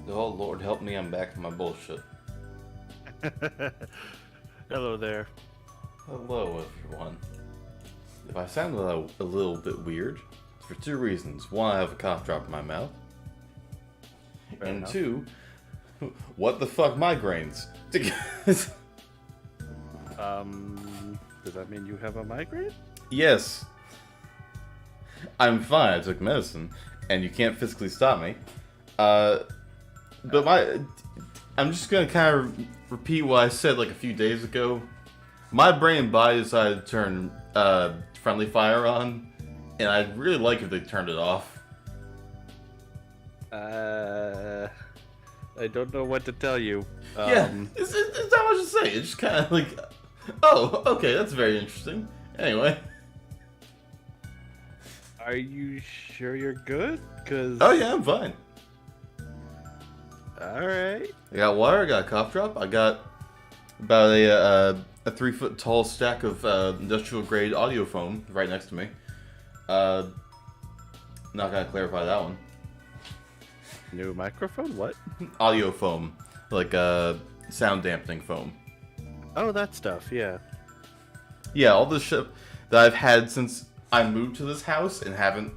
Oh Lord, help me! I'm back from my bullshit. Hello there. Hello, everyone. If I sound a little bit weird, it's for two reasons. One, I have a cough drop in my mouth, Fair and enough. two, what the fuck, migraines? Does that mean you have a migraine? Yes, I'm fine. I took medicine, and you can't physically stop me. But I'm just gonna kind of repeat what I said like a few days ago. My brain and body decided to turn friendly fire on, and I'd really like if they turned it off. I don't know what to tell you. Yeah, it's not much to say. It's just kind of like, oh, okay, that's very interesting. Anyway. Are you sure you're good? Cause Oh yeah, I'm fine. all right. I got water. I got a cough drop. I got about a 3 foot tall stack of industrial grade audio foam right next to me. Not gonna clarify that one. New microphone? What? Audio foam, like sound dampening foam. Oh, that stuff. Yeah. Yeah, all the shit that I've had since I moved to this house and haven't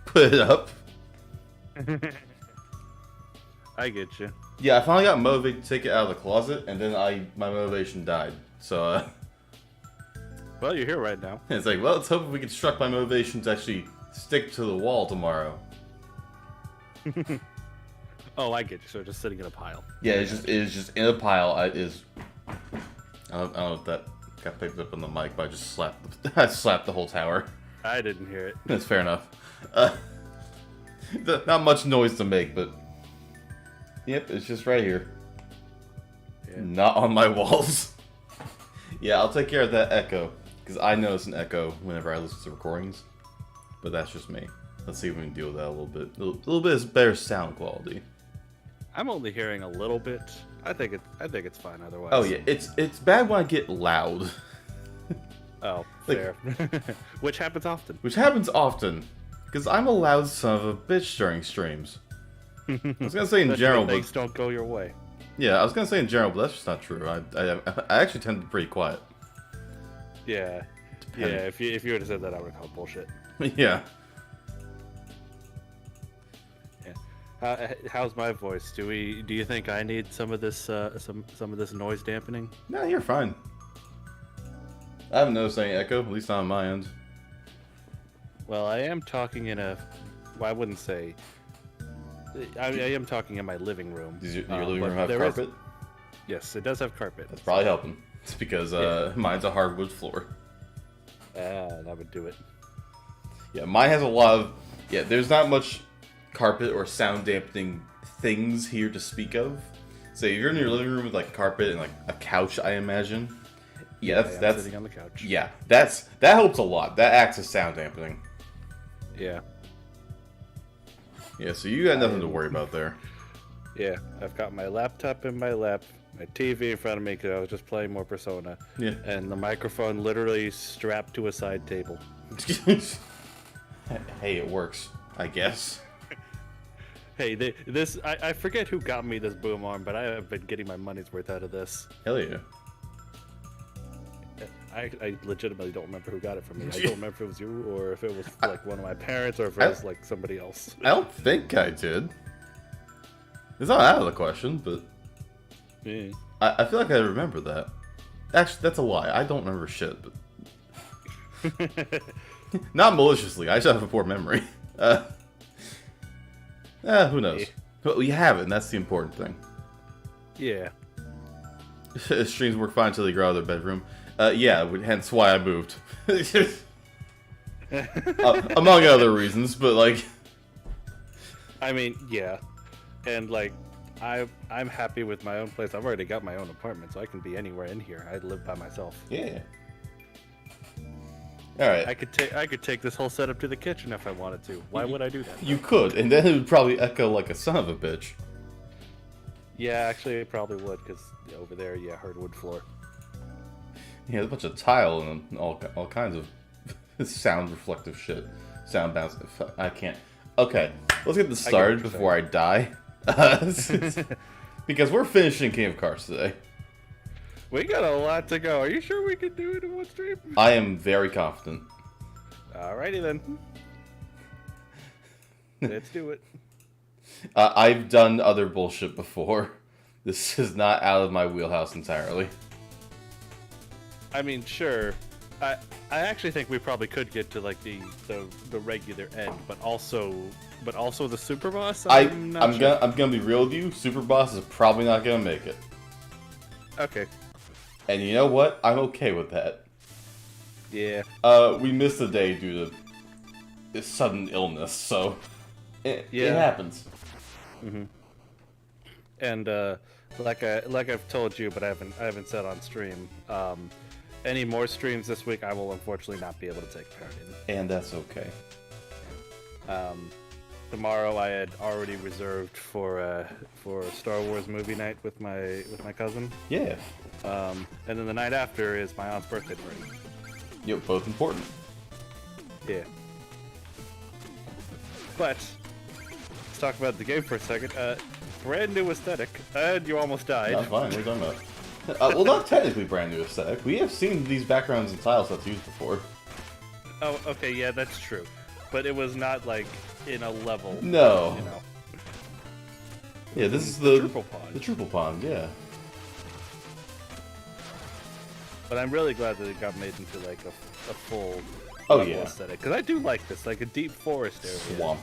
put it up. I get you. Yeah, I finally got motivated to take it out of the closet, and then my motivation died. So Well, you're here right now. it's like, well, let's hope we can construct my motivation to actually stick to the wall tomorrow. Oh, I get you. So just sitting in a pile. Yeah, it's just in a pile. I don't know if that got picked up on the mic, but I just I slapped the whole tower. I didn't hear it. That's fair enough. Not much noise to make, but yep, it's just right here. Yeah. Not on my walls. Yeah, I'll take care of that echo, because I notice an echo whenever I listen to recordings. But that's just me. Let's see if we can deal with that a little bit. A little bit better sound quality. I'm only hearing a little bit. I think it's fine otherwise. Oh yeah, it's bad when I get loud. Oh, Like- fair. Which happens often. Which happens often, because I'm a loud son of a bitch during streams. I was gonna say in Especially general, when but things don't go your way. yeah, I was gonna say in general, but that's just not true. I actually tend to be pretty quiet. Yeah. Yeah, if you would have said that, I would have called bullshit. Yeah. How's my voice? Do you think I need some of this some of this noise dampening? No, you're fine. I haven't noticed any echo, at least not on my end. Well, I am talking in a. Well, I wouldn't say. I am talking in my living room. Does your living but room have there is- carpet? Yes, it does have carpet. That's probably helping. It's because Yeah. mine's a hardwood floor. That would do it. Yeah, mine has a lot of. Yeah, there's not much carpet or sound dampening things here to speak of. So if you're in your living room with like carpet and like a couch, I imagine. Yeah, I am that's sitting on the couch. yeah, that helps a lot. That acts as sound dampening. Yeah. Yeah, so you got nothing to worry about there. Yeah. I've got my laptop in my lap, my TV in front of me because I was just playing more Persona, Yeah. and the microphone literally strapped to a side table. Hey, it works, I guess. Hey, I forget who got me this boom arm, but I have been getting my money's worth out of this. Hell yeah. I legitimately don't remember who got it from me. I don't remember if it was you or if it was like one of my parents or if it was like somebody else. I don't think I did. It's not out of the question, but Yeah. I feel like I remember that. Actually, that's a lie. I don't remember shit, but not maliciously. I just have a poor memory. Who knows? Yeah. But we have it, and that's the important thing. Yeah. Streams work fine until they grow out of their bedroom. Yeah, hence why I moved. Among other reasons, but like... I mean, yeah. And like I'm happy with my own place. I've already got my own apartment, so I can be anywhere in here. I live by myself. Yeah. Alright. I could take this whole setup to the kitchen if I wanted to. Why would I do that? You could, and then it would probably echo like a son of a bitch. Yeah, actually it probably would, because over there, yeah, hardwood floor. Yeah, there's a bunch of tile and all kinds of sound reflective shit. Sound bounce. I can't. Okay, let's get this started before I die. Because we're finishing King of Cards today. We got a lot to go. Are you sure we can do it in one stream? I am very confident. Alrighty then. Let's do it. I've done other bullshit before. This is not out of my wheelhouse entirely. I mean, sure. I actually think we probably could get to like the regular end, but also the super boss. I'm gonna be real with you. Super boss is probably not gonna make it. Okay. And you know what? I'm okay with that. Yeah. We missed a day due to this sudden illness, so it happens. Mm-hmm. And like I've told you, but I haven't said on stream. Any more streams this week, I will unfortunately not be able to take part in. And that's okay. Tomorrow I had already reserved for Star Wars movie night with my cousin. Yeah. And then the night after is my aunt's birthday party. Yep, both important. Yeah. But let's talk about the game for a second. Brand new aesthetic, and you almost died. That's fine. What are you talking about? Well, not technically brand new aesthetic. We have seen these backgrounds and tile sets used before. Oh, okay, yeah, that's true. But it was not like in a level. No. You know. Yeah, this is the triple pond. The triple pond, yeah. But I'm really glad that it got made into like a full aesthetic. Because I do like this, like a deep forest area. Swamp.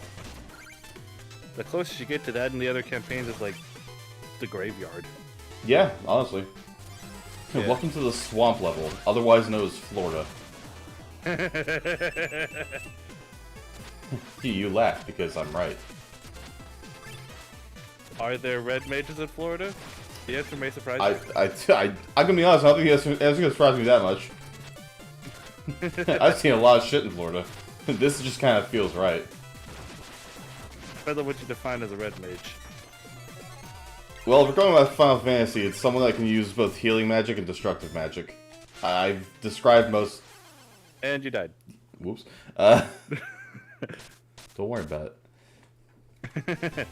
The closest you get to that in the other campaigns is like the graveyard. Yeah, honestly. Yeah. Welcome to the swamp level, otherwise known as Florida. You laugh because I'm right. Are there red mages in Florida? The answer may surprise you. I'm gonna be honest, I don't think the answer's gonna surprise me that much. I've seen a lot of shit in Florida. This just kind of feels right. Depends on what you define as a red mage. Well, if we're talking about Final Fantasy, it's someone that can use both healing magic and destructive magic. I've described most... And you died. Whoops. Don't worry about it.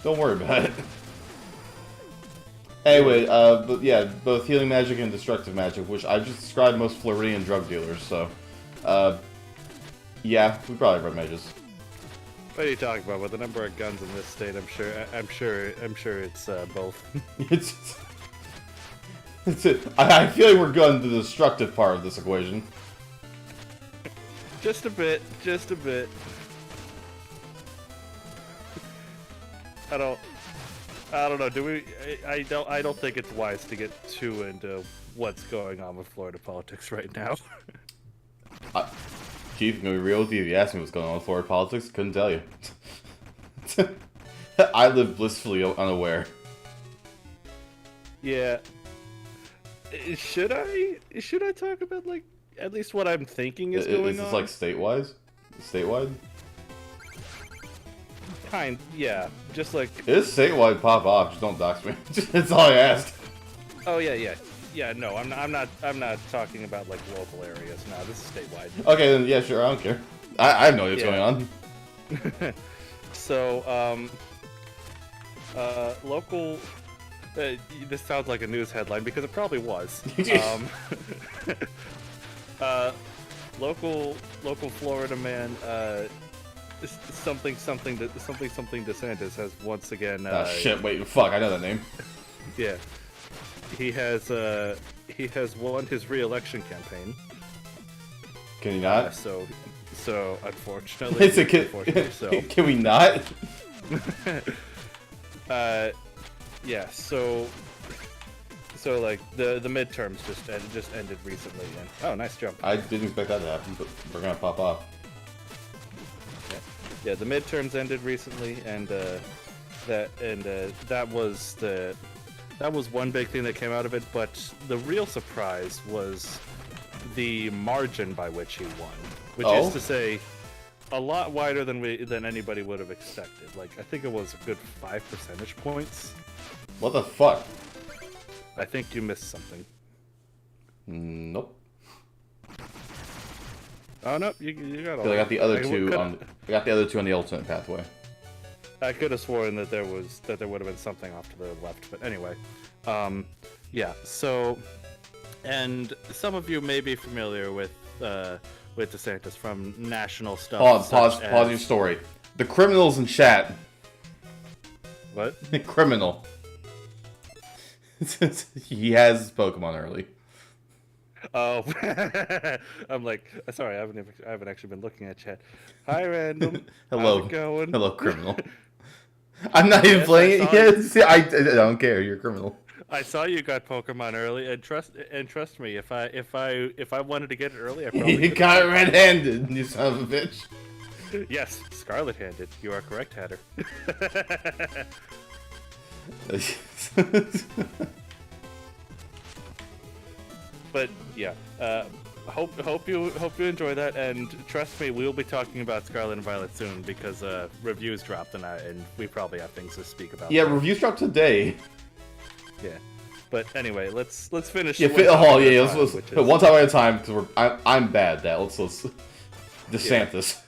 Don't worry about it. Anyway, but yeah, both healing magic and destructive magic, which I've just described most Floridian drug dealers, so... yeah, we probably have red mages. What are you talking about? With the number of guns in this state, I'm sure it's both. I feel like we're going to the destructive part of this equation. Just a bit. I don't know. Do we? I don't think it's wise to get too into what's going on with Florida politics right now. Chief, I'm gonna be real with you. If you asked me what's going on with Florida politics, couldn't tell you. I live blissfully unaware. Yeah. Should I talk about like at least what I'm thinking is going on? Is this like statewide? Yeah. Just like it is statewide. Pop off. Just don't dox me. That's all I asked. Oh yeah. No, I'm not talking about like local areas. No, this is statewide. Okay, then yeah, sure. I don't care. I have no idea what's going on. So, local. This sounds like a news headline because it probably was. Local Florida man. Something DeSantis has once again. Shit! Wait, fuck! I know that name. Yeah. He has won his re-election campaign. Can he not? So unfortunately, can we not? Yeah. So like the midterms just ended recently, and oh, nice jump. I didn't expect that to happen, but we're gonna pop off. Yeah, the midterms ended recently, and that was one big thing that came out of it, but the real surprise was the margin by which he won, which is to say, a lot wider than anybody would have expected. Like, I think it was a good 5 percentage points. What the fuck? I think you missed something. Nope. Oh no, you got all. I got the other two on. I got the other two on the ultimate pathway. I could have sworn that there would have been something off to the left, but anyway, yeah. So, and some of you may be familiar with DeSantis from national stuff. Hold on, pause your story. The criminals in chat. What? Criminal. He has Pokemon early. Oh, I'm like, sorry, I haven't actually been looking at chat. Hi, Random. Hello. How's it going? Hello, criminal. I'm not even playing it yet. See, I don't care. You're a criminal. I saw you got Pokemon early, and trust me, if I wanted to get it early, I probably You got it red-handed, you son of a bitch. Yes, Scarlet-handed. You are correct, Hatter. But yeah, hope you enjoy that, and trust me, we'll be talking about Scarlet and Violet soon because reviews dropped and we probably have things to speak about. Yeah, reviews dropped today. Yeah, but anyway, let's finish. Yeah, let's one time at a time because I'm bad at that. Let's DeSantis.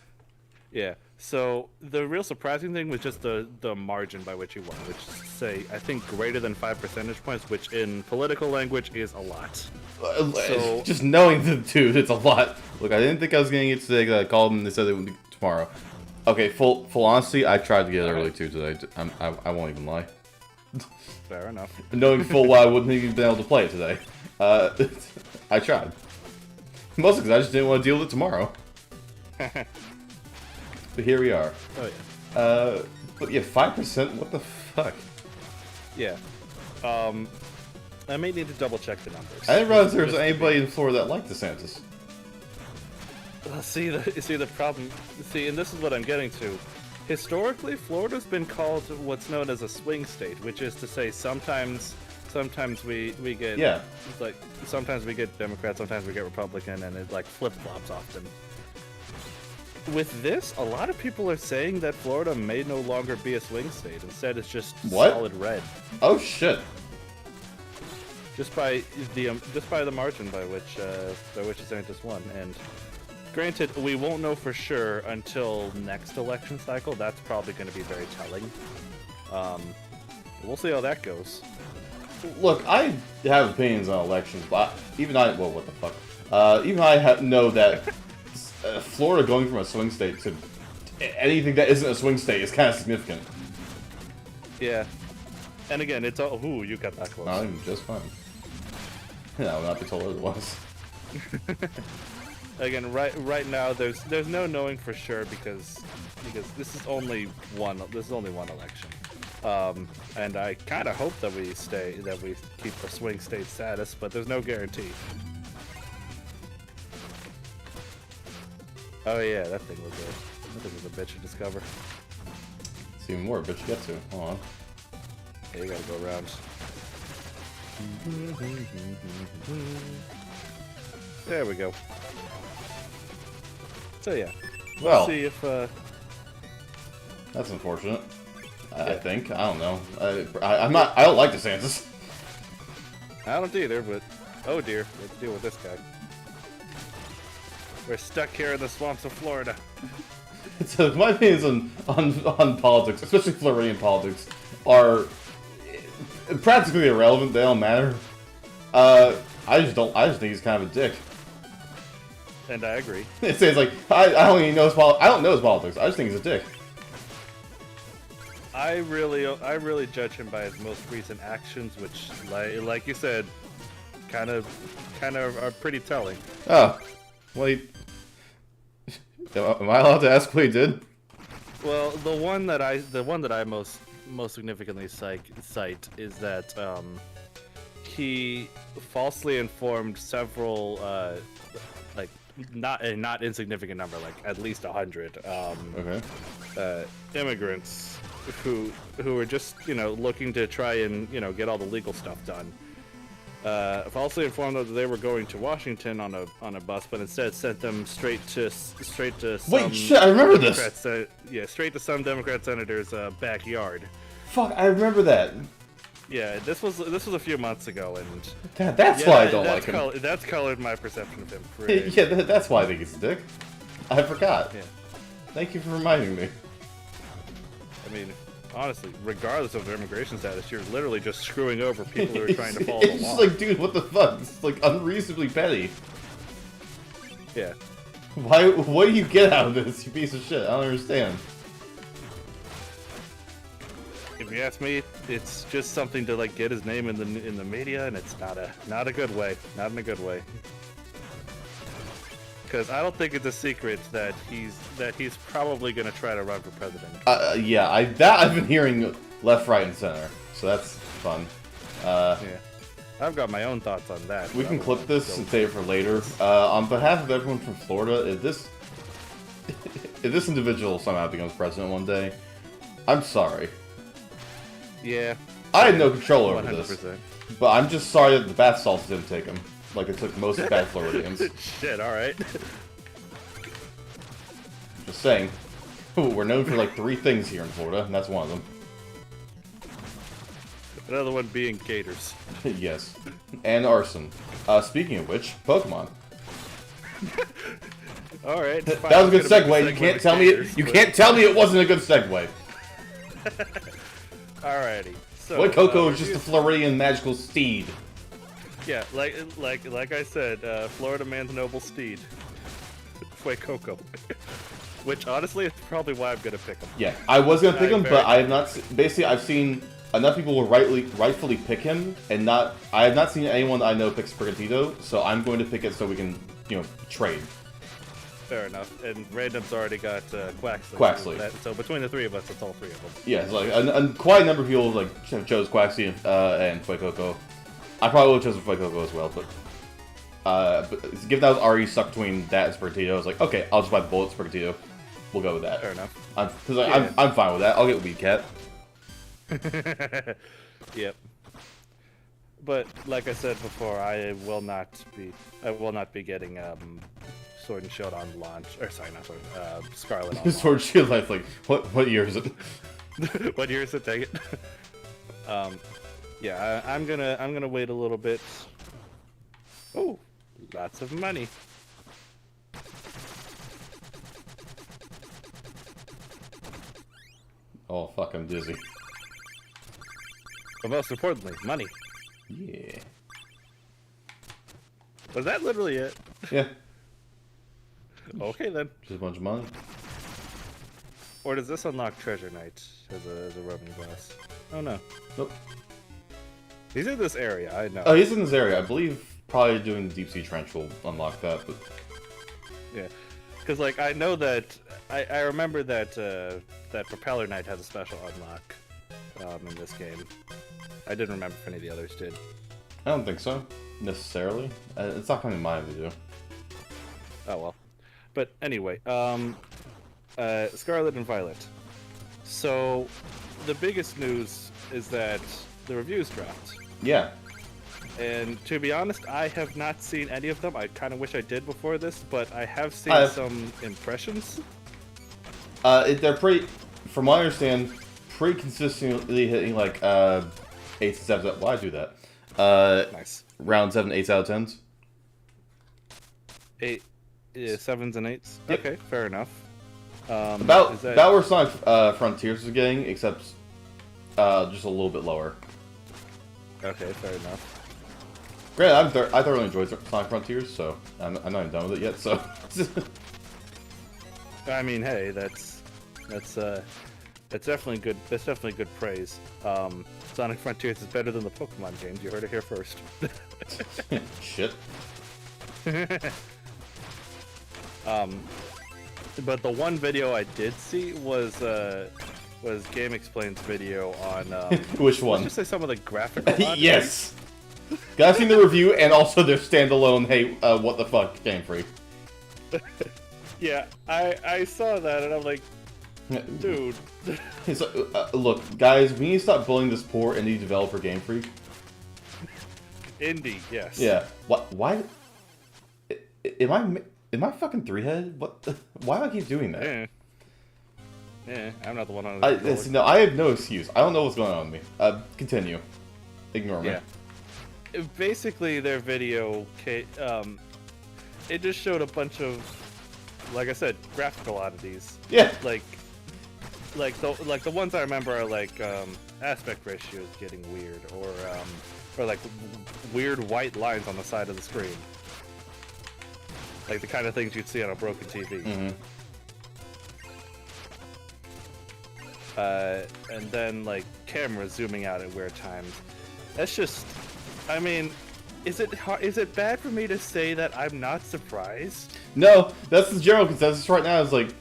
Yeah. So the real surprising thing was just the margin by which he won, which is, say, I think greater than 5 percentage points, which in political language is a lot. So, just knowing the dude, it's a lot. Look, I didn't think I was getting it today because I called them and they said it would be tomorrow. Okay, full honesty, I tried to get it early too today. I won't even lie. Fair enough. Knowing full well I wouldn't even been able to play it today. I tried. Mostly because I just didn't want to deal with it tomorrow. But here we are. Oh yeah. But yeah, 5%. What the fuck? Yeah. I may need to double check the numbers. I didn't realize there was anybody in Florida that liked DeSantis. See the problem. See, and this is what I'm getting to. Historically, Florida's been called what's known as a swing state, which is to say sometimes we get like sometimes we get Democrat, sometimes we get Republican, and it like flip flops often. With this, a lot of people are saying that Florida may no longer be a swing state. Instead, it's just solid red. Oh shit! Just by the margin by which DeSantis won. And granted, we won't know for sure until next election cycle. That's probably going to be very telling. We'll see how that goes. Look, I have opinions on elections, but even what the fuck? Even I know that. Florida going from a swing state to anything that isn't a swing state is kind of significant. Yeah. And again, it's all... Ooh, you got that close. I'm just fine. Yeah, I'll not be told otherwise. Again, right now, there's no knowing for sure because this is only one election. And I kind of hope that we keep our swing state status, but there's no guarantee. Oh yeah, that thing was a bitch to discover. It's even more bitch to get to. Hold on. Yeah, you gotta go around. There we go. So yeah, well, see if that's unfortunate. I think I don't know. I don't like DeSantis. I don't either, but oh dear, we have to deal with this guy. We're stuck here in the swamps of Florida. So my opinions on politics, especially Floridian politics, are practically irrelevant. They don't matter. I just think he's kind of a dick. And I agree. It's like I don't even know his I don't know his politics. I just think he's a dick. I really judge him by his most recent actions, which, like you said, kind of are pretty telling. Oh, wait. Am I allowed to ask what he did? Well, the one that I most significantly cite is that he falsely informed several not insignificant number, like at least 100 immigrants who were just looking to try and get all the legal stuff done. Falsely informed them that they were going to Washington on a bus, but instead sent them straight to some. Wait, shit! I remember this. Straight to some Democrat senator's backyard. Fuck! I remember that. Yeah, this was a few months ago, and that's why I don't like him. That's colored my perception of him. Yeah, that's why I think he's a dick. I forgot. Yeah. Thank you for reminding me. I mean, honestly, regardless of their immigration status, you're literally just screwing over people who are trying to follow the law. It's just like, dude, what the fuck? It's like unreasonably petty. Yeah. Why? What do you get out of this, you piece of shit? I don't understand. If you ask me, it's just something to like get his name in the media, and it's not a good way. Not in a good way. Because I don't think it's a secret that he's probably gonna try to run for president. Yeah, I've been hearing left, right, and center, so that's fun. Yeah, I've got my own thoughts on that. We can clip this and save it for later. On behalf of everyone from Florida, if this individual somehow becomes president one day, I'm sorry. Yeah. I had no control over 100%. this, but I'm just sorry that the bath salts didn't take him, like it took most bad Floridians. Shit, alright. Just saying. We're known for like 3 things here in Florida, and that's one of them. Another one being gators. Yes. And arson. Speaking of which, Pokemon. Alright. That was a good segue. You can't tell me you can't tell me it wasn't a good segue. Alrighty. So White Cocoa is just a Floridian magical steed. Yeah, like I said, Florida man's noble steed. White Cocoa. Which honestly is probably why I'm gonna pick him. Yeah, I was gonna pick him, but I have not. Basically, I've seen enough people rightfully pick him, and I have not seen anyone that I know pick Sprigatito. So I'm going to pick it so we can, trade. Fair enough. And Random's already got Quaxley. Quaxley. So between the 3 of us, it's all 3 of them. Yeah, it's like quite a number of people chose Quaxley and White Cocoa. I probably would have chosen White Cocoa as well, but given that I was already stuck between that and Sprigatito, I was like, okay, I'll just buy the Bullet Sprigatito. We'll go with that. Fair enough. I'm fine with that. I'll get Weed Cat. Yep. But like I said before, I will not be getting Sword and Shield on launch. Or sorry, not Sword. Scarlet on launch. Sword and Shield Life. Like what year is it? What year is it? Take it. Yeah, I'm gonna wait a little bit. Oh, lots of money. Oh fuck, I'm dizzy. But most importantly, money. Yeah. Was that literally it? Yeah. Okay then. Just a bunch of money. Or does this unlock Treasure Knight as a roaming class? Oh no. Nope. He's in this area, I know. Oh, he's in this area. I believe probably doing the Deep Sea Trench will unlock that, but... Yeah. Because, like, I know that... I remember that that Propeller Knight has a special unlock in this game. I didn't remember if any of the others did. I don't think so, necessarily. It's not coming to mind to do. Oh, well. But anyway, Scarlet and Violet. So, the biggest news is that the reviews dropped. Yeah. And to be honest, I have not seen any of them. I kind of wish I did before this, but I have seen some impressions. They're pretty, from what I understand, pretty consistently hitting like 8s and 7s. Why do that? Nice. Round 7, 8s out of 10s. 8, 7s and 8s. Yep. Okay, fair enough. About where Sonic Frontiers is getting, except just a little bit lower. Okay, fair enough. Granted, I thoroughly enjoyed Sonic Frontiers, so I'm not even done with it yet. So, I mean, hey, that's definitely good. That's definitely good praise. Sonic Frontiers is better than the Pokemon games. You heard it here first. shit. But the one video I did see was Game Explain's video on which one? Let's just say some of the graphical yes. I've seen the review and also their standalone. Hey, what the fuck, Game Freak? Yeah, I saw that and I'm like, dude. So, look, guys, we need to stop bullying this poor indie developer, Game Freak. Indie, yes. Yeah. What? Why? Am I fucking 3-head? What? Why do I keep doing that? Yeah. Yeah, I'm not the one on the no, I have no excuse. I don't know what's going on with me. Continue. Ignore me. Yeah. Basically, their video, it just showed a bunch of, like I said, graphical oddities. Yeah. Like, the ones I remember are like aspect ratios getting weird, or like weird white lines on the side of the screen, like the kind of things you'd see on a broken TV. Mm-hmm. And then like cameras zooming out at weird times. That's just, I mean, is it bad for me to say that I'm not surprised? No, that's the general consensus right now. Is like,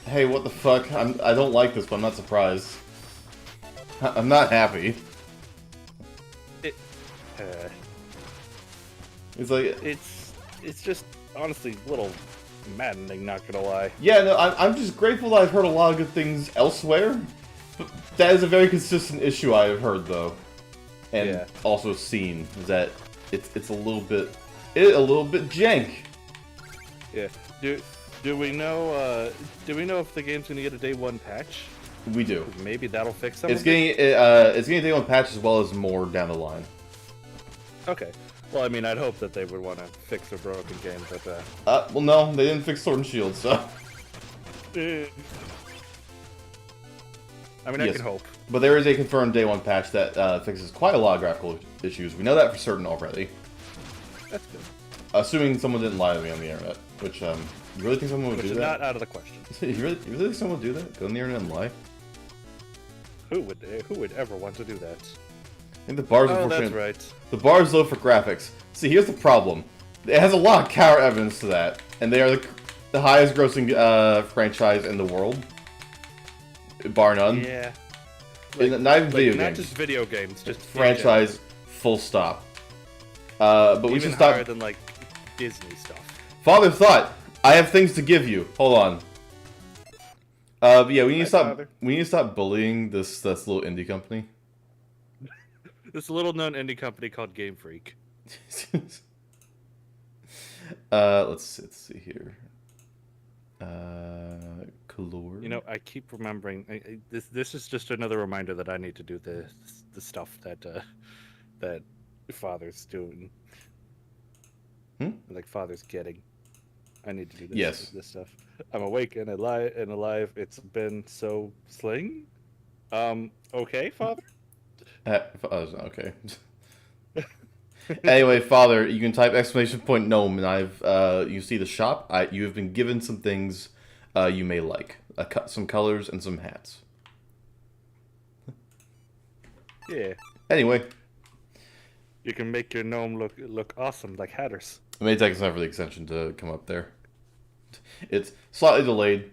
hey, what the fuck? I don't like this, but I'm not surprised. I'm not happy. It's like it's just honestly a little maddening, not gonna lie. Yeah, no, I'm just grateful that I've heard a lot of good things elsewhere. But that is a very consistent issue I have heard, though, and also seen, is that it's a little bit jank. Yeah. Do we know if the game's gonna get a day one patch? We do. Maybe that'll fix something. It's getting a day one patch as well as more down the line. Okay. Well, I mean, I'd hope that they would want to fix a broken game, but well, no, they didn't fix Sword and Shield, so. I mean, I can hope. But there is a confirmed day one patch that fixes quite a lot of graphical issues. We know that for certain already. That's good. Assuming someone didn't lie to me on the internet, which you really think someone would do that? Which is not out of the question. you really think someone would do that? Go on the internet and lie? Who would ever want to do that? I think the bar's that's right. The bar is low for graphics. See, here's the problem. It has a lot of counter evidence to that, and they are the highest grossing franchise in the world, bar none. Yeah. Not even video games. Not just video games, just franchise. Full stop. But even we should stop. Higher than like Disney stuff. Father thought, I have things to give you. Hold on. But yeah, we need to stop. Father. We need to stop bullying this little indie company. This little-known indie company called Game Freak. Let's see here. Color. You know, I keep remembering. This is just another reminder that I need to do the stuff that Father's doing. Like Father's getting. I need to do this stuff. I'm awake and alive. It's been so sling. Okay, Father. Okay. Anyway, Father, you can type !Nome, and you see the shop. You have been given some things you may like. Some colors and some hats. Yeah. Anyway. You can make your gnome look awesome, like Hatters. It may take some for the extension to come up there. It's slightly delayed.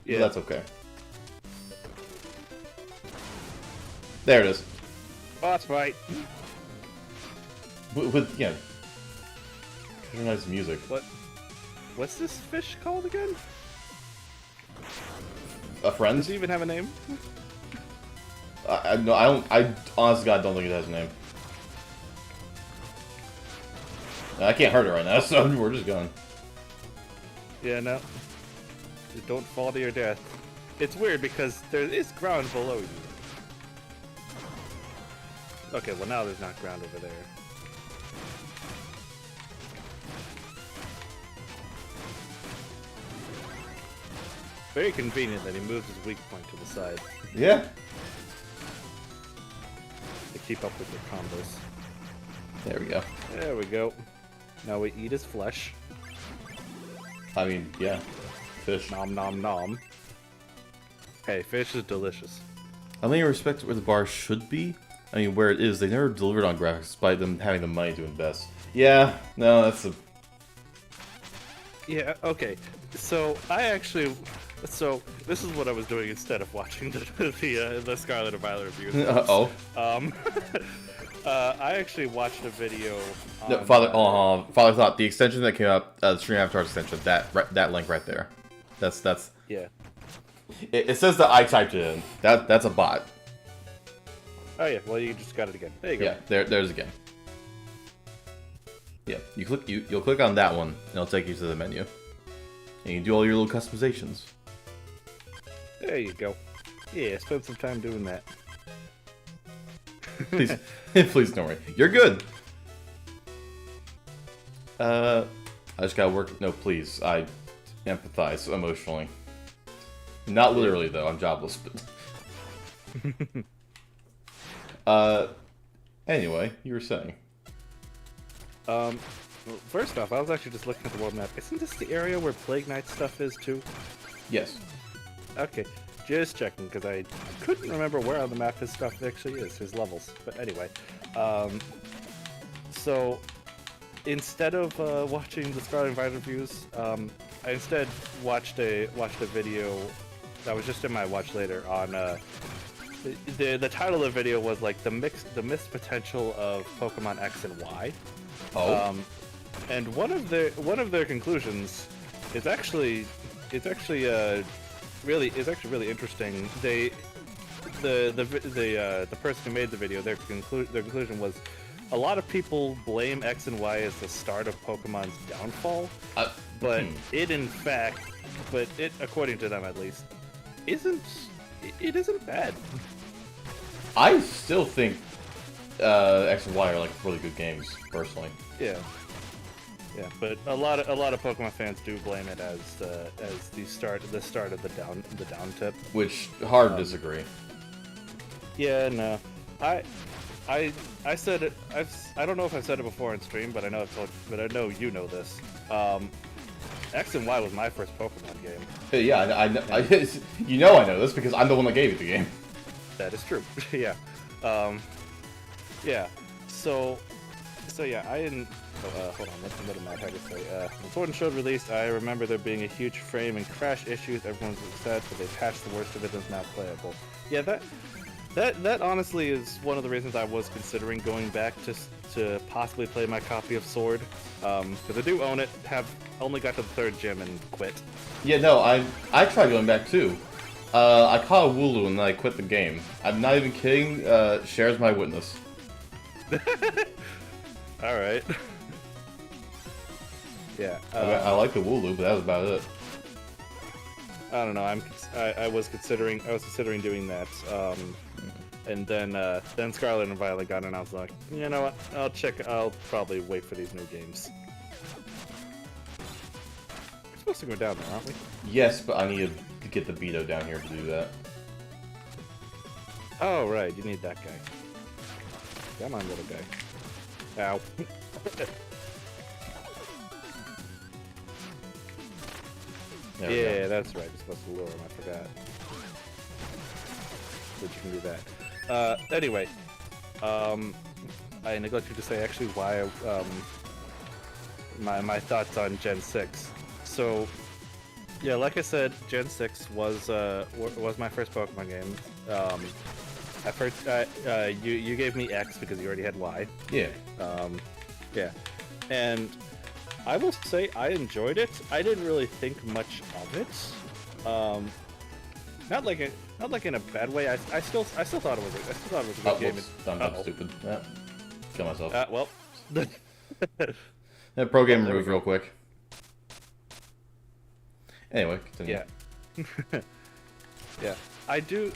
Yeah. But that's okay. There it is. Oh, that's right. With nice music. What's this fish called again? A friend? Does it even have a name? No, I don't. I honestly, God, don't think it has a name. I can't hurt it right now, so we're just going. Yeah, no. Just don't fall to your death. It's weird because there is ground below you. Okay, well now there's not ground over there. Very convenient that he moves his weak point to the side. Yeah. To keep up with your combos. There we go. There we go. Now we eat his flesh. I mean, yeah. Fish. Nom nom nom. Hey, fish is delicious. I mean, respect where the bar should be. I mean, where it is, they never delivered on graphics despite them having the money to invest. Yeah, no, that's a... Yeah, okay. So, so, this is what I was doing instead of watching the Scarlet and Violet reviews. Uh-oh. I actually watched a video on... No, Father thought the extension that came up, the Stream Avatar extension, that link right there. That's... Yeah. It says that I typed it in. That's a bot. Oh yeah, well you just got it again. There you go. Yeah, there's again. Yeah, you'll click on that one, and it'll take you to the menu. And you can do all your little customizations. There you go. Yeah, spend some time doing that. Please, please don't worry. You're good. I just gotta work. No, please. I empathize emotionally. Not literally though. I'm jobless. But anyway, you were saying. Well, first off, I was actually just looking at the world map. Isn't this the area where Plague Knight stuff is too? Yes. Okay, just checking because I couldn't remember where on the map his stuff actually is, his levels. But anyway, so instead of watching the Scarlet Invite reviews, I instead watched a video that was just in my watch later on. The title of the video was like the missed potential of Pokemon X and Y. Oh. And one of their conclusions is actually really interesting. The person who made the video, their conclusion was a lot of people blame X and Y as the start of Pokemon's downfall, but it according to them at least isn't bad. I still think X and Y are like really good games, personally. Yeah, but a lot of Pokemon fans do blame it as the start of the down tip. Which hard to disagree. Yeah, no, I said it. I don't know if I've said it before on stream, but I know I know you know this. X and Y was my first Pokemon game. Yeah, I you know I know this because I'm the one that gave you the game. That is true. Yeah. Yeah. So yeah, I didn't. Hold on, let him out. How to say? When Sword and Shield released, I remember there being a huge frame and crash issues. Everyone was upset, but they patched the worst of it and it's now playable. Yeah, that honestly is one of the reasons I was considering going back to possibly play my copy of Sword, because I do own it. Have only got to the 3rd gym and quit. Yeah, no, I tried going back too. I caught a Wooloo and then I quit the game. I'm not even kidding. Shares my witness. All right. Yeah. I like the Wooloo, but that was about it. I don't know. I was considering doing that. And then Scarlet and Violet got in, and I was like, you know what? I'll probably wait for these new games. We're supposed to go down there, aren't we? Yes, but I need to get the Beto down here to do that. Oh, right. You need that guy. Come on, little guy. Ow. Yeah, that's right. You're supposed to lure him. I forgot. But you can do that. Anyway, I neglected to say actually why my thoughts on Gen 6. So, yeah, like I said, Gen 6 was my first Pokemon game. At first, you gave me X because you already had Y. Yeah. Yeah, and I will say I enjoyed it. I didn't really think much of it. Not like in a bad way. I still thought it was a good game. I'm stupid. Yeah. Kill myself. Well. That pro game removed real quick. Anyway, continue. Yeah. Yeah. I do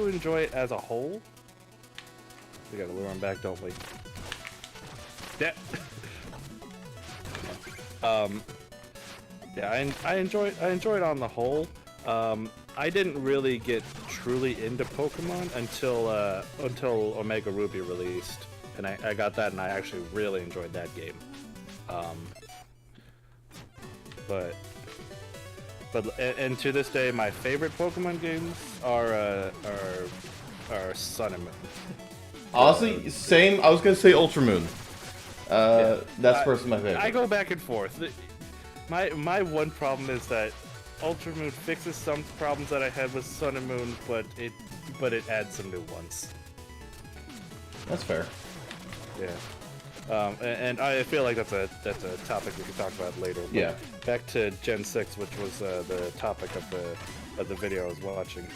enjoy it as a whole. We gotta lure him back, don't we? Yeah. Yeah, I enjoy it on the whole. I didn't really get truly into Pokemon until Omega Ruby released, and I got that, and I actually really enjoyed that game. But to this day, my favorite Pokemon games are Sun and Moon. Honestly, same. I was gonna say Ultra Moon. That's personally my favorite. I go back and forth. My one problem is that Ultra Moon fixes some problems that I had with Sun and Moon, but it adds some new ones. That's fair. Yeah. And I feel like that's a topic we can talk about later. But yeah. Back to Gen 6, which was the topic of the video I was watching.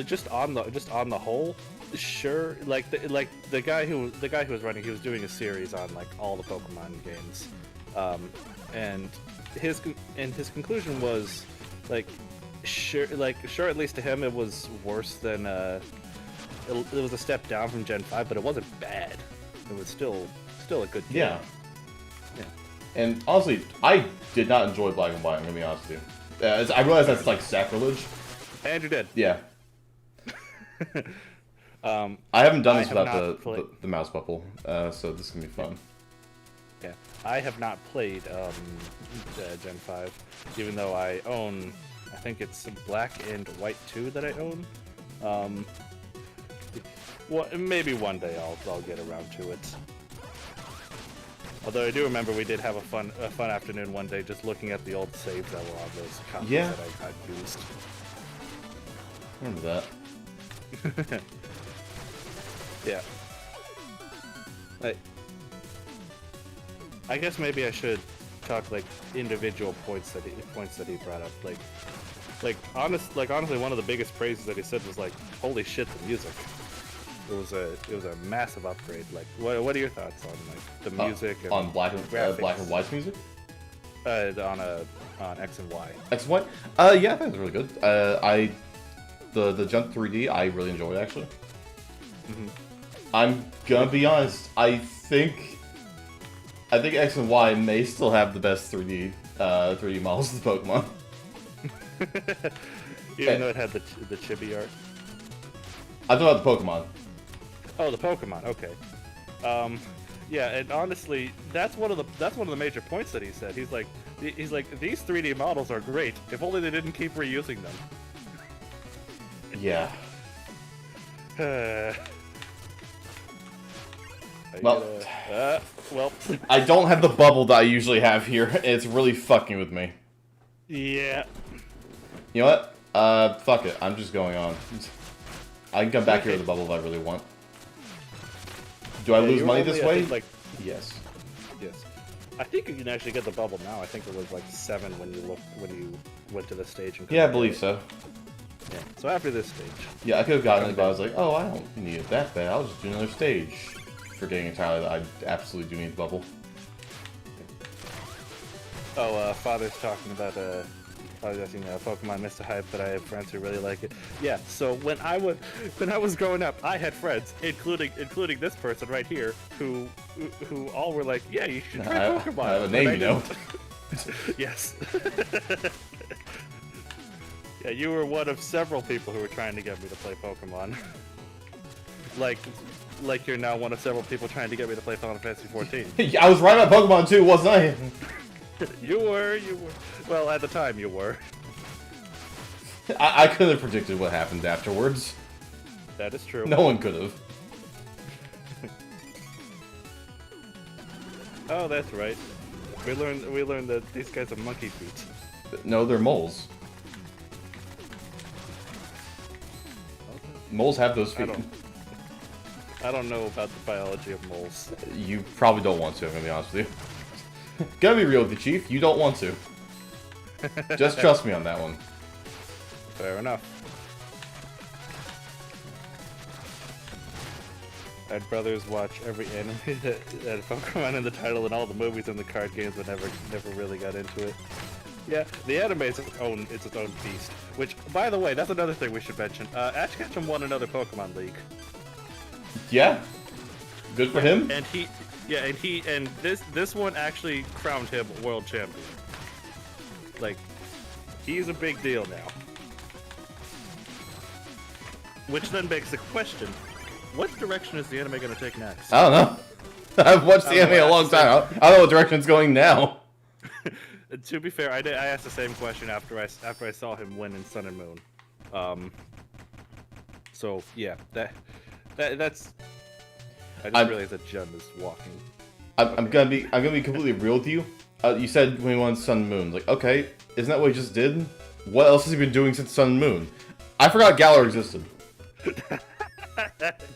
Just on the whole, sure. Like the guy who was running, he was doing a series on like all the Pokemon games, and his conclusion was sure at least to him it was worse than it was a step down from Gen 5, but it wasn't bad. It was still a good game. Yeah. And honestly, I did not enjoy Black and White, I'm gonna be honest with you. I realize that's like sacrilege. And you did. Yeah. I haven't done this without the mouse bubble, so this is gonna be fun. Yeah, I have not played Gen 5, even though I own, I think it's Black and White 2 that I own. Well, maybe one day I'll get around to it. Although I do remember we did have a fun afternoon one day just looking at the old saves that were on those copies that I used. Remember that. Yeah. I guess maybe I should talk like individual points that he brought up. Honestly, one of the biggest praises that he said was like, "Holy shit, the music!" It was a massive upgrade. Like, what are your thoughts on like the music and on Black and White's music? On X and Y. X and Y? Yeah, I think it's really good. The Jump 3D, I really enjoyed actually. Mm-hmm. I'm gonna be honest. I think X and Y may still have the best 3D models of the Pokemon. Even though it had the chibi art. I'm talking about the Pokemon. Oh, the Pokemon. Okay. Yeah, and honestly, that's one of the major points that he said. He's like these 3D models are great. If only they didn't keep reusing them. Yeah. Well, I don't have the bubble that I usually have here. It's really fucking with me. Yeah. You know what? Fuck it. I'm just going on. I can come back here with the bubble if I really want. Do I lose money this way? Yes. Yes. I think you can actually get the bubble now. I think it was like 7 when you went to the stage. And yeah, I believe so. Yeah. So after this stage. Yeah, I could have gotten it, but I was like, oh, I don't need it that bad. I'll just do another stage. Forgetting entirely that I absolutely do need the bubble. Oh, Father's talking about Pokemon Mr. Hype, but I have friends who really like it. Yeah, so when I was growing up, I had friends, including this person right here, who all were like, yeah, you should try Pokemon. I have a name, you know. Yes. Yeah, you were one of several people who were trying to get me to play Pokemon. Like you're now one of several people trying to get me to play Final Fantasy 14. I was right about Pokemon too, wasn't I? You were. Well, at the time, you were. I could have predicted what happened afterwards. That is true. No one could have. Oh, that's right. We learned that these guys are monkey feet. No, they're moles. Moles have those feet. I don't know about the biology of moles. You probably don't want to, I'm gonna be honest with you. Gotta be real with you, Chief. You don't want to. Just trust me on that one. Fair enough. I'd brothers watch every anime that had Pokemon in the title and all the movies and the card games, but never really got into it. Yeah, the anime is its own beast. Which, by the way, that's another thing we should mention. Ash Ketchum won another Pokemon League. Yeah, good for him. And this one actually crowned him world champion. Like, he's a big deal now. Which then begs the question: what direction is the anime going to take next? I don't know. I've watched the anime a long time. I don't know what direction it's going now. To be fair, I asked the same question after I saw him win in Sun and Moon. So yeah, that's. I just realized that Jen is walking. I'm gonna be completely real with you. You said when he won Sun and Moon. Like, okay, isn't that what he just did? What else has he been doing since Sun and Moon? I forgot Galar existed.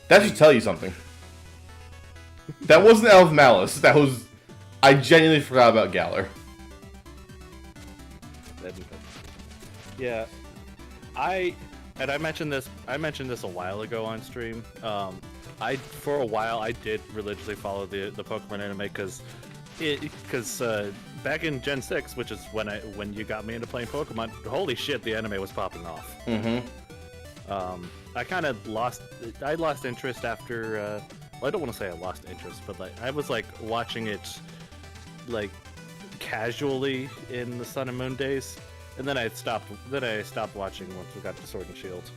That should tell you something. That wasn't out of malice. That was... I genuinely forgot about Galar. Yeah. I mentioned this a while ago on stream. For a while I did religiously follow the Pokemon anime because back in Gen 6, which is when you got me into playing Pokemon, holy shit, the anime was popping off. Mm-hmm. I kind of lost interest after. Well, I don't want to say I lost interest, but like I was like watching it, like casually in the Sun and Moon days, and then I stopped. Then I stopped watching once we got to Sword and Shield.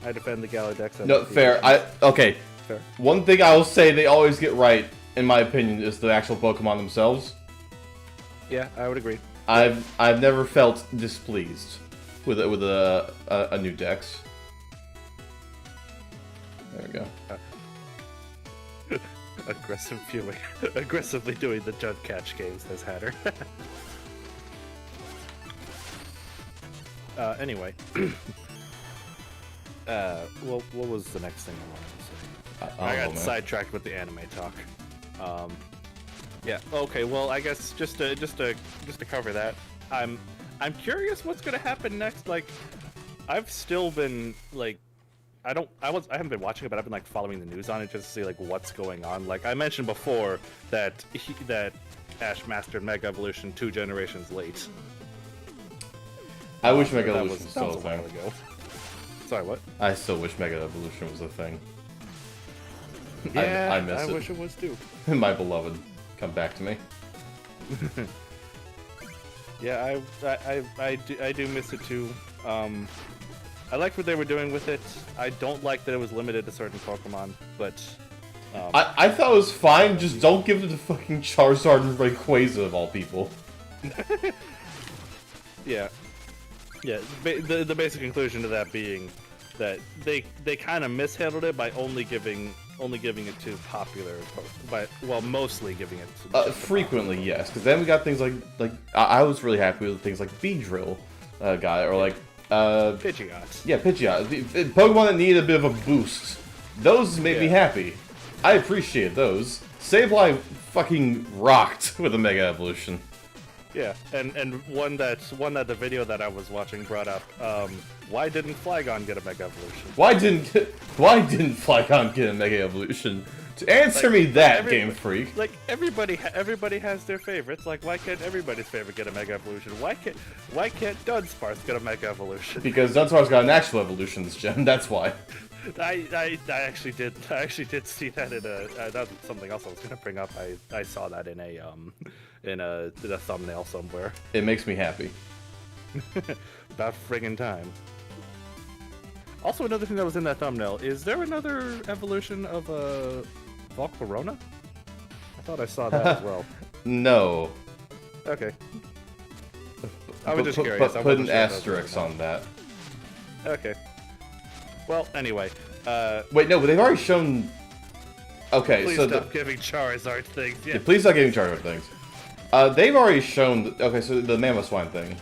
I defend the Galadex. No, fair. Okay. Fair. One thing I will say they always get right, in my opinion, is the actual Pokemon themselves. Yeah, I would agree. I've never felt displeased with a new Dex. There we go. Aggressive viewing. Aggressively doing the junk catch games, says Hatter. Anyway. Well, what was the next thing I wanted to say? I got sidetracked with the anime talk. Yeah. Okay. Well, I guess just to cover that, I'm curious what's gonna happen next. Like, I've still been like, I haven't been watching it, but I've been like following the news on it just to see like what's going on. Like I mentioned before that Ash mastered Mega Evolution 2 generations late. I wish Mega Evolution was still a while ago. Sorry, what? I still wish Mega Evolution was a thing. Yeah, I miss it. I wish it was too. My beloved, come back to me. Yeah, I do miss it too. I like what they were doing with it. I don't like that it was limited to certain Pokemon, but I thought it was fine. Just don't give it to fucking Charizard and Rayquaza of all people. Yeah. Yeah, the basic conclusion to that being that they kind of mishandled it by only giving it to popular, mostly giving it to frequently, yes, because then we got things like I was really happy with things like Beedrill guy or like Pidgeot. Yeah, Pidgeot. The Pokemon that needed a bit of a boost. Those made me happy. I appreciate those. Sableye fucking rocked with a Mega Evolution. Yeah, and one that the video that I was watching brought up. Why didn't Flygon get a Mega Evolution? Why didn't Flygon get a Mega Evolution? Answer me that, Game Freak. Like everybody has their favorites. Like why can't everybody's favorite get a Mega Evolution? Why can't Dunsparce get a Mega Evolution? Because Dunsparce got an actual evolution this gen. That's why. I actually did see that in a that was something else I was gonna bring up. I saw that in a thumbnail somewhere. It makes me happy. About friggin' time. Also, another thing that was in that thumbnail, is there another evolution of Volcarona? I thought I saw that as well. No. Okay. I was just curious. Put an asterisk on that. Okay. Well, anyway. Wait, no, but they've already shown... Okay, please so... stop giving Charizard things. Yeah. Please stop giving Charizard things. They've already shown... Okay, so the Mamoswine thing.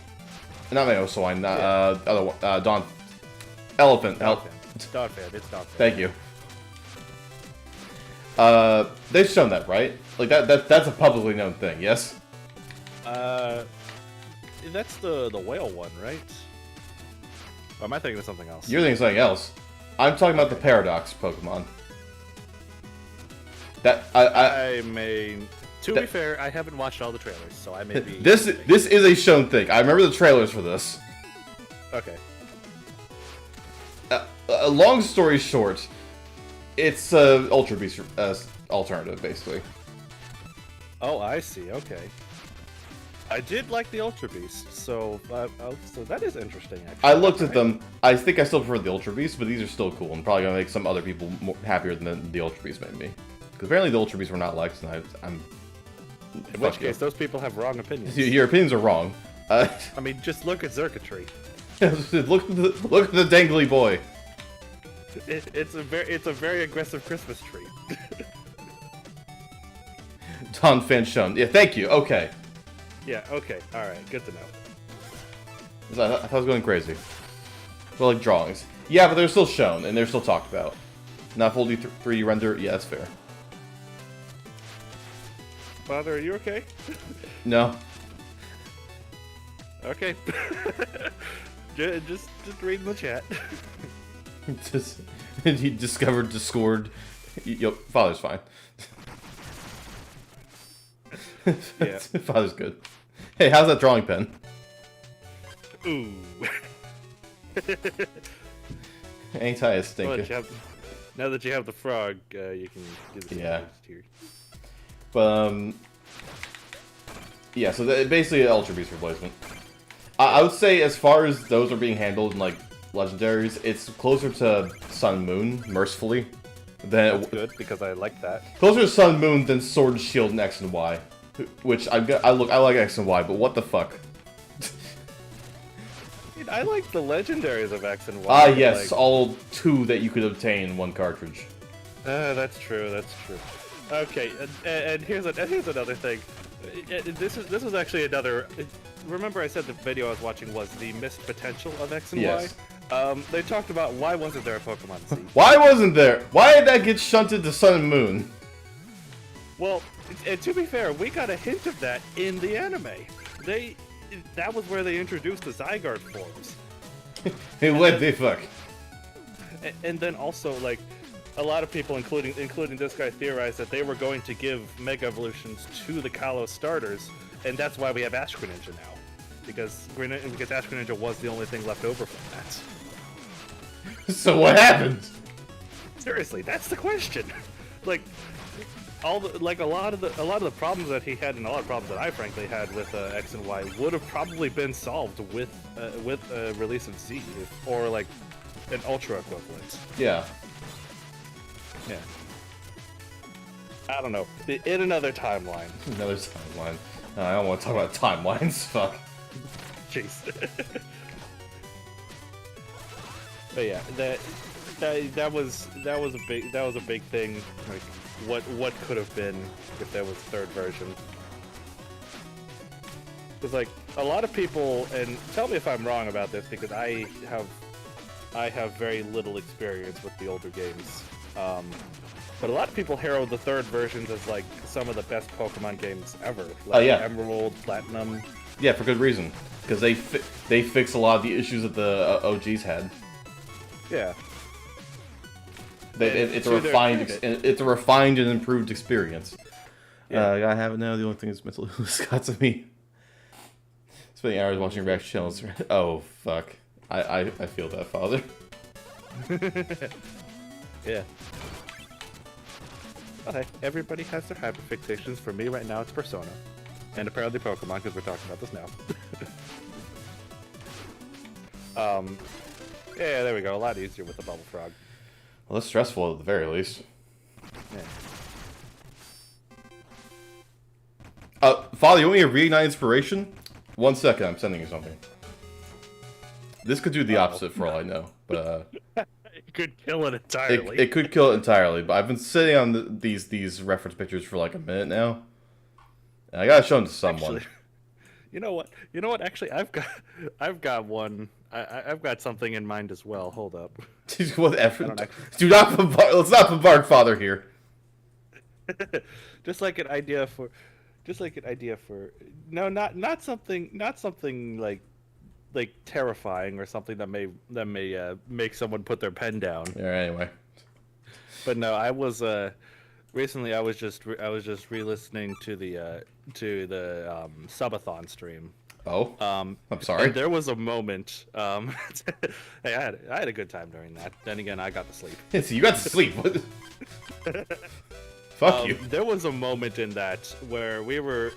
Not Mamoswine, other one. Elephant. Donphan. It's Donphan. Thank you. They've shown that, right? Like, that's a publicly known thing, yes? That's the whale one, right? Or am I thinking of something else? You're thinking of something else. I'm talking about the Paradox Pokemon. That I may... To be fair, I haven't watched all the trailers, so I may be... This is a shown thing. I remember the trailers for this. Okay. Long story short, it's Ultra Beast alternative, basically. Oh, I see. Okay. I did like the Ultra Beast, so that is interesting. Actually, I looked at them. I think I still prefer the Ultra Beast, but these are still cool and probably gonna make some other people happier than the Ultra Beast made me. Because apparently the Ultra Beasts were not liked, and I'm. In which case, those people have wrong opinions. Your opinions are wrong. I mean, just look at Xurkitree. look at the dangly boy. It's a very aggressive Christmas tree. Donphan shown. Yeah, thank you. Okay. Yeah. Okay. All right. Good to know. I thought I was going crazy. Well, like drawings. Yeah, but they're still shown and they're still talked about. Not full 3D render. Yeah, that's fair. Father, are you okay? No. Okay. just reading the chat. He discovered Discord. Yo, Father's fine. Yeah. Father's good. Hey, how's that drawing pen? Ooh. Ain't I a stinker? Now that you have the frog, you can do the yeah. here. But Yeah, so basically an Ultra Beast replacement. I would say as far as those are being handled in like legendaries, it's closer to Sun and Moon, mercifully. That's good because I like that. Closer to Sun and Moon than Sword and Shield and X and Y, which I like X and Y, but what the fuck? I like the legendaries of X and Y. Ah, yes, like... all 2 that you could obtain in 1 cartridge. That's true. That's true. Okay, and here's another thing. This was actually another. Remember, I said the video I was watching was the missed potential of X and yes. Y. They talked about why wasn't there a Pokemon Z? Why wasn't there? Why did that get shunted to Sun and Moon? Well, and to be fair, we got a hint of that in the anime. That was where they introduced the Zygarde forms. Hey, what the fuck? And then also, like, a lot of people, including this guy, theorized that they were going to give Mega Evolutions to the Kalos starters, and that's why we have Ash Greninja now. Because Ash Greninja was the only thing left over from that. So what happened? Seriously, that's the question. Like, a lot of the problems that he had, and a lot of problems that I frankly had with X and Y, would have probably been solved with release of Z or like an Ultra equivalent. Yeah. Yeah. I don't know. In another timeline. Another timeline. I don't want to talk about timelines. Fuck. Jeez. But yeah, that was a big thing. Like, what could have been if there was a 3rd version? Because like a lot of people, and tell me if I'm wrong about this, because I have very little experience with the older games. But a lot of people herald the 3rd versions as like some of the best Pokemon games ever. Like yeah. Emerald, Platinum. Yeah, for good reason. Because they fix a lot of the issues that the OGs had. Yeah. It's a refined and improved experience. Yeah. I have it now. The only thing that's mentally got to me. Spending hours watching reaction channels. Oh fuck! I feel that, father. Yeah. Okay, everybody has their hyperfixations. For me right now, it's Persona. And apparently Pokemon, because we're talking about this now. Yeah, there we go. A lot easier with the Bubble Frog. Well, that's stressful at the very least. Yeah. Father, you want me to reignite inspiration? 1 second, I'm sending you something. This could do the opposite for all I know, but it could kill it entirely. It could kill it entirely, but I've been sitting on these reference pictures for like a minute now. And I gotta show them to someone. Actually, you know what? Actually, I've got one. I've got something in mind as well. Hold up. Whatever. Do not bombard. Let's not bombard Father here. Just like an idea for. No, not something like terrifying or something that may make someone put their pen down. Yeah. Anyway. But no, I was recently. I was just re-listening to the subathon stream. Oh. I'm sorry. And there was a moment. Hey, I had a good time during that. Then again, I got to sleep. Yeah, so you got to sleep. Fuck you. There was a moment in that where we were.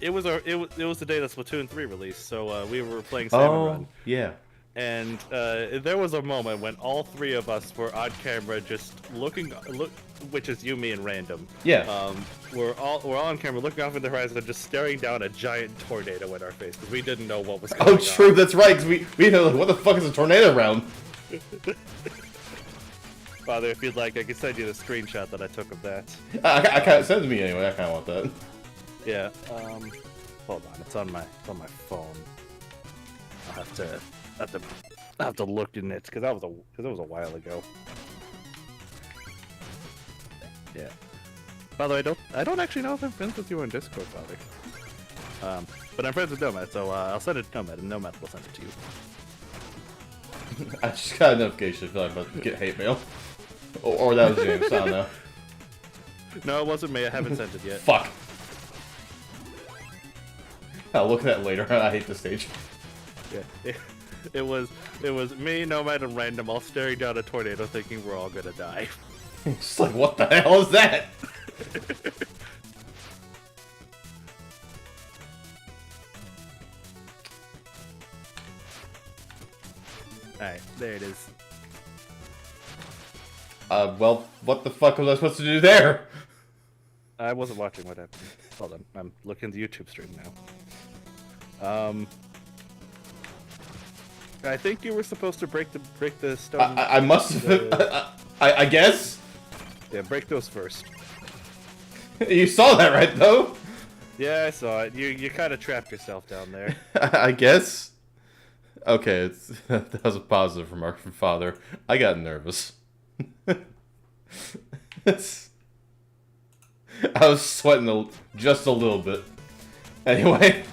It was the day that Splatoon 3 released, so we were playing Salmon Run. Yeah. And there was a moment when all 3 of us were on camera, just looking, which is you, me, and Random. Yeah. We're all on camera, looking off in the horizon, just staring down a giant tornado in our face because we didn't know what was going on. Oh, true. That's right. Because we know, like, what the fuck is a tornado around? Father, if you'd like, I can send you the screenshot that I took of that. I kind of send it to me anyway. I kind of want that. Yeah. Hold on. It's on my phone. I'll have to look in it because it was a while ago. Yeah. By the way, I don't actually know if I'm friends with you on Discord, Father. But I'm friends with Nomad, so I'll send it to Nomad, and Nomad will send it to you. I just got a notification. I feel like I'm about to get hate mail. Or that was James. I don't know. No, it wasn't me. I haven't sent it yet. Fuck. I'll look at that later. I hate this stage. Yeah. It was me, Nomad, and Random all staring down a tornado thinking we're all gonna die. Just like, what the hell is that? Alright, there it is. Well, what the fuck was I supposed to do there? I wasn't watching what happened. Hold on, I'm looking at the YouTube stream now. I think you were supposed to break the stone. I must have. I guess. Yeah, break those first. You saw that, right? Though. Yeah, I saw it. You kind of trapped yourself down there. I guess. Okay, that was a positive remark from Father. I got nervous. I was sweating just a little bit. Anyway.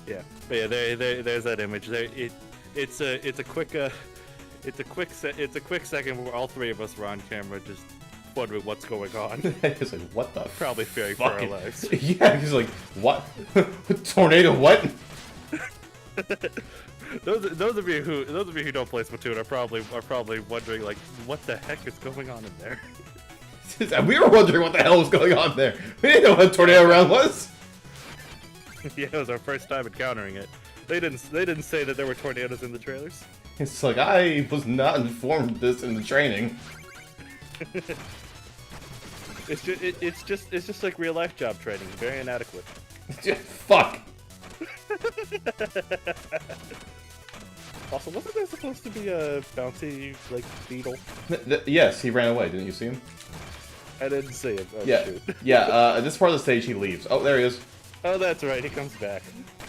Yeah, but yeah. There's that image. There, it's a quick second where all three of us were on camera, just wondering what's going on. He's like, what the? Probably fearing for our lives. Yeah, he's like, what? Tornado? What? Those of you who don't play Splatoon are probably wondering like, what the heck is going on in there? We were wondering what the hell was going on there. We didn't know what a tornado round was. Yeah, it was our first time encountering it. They didn't say that there were tornadoes in the trailers. It's like, I was not informed of this in the training. It's just like real life job training, very inadequate. Fuck. Also, wasn't there supposed to be a bouncy like beetle? Yes, he ran away. Didn't you see him? I didn't see him. Oh, yeah, shoot. yeah. At this part of the stage, he leaves. Oh, there he is. Oh, that's right. He comes back.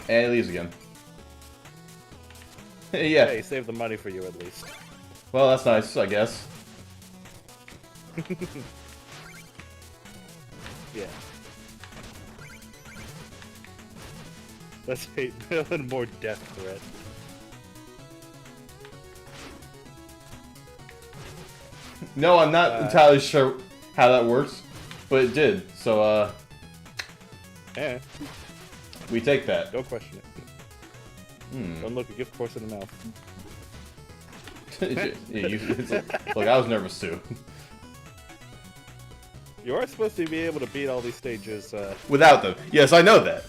And he leaves again. Yeah. Hey, he saved the money for you at least. Well, that's nice, I guess. Yeah. That's 8 million more death threat. No, I'm not entirely sure how that works, but it did. So, Yeah. we take that. Don't question it. Don't look a gift horse in the mouth. Look, I was nervous too. You are supposed to be able to beat all these stages. Without them. Yes, I know that.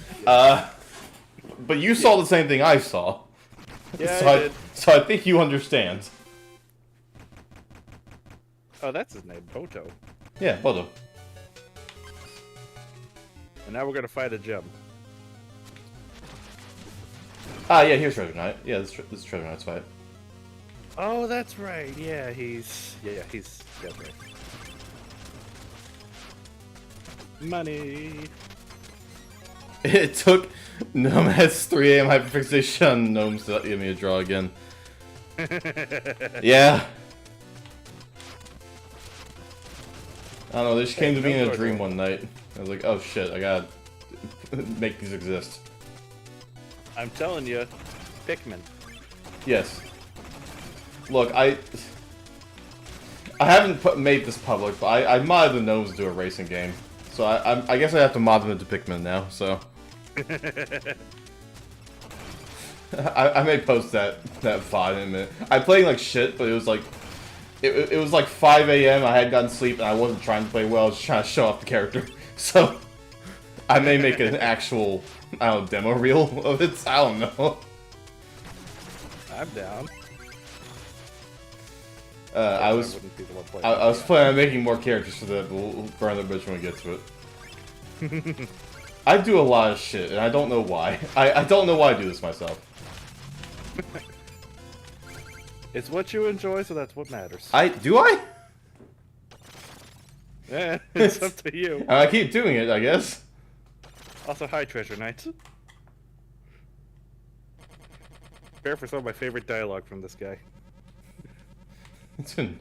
But you saw the same thing I saw. Yeah, so I did. So I think you understand. Oh, that's his name, Boto. Yeah, Boto. And now we're gonna fight a gem. Ah, yeah, here's Treasure Knight. Yeah, this is Treasure Knight's fight. Oh, that's right. Yeah, he's right. Money. It took Nome's 3 AM hyperfixation on Gnomes to give me a draw again. Yeah. I don't know, they just came to me in a dream one night. I was like, oh shit, I gotta make these exist. I'm telling you, Pikmin. Yes. Look, I haven't made this public, but I modded the Gnomes to a racing game. So I guess I have to mod them into Pikmin now, so. I may post that VOD in a minute. I'm playing like shit, but it was like it was like 5 AM, I had gotten sleep and I wasn't trying to play well, I was just trying to show off the character. So I may make an actual, I don't know, demo reel of it. I don't know. I'm down. I was planning on making more characters for that, but we'll burn the bridge when we get to it. I do a lot of shit, and I don't know why. I don't know why I do this myself. It's what you enjoy, so that's what matters. Do I? Yeah, it's up to you. I keep doing it, I guess. Also, hi, Treasure Knight. Prepare for some of my favorite dialogue from this guy.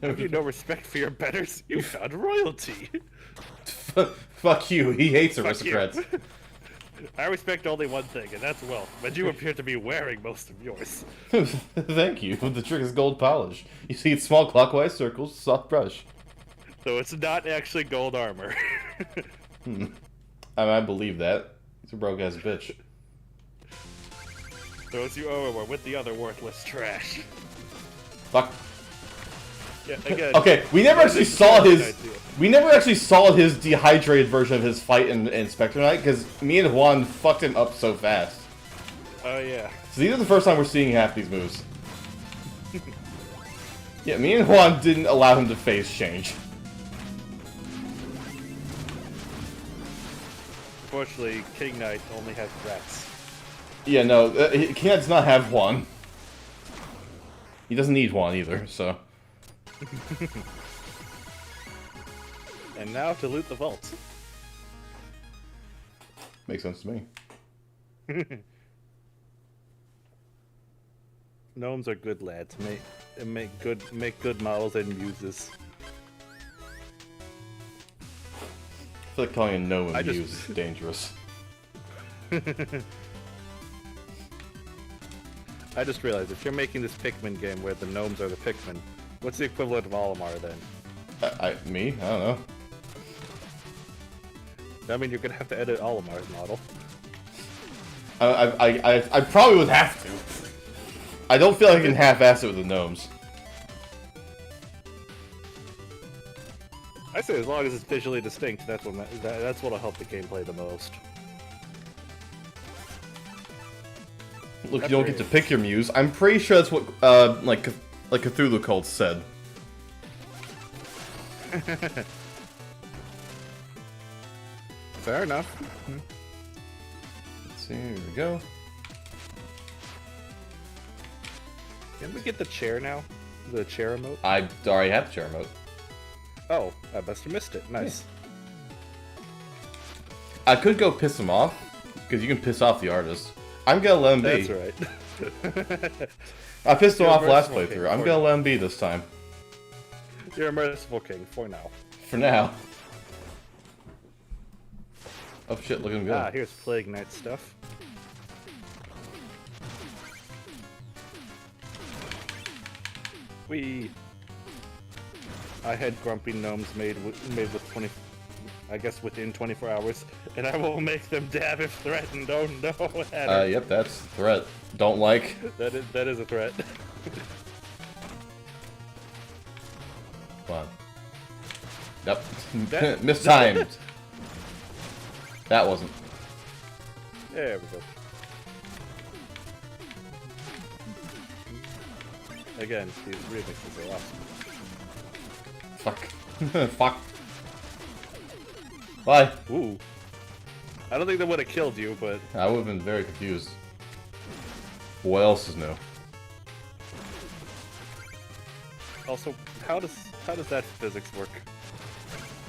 Have you no respect for your betters? You found royalty. Fuck you. He hates aristocrats. I respect only one thing, and that's wealth. But you appear to be wearing most of yours. Thank you. The trick is gold polish. You see, it's small clockwise circles, soft brush. So it's not actually gold armor. I believe that. He's a broke-ass bitch. Those you owe him are with the other worthless trash. Fuck. Yeah, again, okay, we never actually saw his. We never actually saw his dehydrated version of his fight in Spectre Knight because me and Juan fucked him up so fast. Oh yeah. So these are the first time we're seeing half these moves. Yeah, me and Juan didn't allow him to phase change. Unfortunately, King Knight only has threats. Yeah, no, King Knight does not have Juan. He doesn't need Juan either, so... And now to loot the vault. Makes sense to me. Gnomes are good lads. Make good models and muses. I feel like calling a gnome a muse is dangerous. I just realized, if you're making this Pikmin game where the gnomes are the Pikmin, what's the equivalent of Olimar then? Me? I don't know. I mean, you're gonna have to edit Olimar's model. I probably would have to. I don't feel like I can half-ass it with the gnomes. I say as long as it's visually distinct, that's what'll help the gameplay the most. Look, you don't get to pick your muse. I'm pretty sure that's what like Cthulhu Cult said. Fair enough. Let's see, here we go. Can we get the chair now? The chair emote? I already have the chair emote. Oh, I must have missed it. Nice. I could go piss him off, because you can piss off the artist. I'm gonna let him be. That's right. I pissed him You're a off last merciful playthrough. king I'm gonna let him be this time. You're a merciful king for now. For now. Oh shit, looking good. Ah, here's Plague Knight stuff. I had grumpy gnomes made with 20, I guess within 24 hours, and I will make them dab if threatened. Oh no, Adam. Yep, that's a threat. Don't like. That is a threat. Come on. Yep. Mistimed. That wasn't. There we go. Again, these remixes are awesome. Fuck. Fuck. Bye. Ooh. I don't think that would have killed you, but... I would have been very confused. What else is new? Also, how does that physics work?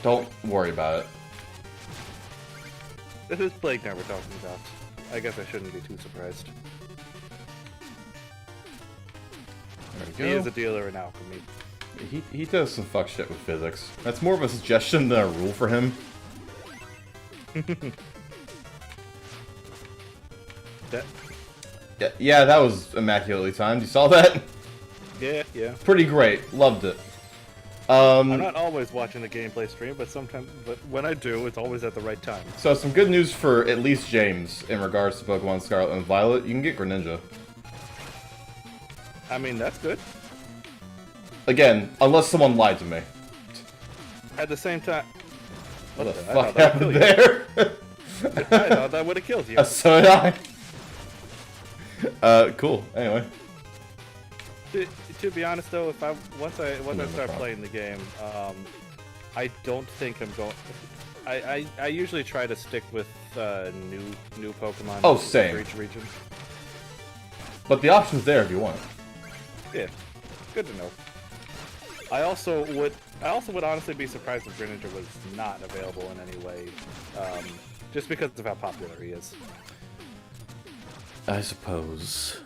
Don't worry about it. This is Plague Knight we're talking about. I guess I shouldn't be too surprised. There we go. He is a dealer in alchemy. He does some fuck shit with physics. That's more of a suggestion than a rule for him. Yeah, that was immaculately timed. You saw that? Yeah. Pretty great. Loved it. I'm not always watching the gameplay stream, but when I do, it's always at the right time. So some good news for at least James in regards to Pokemon Scarlet and Violet. You can get Greninja. I mean, that's good. Again, unless someone lied to me. At the same time... What the fuck happened there? I thought that would have killed you. So did I. Cool. Anyway. To be honest though, once I start playing the game, I don't think I'm going... I usually try to stick with new Pokemon Oh, same. for each region. But the option's there if you want. Yeah, good to know. I also would honestly be surprised if Greninja was not available in any way, just because of how popular he is. I suppose.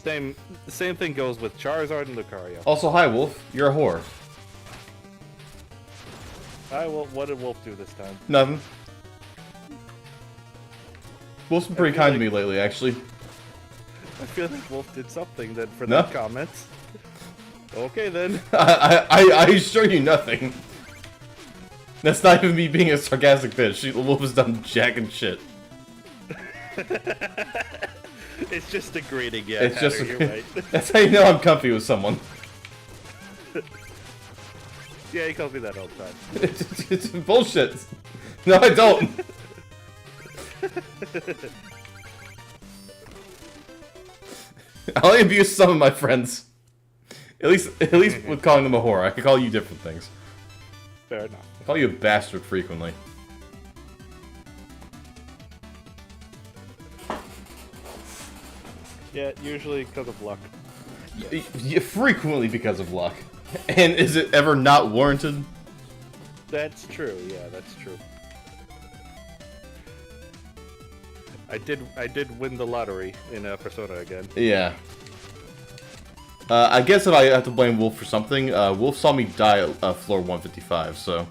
The same thing goes with Charizard and Lucario. Also, hi Wolf. You're a whore. What did Wolf do this time? Nothing. Wolf's been pretty kind to me lately, actually. I feel like Wolf did something then for No. that comments. Okay then. I assure you nothing. That's not even me being a sarcastic bitch. Wolf has done jack and shit. It's just a greeting, yeah. It's just you're right. That's how you know I'm comfy with someone. Yeah, he calls me that all the time. It's bullshit. No, I don't. I only abuse some of my friends. At least with calling them a whore. I could call you different things. Fair enough. I call you a bastard frequently. Yeah, usually because of luck. Frequently because of luck. And is it ever not warranted? That's true. Yeah, that's true. I did win the lottery in Persona again. Yeah. I guess if I have to blame Wolf for something, Wolf saw me die at floor 155, so...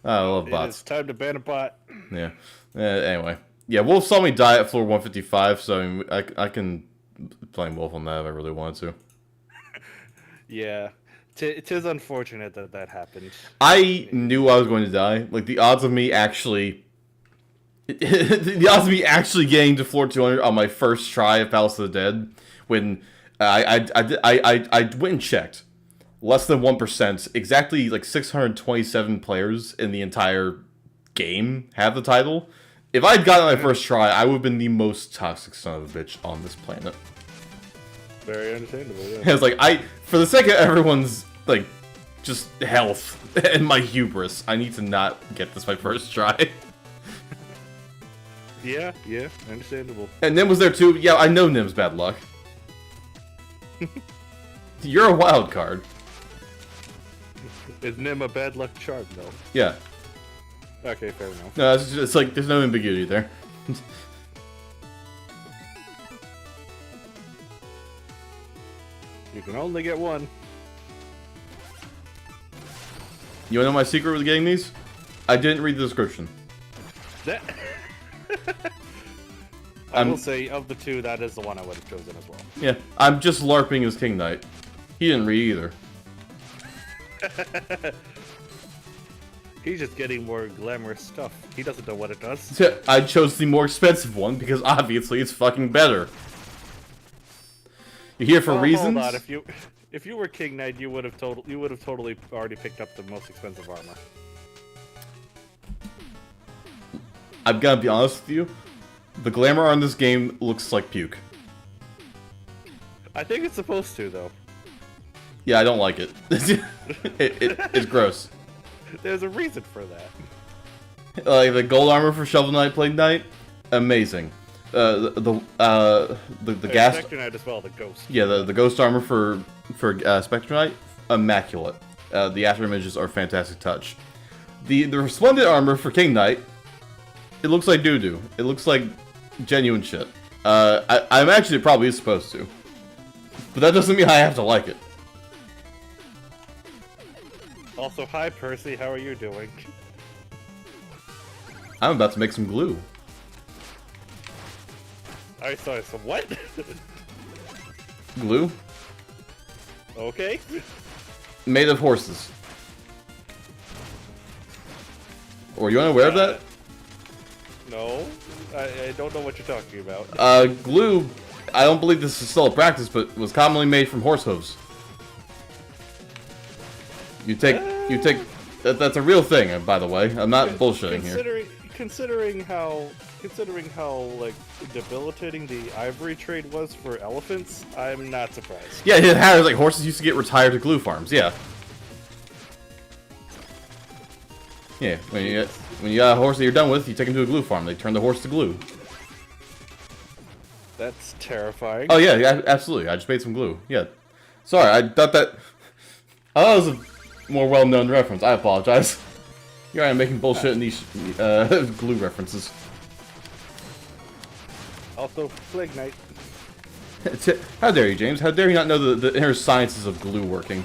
I love bots. It's time to ban a bot. Yeah. Anyway. Yeah, Wolf saw me die at floor 155, so I can blame Wolf on that if I really wanted to. Yeah. It is unfortunate that that happened. I knew I was going to die. Like, the odds of me actually... the odds of me actually getting to floor 200 on my first try of Palace of the Dead, when I went and checked. Less than 1%, exactly like 627 players in the entire game have the title. If I'd gotten my first try, I would have been the most toxic son of a bitch on this planet. Very understandable, yeah. It's like, for the sake of everyone's, like, just health and my hubris, I need to not get this my first try. Yeah, understandable. And Nim was there too. Yeah, I know Nim's bad luck. You're a wild card. Is Nim a bad luck charm, though? Yeah. Okay, fair enough. No, it's like, there's no ambiguity there. You can only get one. You wanna know my secret with getting these? I didn't read the description. That... I will say, of the two, that is the one I would have chosen as well. Yeah, I'm just LARPing as King Knight. He didn't read either. He's just getting more glamorous stuff. He doesn't know what it does. I chose the more expensive one because obviously it's fucking better. You're here for reasons. Hold on, if you were King Knight, you would have totally already picked up the most expensive armor. I'm gonna be honest with you. The glamour on this game looks like puke. I think it's supposed to, though. Yeah, I don't like it. It's gross. There's a reason for that. Like the gold armor for Shovel Knight, Plague Knight, amazing. The gas. Spectre Knight as well, the ghost. Yeah, the ghost armor for Spectre Knight, immaculate. The after images are fantastic touch. The resplendent armor for King Knight, it looks like doo-doo. It looks like genuine shit. I imagine it probably is supposed to, but that doesn't mean I have to like it. Also, hi Percy, how are you doing? I'm about to make some glue. I saw some what? Glue? Okay. Made of horses. Or you unaware of that? No, I don't know what you're talking about. Glue, I don't believe this is still a practice, but was commonly made from horse hooves. You take, that's a real thing, by the way. I'm not bullshitting here. Considering how like debilitating the ivory trade was for elephants, I'm not surprised. Yeah, it had like horses used to get retired to glue farms. Yeah. Yeah, when you got a horse that you're done with, you take him to a glue farm. They turn the horse to glue. That's terrifying. Oh yeah, absolutely. I just made some glue. Yeah. Sorry, I thought that was a more well-known reference. I apologize. Here I am making bullshit niche glue references. Also, Plague Knight. How dare you, James? How dare you not know the inner sciences of glue working?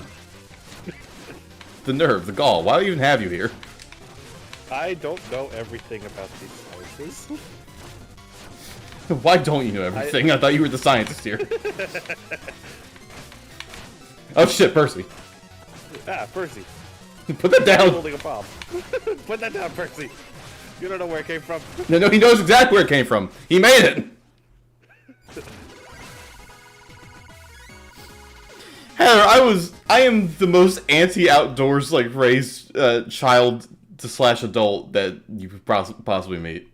The nerve, the gall. Why do I even have you here? I don't know everything about these sciences. Why don't you know everything? I thought you were the scientist here. Oh shit, Percy. Ah, Percy. Put that down. He's holding a bomb. Put that down, Percy. You don't know where it came from. No, he knows exactly where it came from. He made it. Heather, I am the most anti-outdoors like raised child to slash adult that you could possibly meet.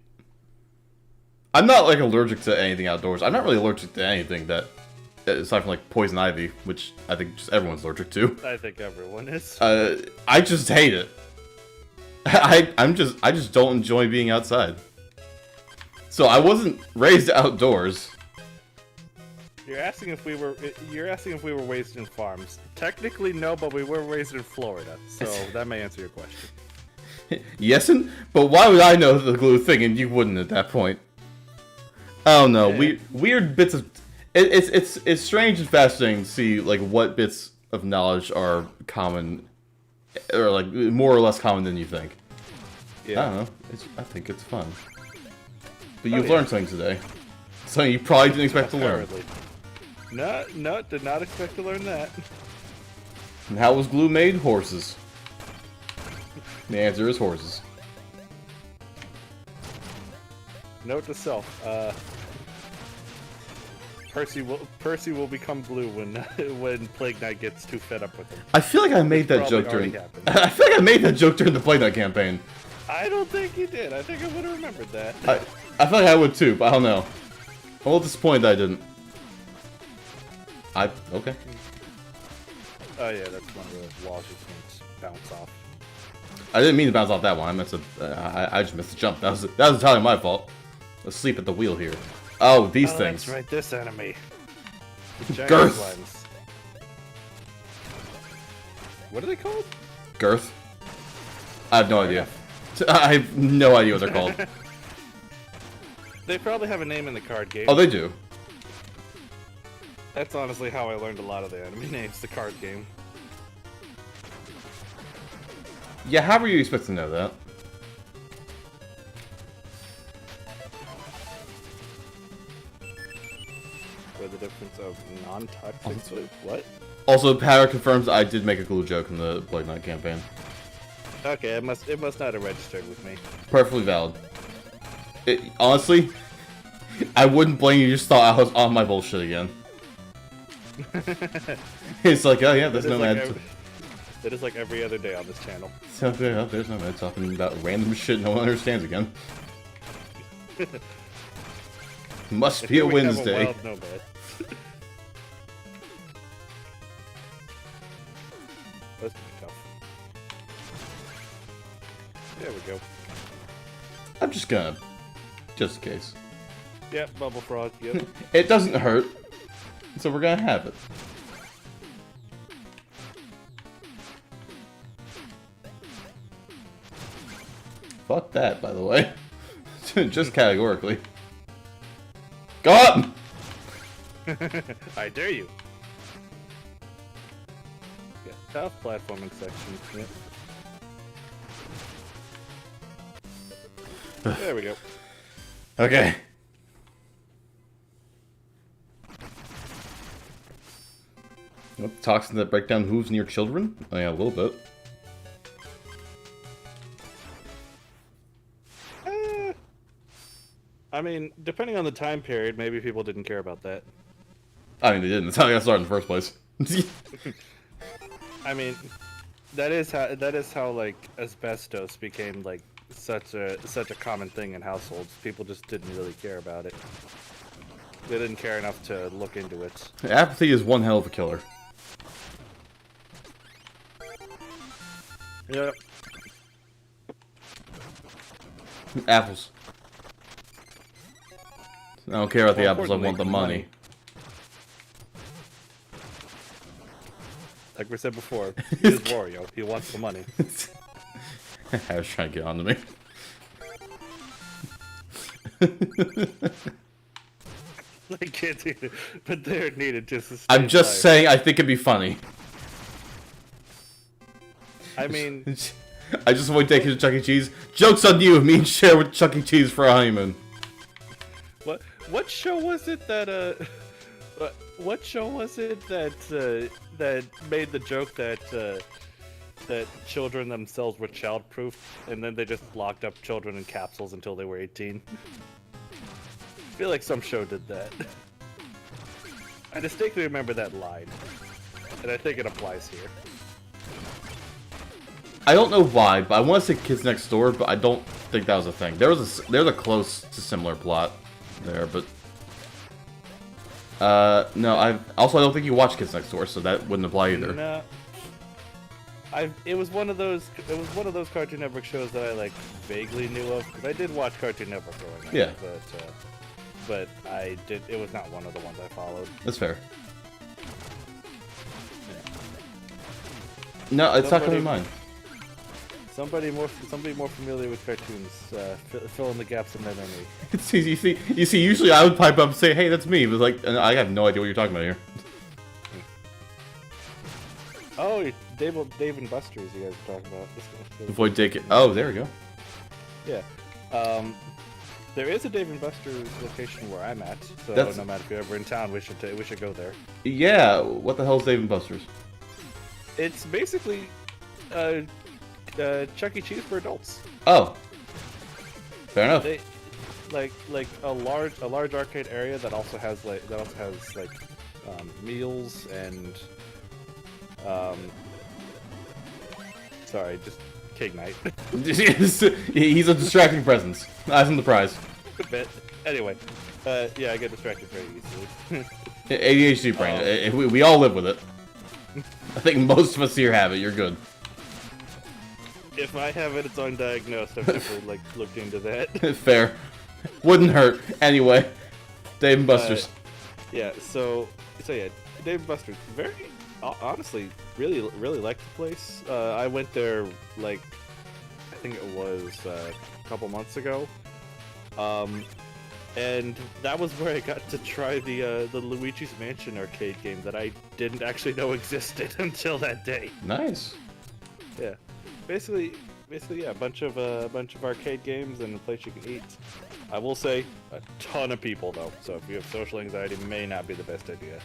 I'm not like allergic to anything outdoors. I'm not really allergic to anything that aside from like poison ivy, which I think just everyone's allergic to. I think everyone is. I just hate it. I just don't enjoy being outside. So I wasn't raised outdoors. You're asking if we were raised in farms. Technically, no, but we were raised in Florida, so that may answer your question. Yesin? But why would I know the glue thing and you wouldn't at that point? I don't know. Yeah. Weird bits of it's strange and fascinating to see like what bits of knowledge are common, or like more or less common than you think. Yeah. I don't know. I think it's fun. But you've learned something today. Something you probably didn't expect to learn. No, did not expect to learn that. And how was glue made? Horses. The answer is horses. Note to self: Percy will become glue when Plague Knight gets too fed up with him. I feel like I made that joke during. I feel like I made that joke during the Plague Knight campaign. I don't think you did. I think I would have remembered that. I feel like I would too, but I don't know. I'm a little disappointed that I didn't. Okay. Oh yeah, that's one of the walls you can't bounce off. I didn't mean to bounce off that one. I meant to. I just missed the jump. That was entirely my fault. Asleep at the wheel here. Oh, these things. That's right. This enemy. Girth. Lens. What are they called? Girth. I have no idea. I have no idea what they're called. They probably have a name in the card game. Oh, they do. That's honestly how I learned a lot of the enemy names, the card game. Yeah, how were you expected to know that? For the difference of non-toxic glue. What? Also, Power confirms I did make a glue joke in the Plague Knight campaign. Okay, it must not have registered with me. Perfectly valid. Honestly, I wouldn't blame you. Just thought I was on my bullshit again. It's like, oh yeah, there's no ad. That is like every other day on this channel. So yeah, there's no ad talking about random shit no one understands again. Must be a Wednesday. Wild nomad. That's pretty tough. There we go. I'm just gonna, just in case. Yep, bubble frog. Yep. It doesn't hurt, so we're gonna have it. Fuck that, by the way. Just categorically. Go up! I dare you. Yeah, tough platforming section. Yep. There we go. Okay. Toxins that break down hooves near children? Oh yeah, a little bit. I mean, depending on the time period, maybe people didn't care about that. I mean, they didn't. That's how I got started in the first place. I mean, that is how like asbestos became like such a common thing in households. People just didn't really care about it. They didn't care enough to look into it. Apathy is one hell of a killer. Yep. Apples. I don't care about the apples, I want the money. Like we said before, he's Wario. He wants the money. I was trying to get onto me. I can't do it, but they're needed just to stay I'm just alive. saying I think it'd be funny. I mean, I just want to take you to Chuck E. Cheese. Joke's on you, me and share with Chuck E. Cheese for a honeymoon. what show was it that what show was it that that made the joke that that children themselves were childproof, and then they just locked up children in capsules until they were 18? I feel like some show did that. I distinctly remember that line, and I think it applies here. I don't know why, but I want to say Kids Next Door, but I don't think that was a thing. There's a close to similar plot there, but No, I don't think you watch Kids Next Door, so that wouldn't apply either. No. It was one of those Cartoon Network shows that I like vaguely knew of because I did watch Cartoon Network growing up. Yeah. But it was not one of the ones I followed. That's fair. No, it's not coming to mind. Somebody more familiar with cartoons, fill in the gaps in my memory. You see, usually I would pipe up and say, "Hey, that's me," but like, I have no idea what you're talking about here. Oh, Dave and Buster's, you guys were talking about. Avoid Dick. Oh, there we go. Yeah. There is a Dave and Buster's location where I'm at, so no matter if you're ever in town, we should go there. Yeah. What the hell is Dave and Buster's? It's basically Chuck E. Cheese for adults. Oh. Fair enough. Like a large arcade area that also has meals and sorry, just cake night. He's a distracting presence. As in the prize. A bit. Anyway, yeah, I get distracted very easily. ADHD brain. We all live with it. I think most of us here have it. You're good. If I have it, it's undiagnosed. I've never looked into that. Fair. Wouldn't hurt. Anyway, Dave and Buster's. Yeah. So yeah, Dave and Buster's. Very honestly, really liked the place. I went there I think it was a couple months ago. And that was where I got to try the Luigi's Mansion arcade game that I didn't actually know existed until that day. Nice. Yeah, basically, yeah, a bunch of arcade games and a place you can eat. I will say, a ton of people though. So if you have social anxiety, may not be the best idea.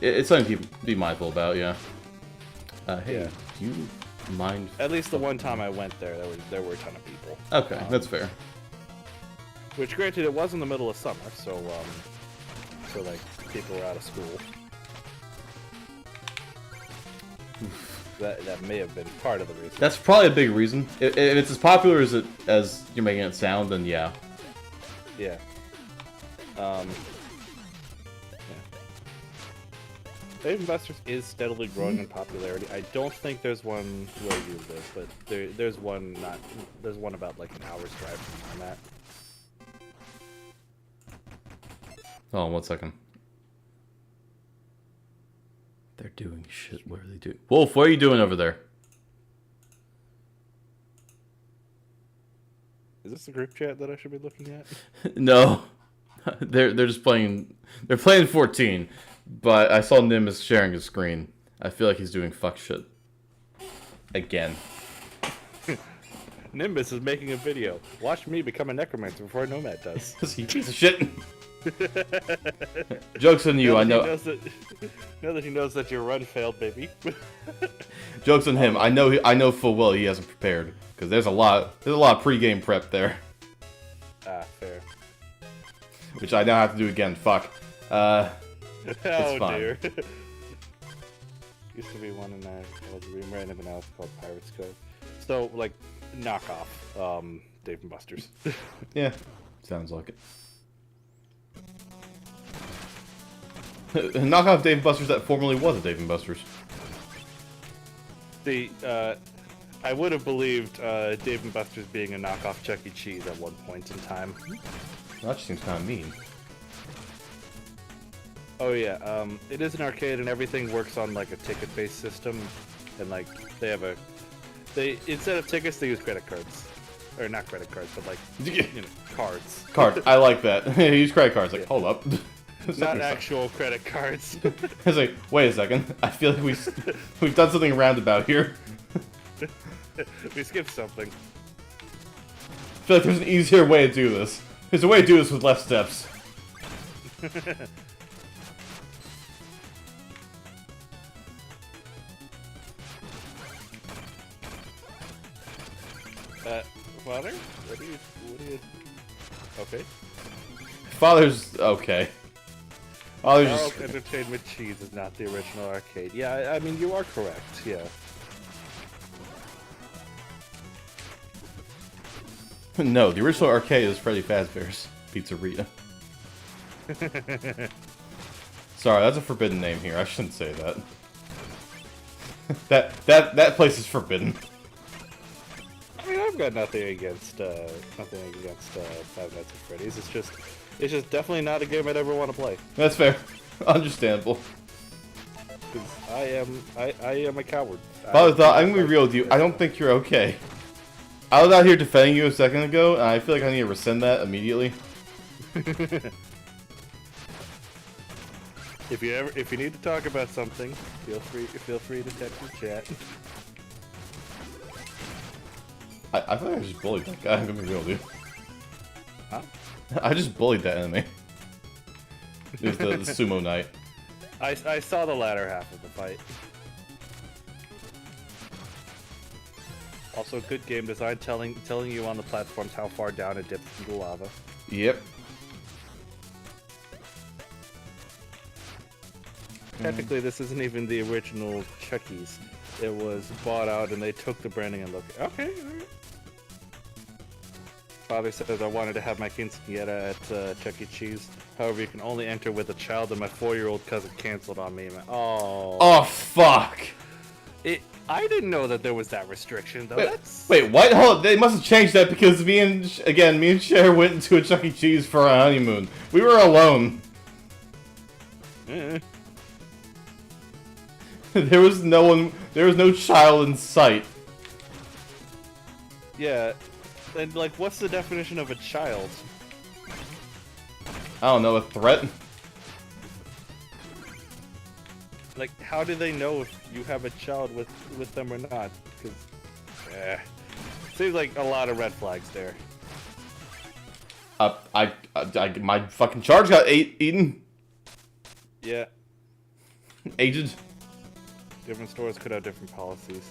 It's something to be mindful about. Yeah. Hey, yeah. Do you mind? At least the one time I went there were a ton of people. Okay, that's fair. Which, granted, it was in the middle of summer, so people were out of school. That may have been part of the reason. That's probably a big reason. If it's as popular as you're making it sound, then yeah. Yeah. Yeah. Dave & Buster's is steadily growing in popularity. I don't think there's one where you live, but there's one about like an hour's drive from where I'm at. Oh, 1 second. They're doing shit. What are they doing? Wolf, what are you doing over there? Is this a group chat that I should be looking at? No. They're just playing. They're playing 14. But I saw Nimbus sharing his screen. I feel like he's doing fuck shit. Again. Nimbus is making a video. Watch me become a necromancer before Nomad does. He piece of shit. Joke's on you, I know. Now that he knows that your run failed, baby. Joke's on him. I know full well he hasn't prepared because there's a lot of pre-game prep there. Ah, fair. Which I now have to do again. Fuck. Oh fine. dear. Used to be one and I was random and now it's called Pirates Cove. So like knockoff Dave and Buster's. Yeah, sounds like it. Knockoff Dave and Buster's that formerly was a Dave and Buster's. See, I would have believed Dave and Buster's being a knockoff Chuck E. Cheese at one point in time. Well, that just seems kind of mean. Oh yeah, it is an arcade and everything works on like a ticket-based system, and like they instead of tickets they use credit cards, or not credit cards, but like cards. Card. I like that. Use credit cards. Like, yeah. Hold up. Not actual credit cards. I was like, wait a second. I feel like we've done something roundabout here. We skipped something. I feel like there's an easier way to do this. There's a way to do this with less steps. Father? What do you... Okay. Father's... okay. Father's Adult Entertainment Cheese is not the original arcade. Yeah, I mean, you are correct, yeah. No, the original arcade is Freddy Fazbear's Pizzeria. Sorry, that's a forbidden name here. I shouldn't say that. that place is forbidden. I mean, I've got nothing against Five Nights at Freddy's. It's just definitely not a game I'd ever want to play. That's fair. Understandable. Because I am a coward. I'm gonna be real with you. I don't think you're okay. I was out here defending you a second ago, and I feel like I need to rescind that immediately. If you need to talk about something, feel free to text or chat. I feel like I just bullied that guy. I'm gonna be real, dude. Huh? I just bullied that enemy. It was the sumo knight. I saw the latter half of the fight. Also, good game design, telling you on the platforms how far down it dips into lava. Yep. Technically, this isn't even the original Chucky's. It was bought out, and they took the branding and looked. Okay, alright. Father says I wanted to have my quinceañera at Chuck E. Cheese. However, you can only enter with a child, and my 4-year-old cousin canceled on me. Oh. Oh fuck. I didn't know that there was that restriction though. Wait, what? Hold on, they must have changed that because me and Cher went into a Chuck E. Cheese for our honeymoon. We were alone. There was no child in sight. Yeah, and like, what's the definition of a child? I don't know, a threat? Like, how do they know if you have a child with them or not? Because, seems like a lot of red flags there. My fucking charge got eaten. Yeah. Aged. Different stores could have different policies.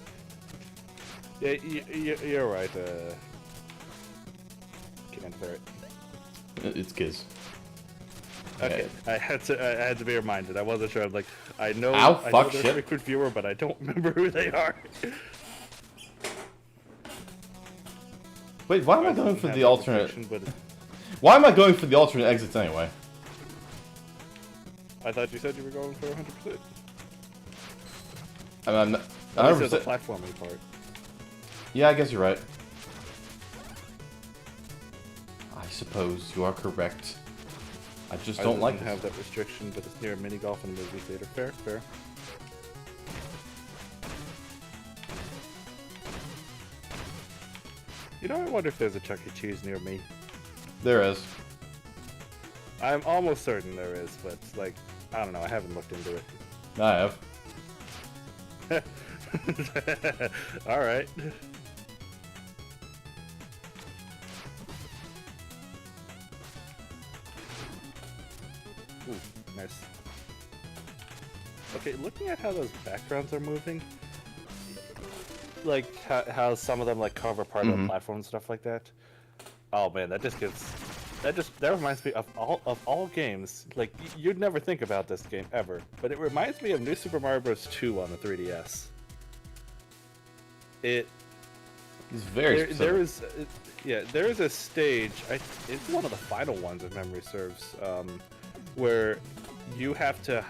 Yeah, you're right. Can't ferret. It's Giz. Okay, yeah. I had to be reminded. I wasn't sure. I'm like, I know they're a frequent viewer, but I don't remember who they are. Wait, why am I going for the alternate? Why am I going for the alternate exits anyway? I thought you said you were going for 100%. I mean, I'm not. There's a platforming part. Yeah, I guess you're right. I suppose you are correct. I just don't like it. Have that restriction, but it's near a mini golf in a movie theater. Fair, fair. You know, I wonder if there's a Chuck E. Cheese near me. There is. I'm almost certain there is, but like, I don't know. I haven't looked into it. I have. All right. Ooh, nice. Okay, looking at how those backgrounds are moving, like how some of them like cover part of the platform and stuff like that. Oh man, that reminds me of all games. Like you'd never think about this game ever, but it reminds me of New Super Mario Bros. 2 on the 3DS. It's very specific. There is a stage. It's one of the final ones, if memory serves, where you have to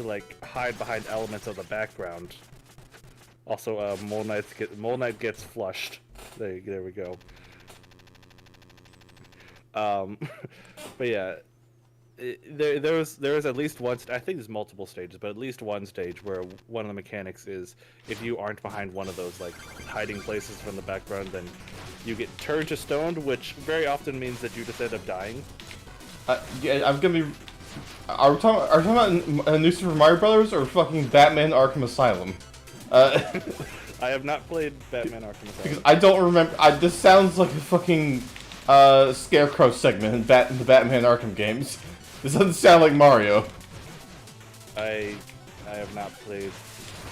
like hide behind elements of the background. Also, Mole Knight gets flushed. There we go. But yeah, there was at least one. I think there's multiple stages, but at least one stage where one of the mechanics is if you aren't behind one of those like hiding places from the background, then you get turned to stone, which very often means that you just end up dying. Yeah, I'm gonna be. Are we talking about New Super Mario Brothers or fucking Batman Arkham Asylum? I have not played Batman Arkham Asylum. Because I don't remember. This sounds like a fucking Scarecrow segment in the Batman Arkham games. This doesn't sound like Mario. I have not played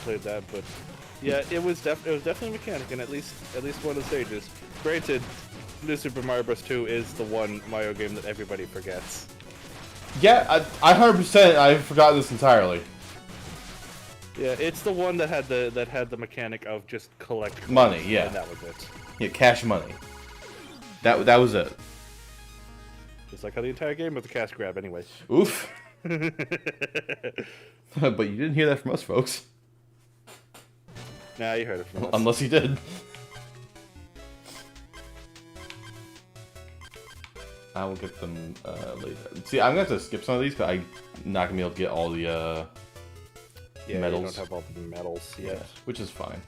that, but yeah, it was definitely a mechanic in at least one of the stages. Granted, New Super Mario Bros. 2 is the one Mario game that everybody forgets. Yeah, I 100%. I forgot this entirely. Yeah, it's the one that had the mechanic of just collect money. Yeah, and that was it. Yeah, cash money. That was it. Just like how the entire game was a cash grab, anyway. Oof. But you didn't hear that from us, folks. Nah, you heard it from us. Unless you did. I will get them later. See, I'm gonna have to skip some of these because I'm not gonna be able to get all the medals. You don't have all the medals yet. Yeah, which is fine.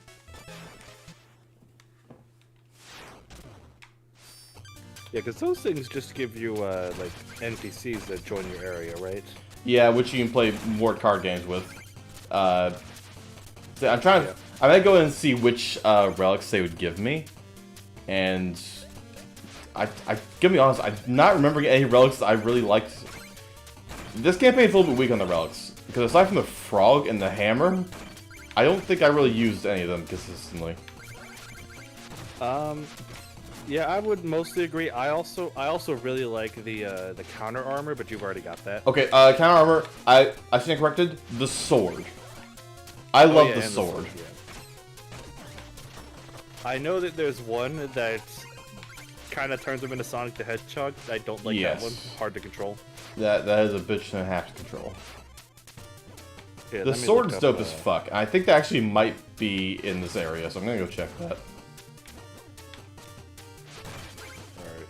Yeah, because those things just give you like NPCs that join your area, right? Yeah, which you can play more card games with. So I'm trying. Yeah. I might go in and see which relics they would give me, and I gonna be honest, I'm not remembering any relics that I really liked. This campaign's a little bit weak on the relics because aside from the frog and the hammer, I don't think I really used any of them consistently. Yeah, I would mostly agree. I also really like the counter armor, but you've already got that. Okay, counter armor. I stand corrected. The sword. I love the sword. Yeah. I know that there's one that kind of turns him into Sonic the Hedgehog. I don't like that one. Hard to control. That is a bitch and a half to control. Yeah, the sword is dope as fuck. I think that actually might be in this area, so I'm gonna go check that. Alright.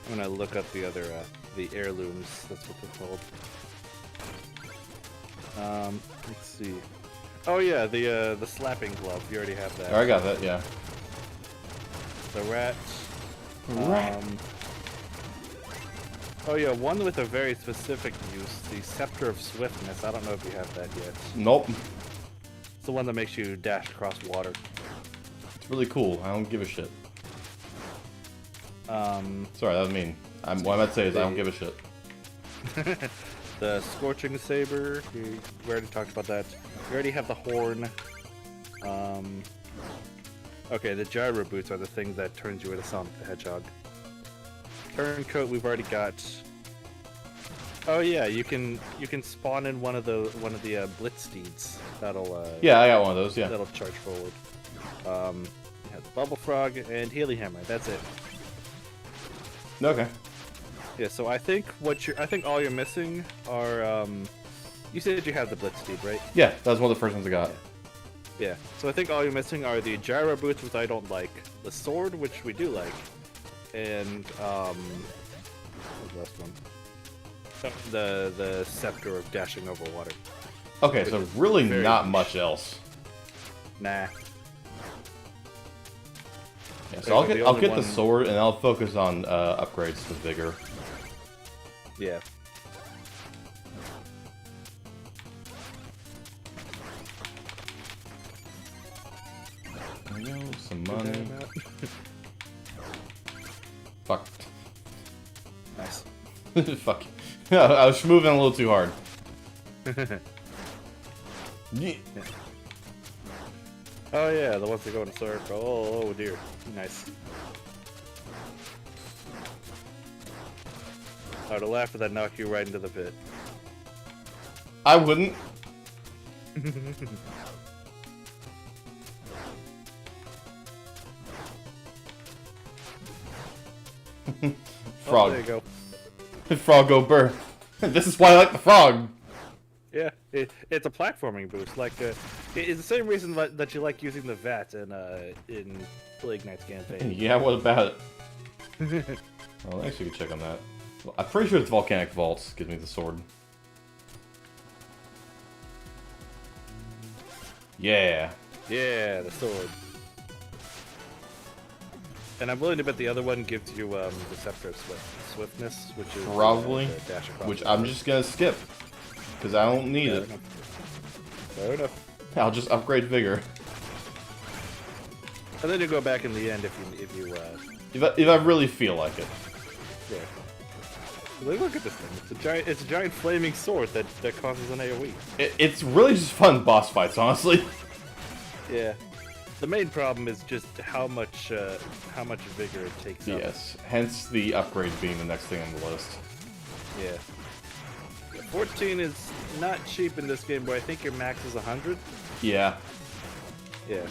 I'm gonna look up the other, the heirlooms. That's what they're called. Let's see. Oh yeah, the slapping glove. You already have that. Oh, I got that, yeah. The rat. Rat. Oh yeah, one with a very specific use, the Scepter of Swiftness. I don't know if you have that yet. Nope. It's the one that makes you dash across water. It's really cool. I don't give a shit. Sorry, that was mean. What I meant to say is I don't give a shit. The Scorching Saber. We already talked about that. We already have the horn. Okay, the gyro boots are the thing that turns you into Sonic the Hedgehog. Turncoat we've already got. Oh yeah, you can spawn in one of the blitz steeds. That'll yeah, I got one of those. Yeah, that'll charge forward. You have the Bubble Frog and Healy Hammer. That's it. Okay. Yeah, so I think all you're missing are you said you have the blitz steed, right? Yeah, that was one of the first ones I got. Yeah. So I think all you're missing are the gyro boots, which I don't like, the sword, which we do like, and what's the last one? The scepter of dashing over water. Okay, so really not much else. Nah. Yeah, so I'll get the sword and I'll focus on upgrades to vigor. Yeah. There we go, some money. Fuck. Nice. Fuck. I was moving a little too hard. Yeah. Oh yeah, the ones that go in a circle. Oh dear. Nice. I would have laughed if that knocked you right into the pit. I wouldn't. Frog. Oh, there you go. Frog go burr. This is why I like the frog. Yeah, it's a platforming boost. Like, it's the same reason that you like using the vat in Plague Knight's campaign. Yeah, what about it? Well, actually, we could check on that. I'm pretty sure it's Volcanic Vaults gives me the sword. Yeah. Yeah, the sword. And I'm willing to bet the other one gives you the Scepter of Swiftness, which is probably, the dash across which I'm just gonna skip because I don't need it. Fair enough. I'll just upgrade vigor. And then you go back in the end if I really feel like it. Yeah. Like, look at this thing. It's a giant flaming sword that causes an AoE. It's really just fun boss fights, honestly. Yeah. The main problem is just how much vigor it takes up. Yes, hence the upgrade being the next thing on the list. Yeah. 14 is not cheap in this game, but I think your max is 100. Yeah. Yeah.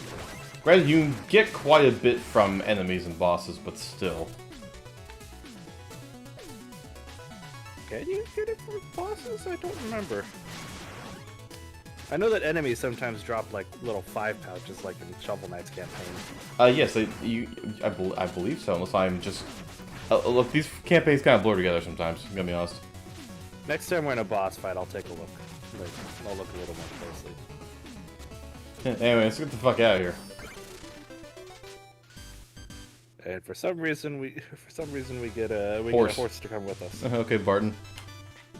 Granted, you can get quite a bit from enemies and bosses, but still. Can you get it from bosses? I don't remember. I know that enemies sometimes drop like little 5 pouches, like in Shovel Knight's campaign. Yes, I believe so. Unless I'm just look, these campaigns kind of blur together sometimes. I'm gonna be honest. Next time we're in a boss fight, I'll take a look. Like, I'll look a little more closely. Anyway, let's get the fuck out of here. And for some reason we get a horse to come with us. Okay, Barton.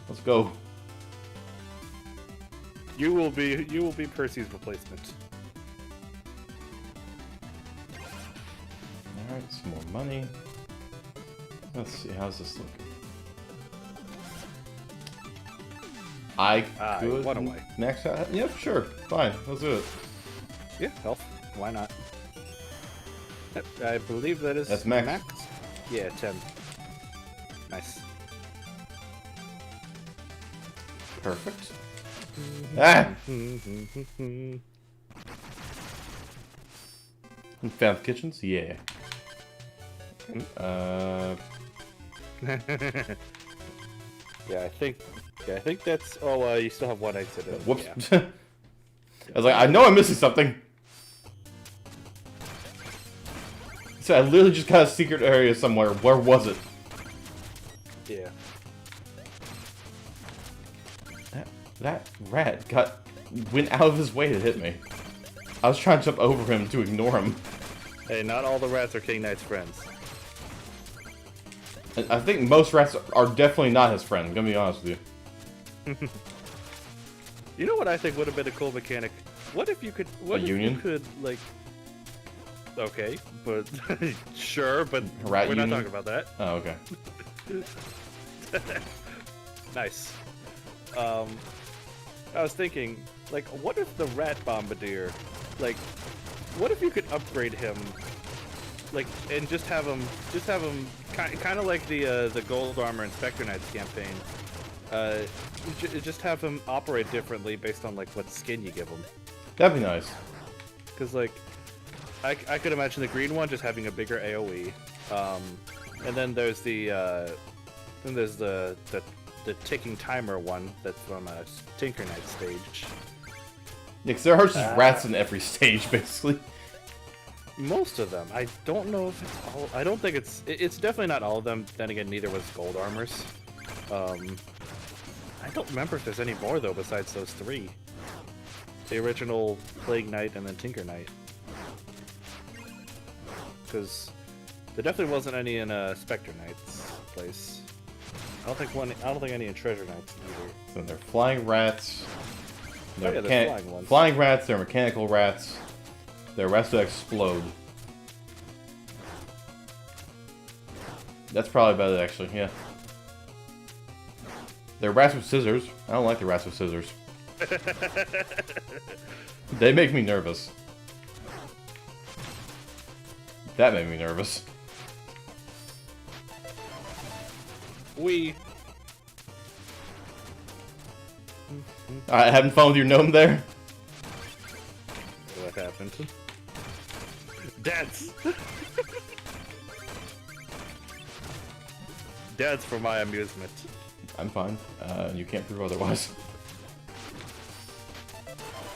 Let's go. You will be Percy's replacement. Alright, some more money. Let's see, how's this looking? I could what am I? max out. Yeah, sure. Fine. Let's do it. Yeah, health. Why not? I believe that's max. Yeah, 10. Nice. Perfect. Ah! Found the kitchens? Yeah. Yeah, I think that's. Oh, you still have one exit. Whoops. Yeah. I was like, I know I'm missing something. So I literally just got a secret area somewhere. Where was it? Yeah. That rat went out of his way to hit me. I was trying to jump over him to ignore him. Hey, not all the rats are King Knight's friends. And I think most rats are definitely not his friend. I'm gonna be honest with you. You know what I think would have been a cool mechanic? What if you could? What if union? you could like? Okay, but sure, but Rat we're union? not talking about that. Oh, okay. Nice. I was thinking, like, what if the Rat Bombardier, like, what if you could upgrade him, like, and just have him kind of like the Gold Armor and Spectre Knights campaign. Just have him operate differently based on like what skin you give him. That'd be nice. Because like, I could imagine the green one just having a bigger AOE, and then there's the ticking timer one that's from a Tinker Knight stage. Yeah, because there are just rats in every stage, basically. Most of them. I don't know if it's all. I don't think it's definitely not all of them. Then again, neither was Gold Armors. I don't remember if there's any more though besides those 3. The original Plague Knight and then Tinker Knight. Because there definitely wasn't any in Spectre Knight's place. I don't think any in Treasure Knights either. So they're flying rats. They're flying ones. Flying rats, they're mechanical rats. They're rats that explode. That's probably about it, actually, yeah. They're rats with scissors. I don't like the rats with scissors. They make me nervous. That made me nervous. Alright, having fun with your gnome there? What happened? Dance! Dance for my amusement. I'm fine. You can't prove otherwise.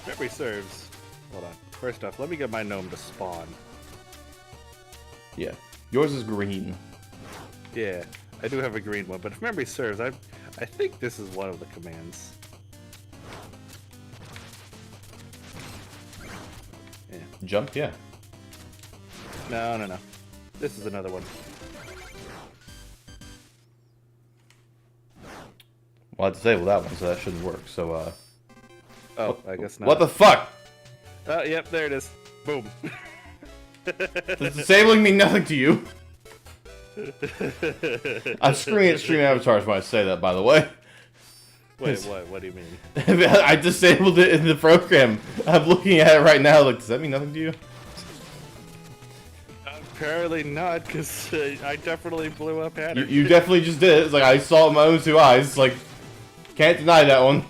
Memory serves. Hold on. First off, let me get my gnome to spawn. Yeah. Yours is green. Yeah, I do have a green one, but if memory serves, I think this is one of the commands. Yeah. Jump? Yeah. No. This is another one. Well, I disabled that one, so that shouldn't work, so, Oh, I guess not. What the fuck? Yep, there it is. Boom. Disabling mean nothing to you. I'm screaming at stream avatars when I say that, by the way. Wait, what? What do you mean? I disabled it in the program. I'm looking at it right now, like, does that mean nothing to you? Apparently not, because I definitely blew up at it. You definitely just did it. It's like, I saw it with my own 2 eyes. Like, can't deny that one.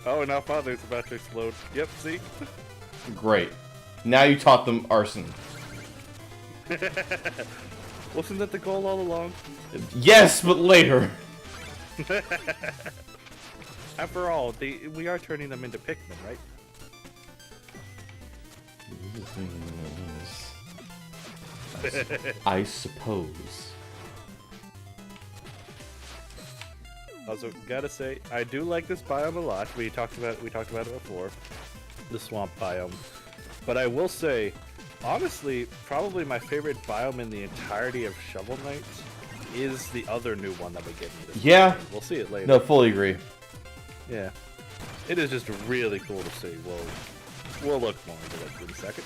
Oh, now Father's about to explode. Yep, see? Great. Now you taught them arson. Wasn't that the goal all along? Yes, but later. After all, we are turning them into Pikmin, right? I suppose. Also, gotta say, I do like this biome a lot. We talked about it before, the swamp biome. But I will say, honestly, probably my favorite biome in the entirety of Shovel Knight is the other new one that we get in this game. We'll see it later. No, fully agree. Yeah, it is just really cool to see. We'll look more into that in a second.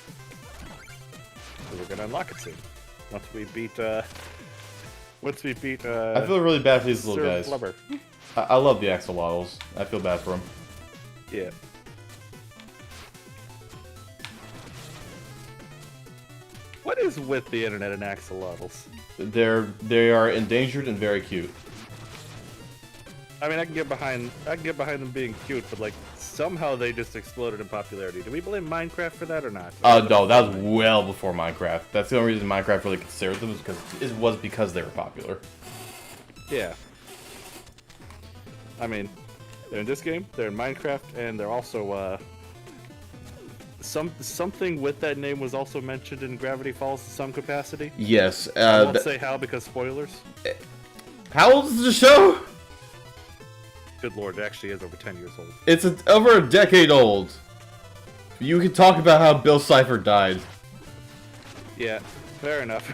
So we're gonna unlock it soon. Once we beat. I feel really bad for these little guys. Blubber. I love the axolotls. I feel bad for them. Yeah. What is with the internet and axolotls? They are endangered and very cute. I mean, I can get behind them being cute, but like somehow they just exploded in popularity. Do we blame Minecraft for that or not? No, that was well before Minecraft. That's the only reason Minecraft really considered them, was because they were popular. Yeah. I mean, they're in this game, they're in Minecraft, and they're also something with that name was also mentioned in Gravity Falls to some capacity. Yes. I won't say how because spoilers. How old is the show? Good lord, it actually is over 10 years old. It's over a decade old. You can talk about how Bill Cipher died. Yeah, fair enough.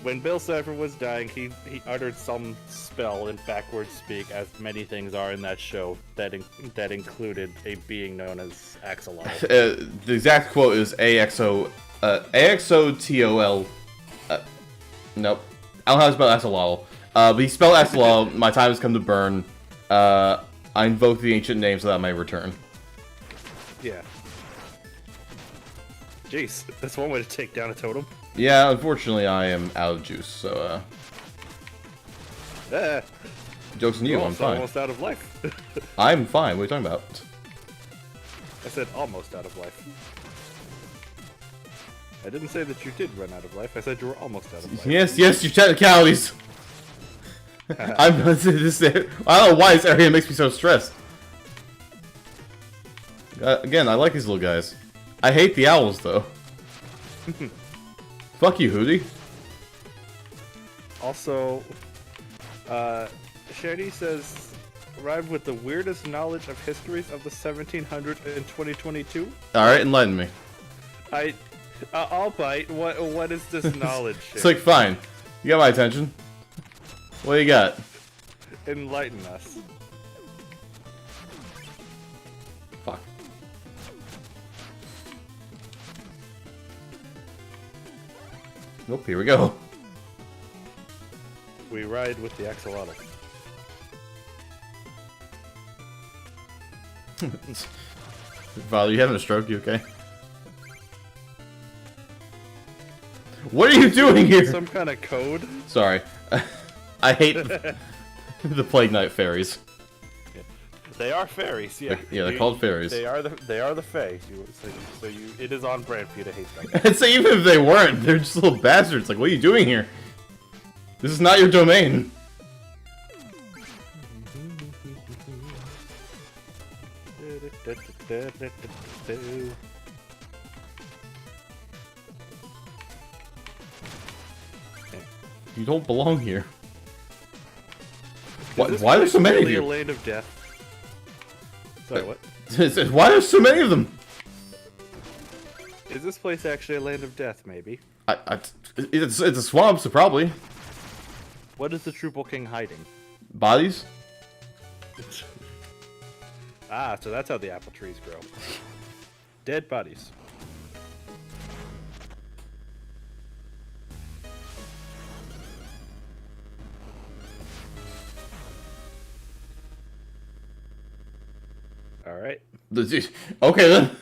When Bill Cipher was dying, he uttered some spell in backwards speak, as many things are in that show, that included a being known as Axolotl. The exact quote is AXO, AXOTOL. Nope. I don't know how to spell axolotl. But he spelled axolotl. My time has come to burn. I invoke the ancient name so that I may return. Yeah. Jeez, that's one way to take down a totem. Yeah, unfortunately I am out of juice, so joke's on you, I'm fine. Almost out of life. I'm fine, what are you talking about? I said almost out of life. I didn't say that you did run out of life, I said you were almost out of life. Yes, you technicalities! I don't know why this area makes me so stressed. Again, I like these little guys. I hate the owls, though. Fuck you, Hootie. Also, Shady says, arrived with the weirdest knowledge of histories of the 1700s in 2022. Alright, enlighten me. I'll bite. What is this knowledge? It's like, fine. You got my attention. What do you got? Enlighten us. Fuck. Nope, here we go. We ride with the axolotl. Father, you having a stroke? You okay? What are you doing here? Some kind of code? Sorry. I hate the Plague Knight fairies. They are fairies, yeah. Yeah, they're called fairies. They are the fae. It is on brand for you to hate them. I'd say even if they weren't, they're just little bastards. Like, what are you doing here? This is not your domain. You don't belong here. Why are there so many of you? A land of death. Sorry, what? Why are there so many of them? Is this place actually a land of death, maybe? It's a swamp, so probably. What is the Triple King hiding? Bodies? Ah, so that's how the apple trees grow. Dead bodies. Alright. Okay then.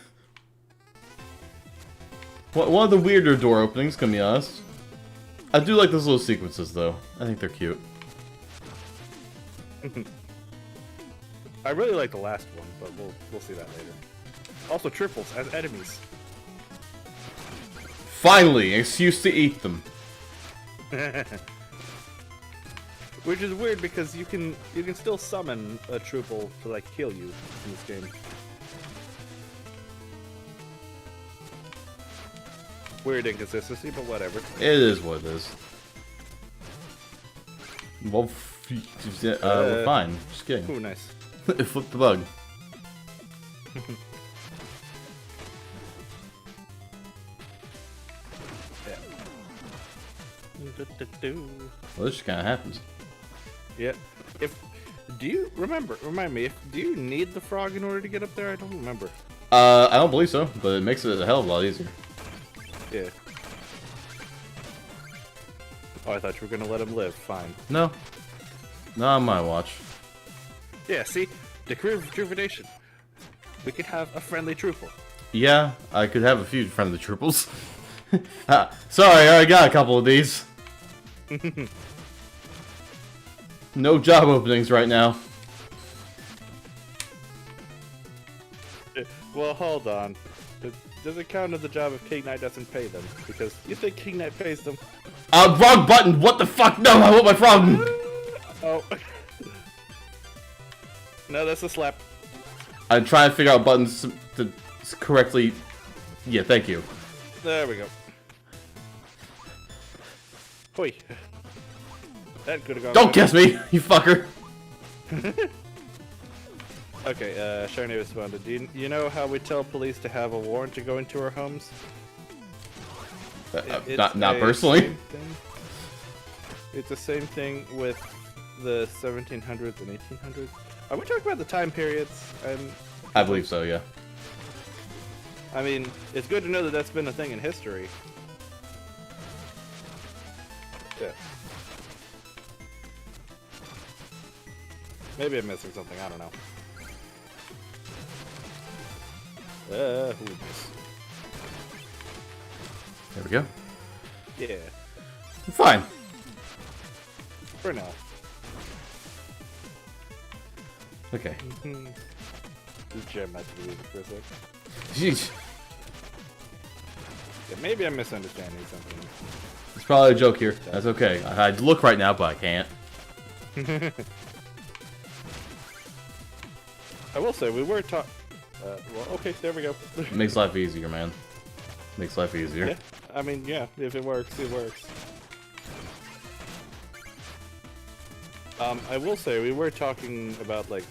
One of the weirder door openings, can be honest. I do like those little sequences though. I think they're cute. I really like the last one, but we'll see that later. Also triples as enemies. Finally, an excuse to eat them. Which is weird because you can still summon a Troople to like kill you in this game. Weird inconsistency, but whatever. It is what it is. Well, we're fine. Just kidding. Ooh, nice. Flip the bug. Well, this just kind of happens. Yeah. Do you remind me, do you need the frog in order to get up there? I don't remember. I don't believe so, but it makes it a hell of a lot easier. Yeah. Oh, I thought you were gonna let him live. Fine. No. Not on my watch. Yeah, see? Decree of rejuvenation. We could have a friendly Troople. Yeah, I could have a few friendly trooples. Sorry, I got a couple of these. No job openings right now. Well, hold on. Does it count as the job if King Knight doesn't pay them? Because you think King Knight pays them? Wrong button! What the fuck? No, I want my frog! Oh. No, that's a slap. I'm trying to figure out buttons to correctly... Yeah, thank you. There we go. Hoi. That could have gone. Don't kiss me, you fucker! Okay, Sharnay responded. Do you know how we tell police to have a warrant to go into our homes? Not personally. It's the same thing with the 1700s and 1800s. Are we talking about the time periods? I believe so, yeah. I mean, it's good to know that that's been a thing in history. Yeah. Maybe I'm missing something, I don't know. Who is this? There we go. Yeah. Fine. For now. Okay. Just jam out the music for a sec. Jeez. Yeah, maybe I'm misunderstanding something. It's probably a joke here. That's okay. I'd look right now, but I can't. I will say, we were talking... well, okay, there we go. Makes life easier, man. Makes life easier. Yeah, I mean, yeah, if it works, it works. I will say, we were talking about, like,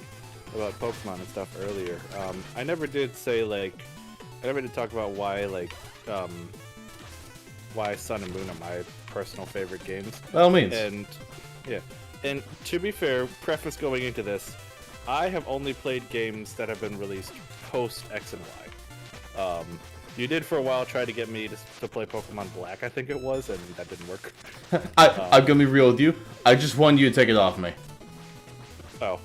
about Pokemon and stuff earlier. I never did say, like... I never did talk about why, like, why Sun and Moon are my personal favorite games. By all means. And, yeah. And to be fair, preface going into this, I have only played games that have been released post X and Y. You did for a while try to get me to play Pokemon Black, I think it was, and that didn't work. I'm gonna be real with you. I just wanted you to take it off me. Oh.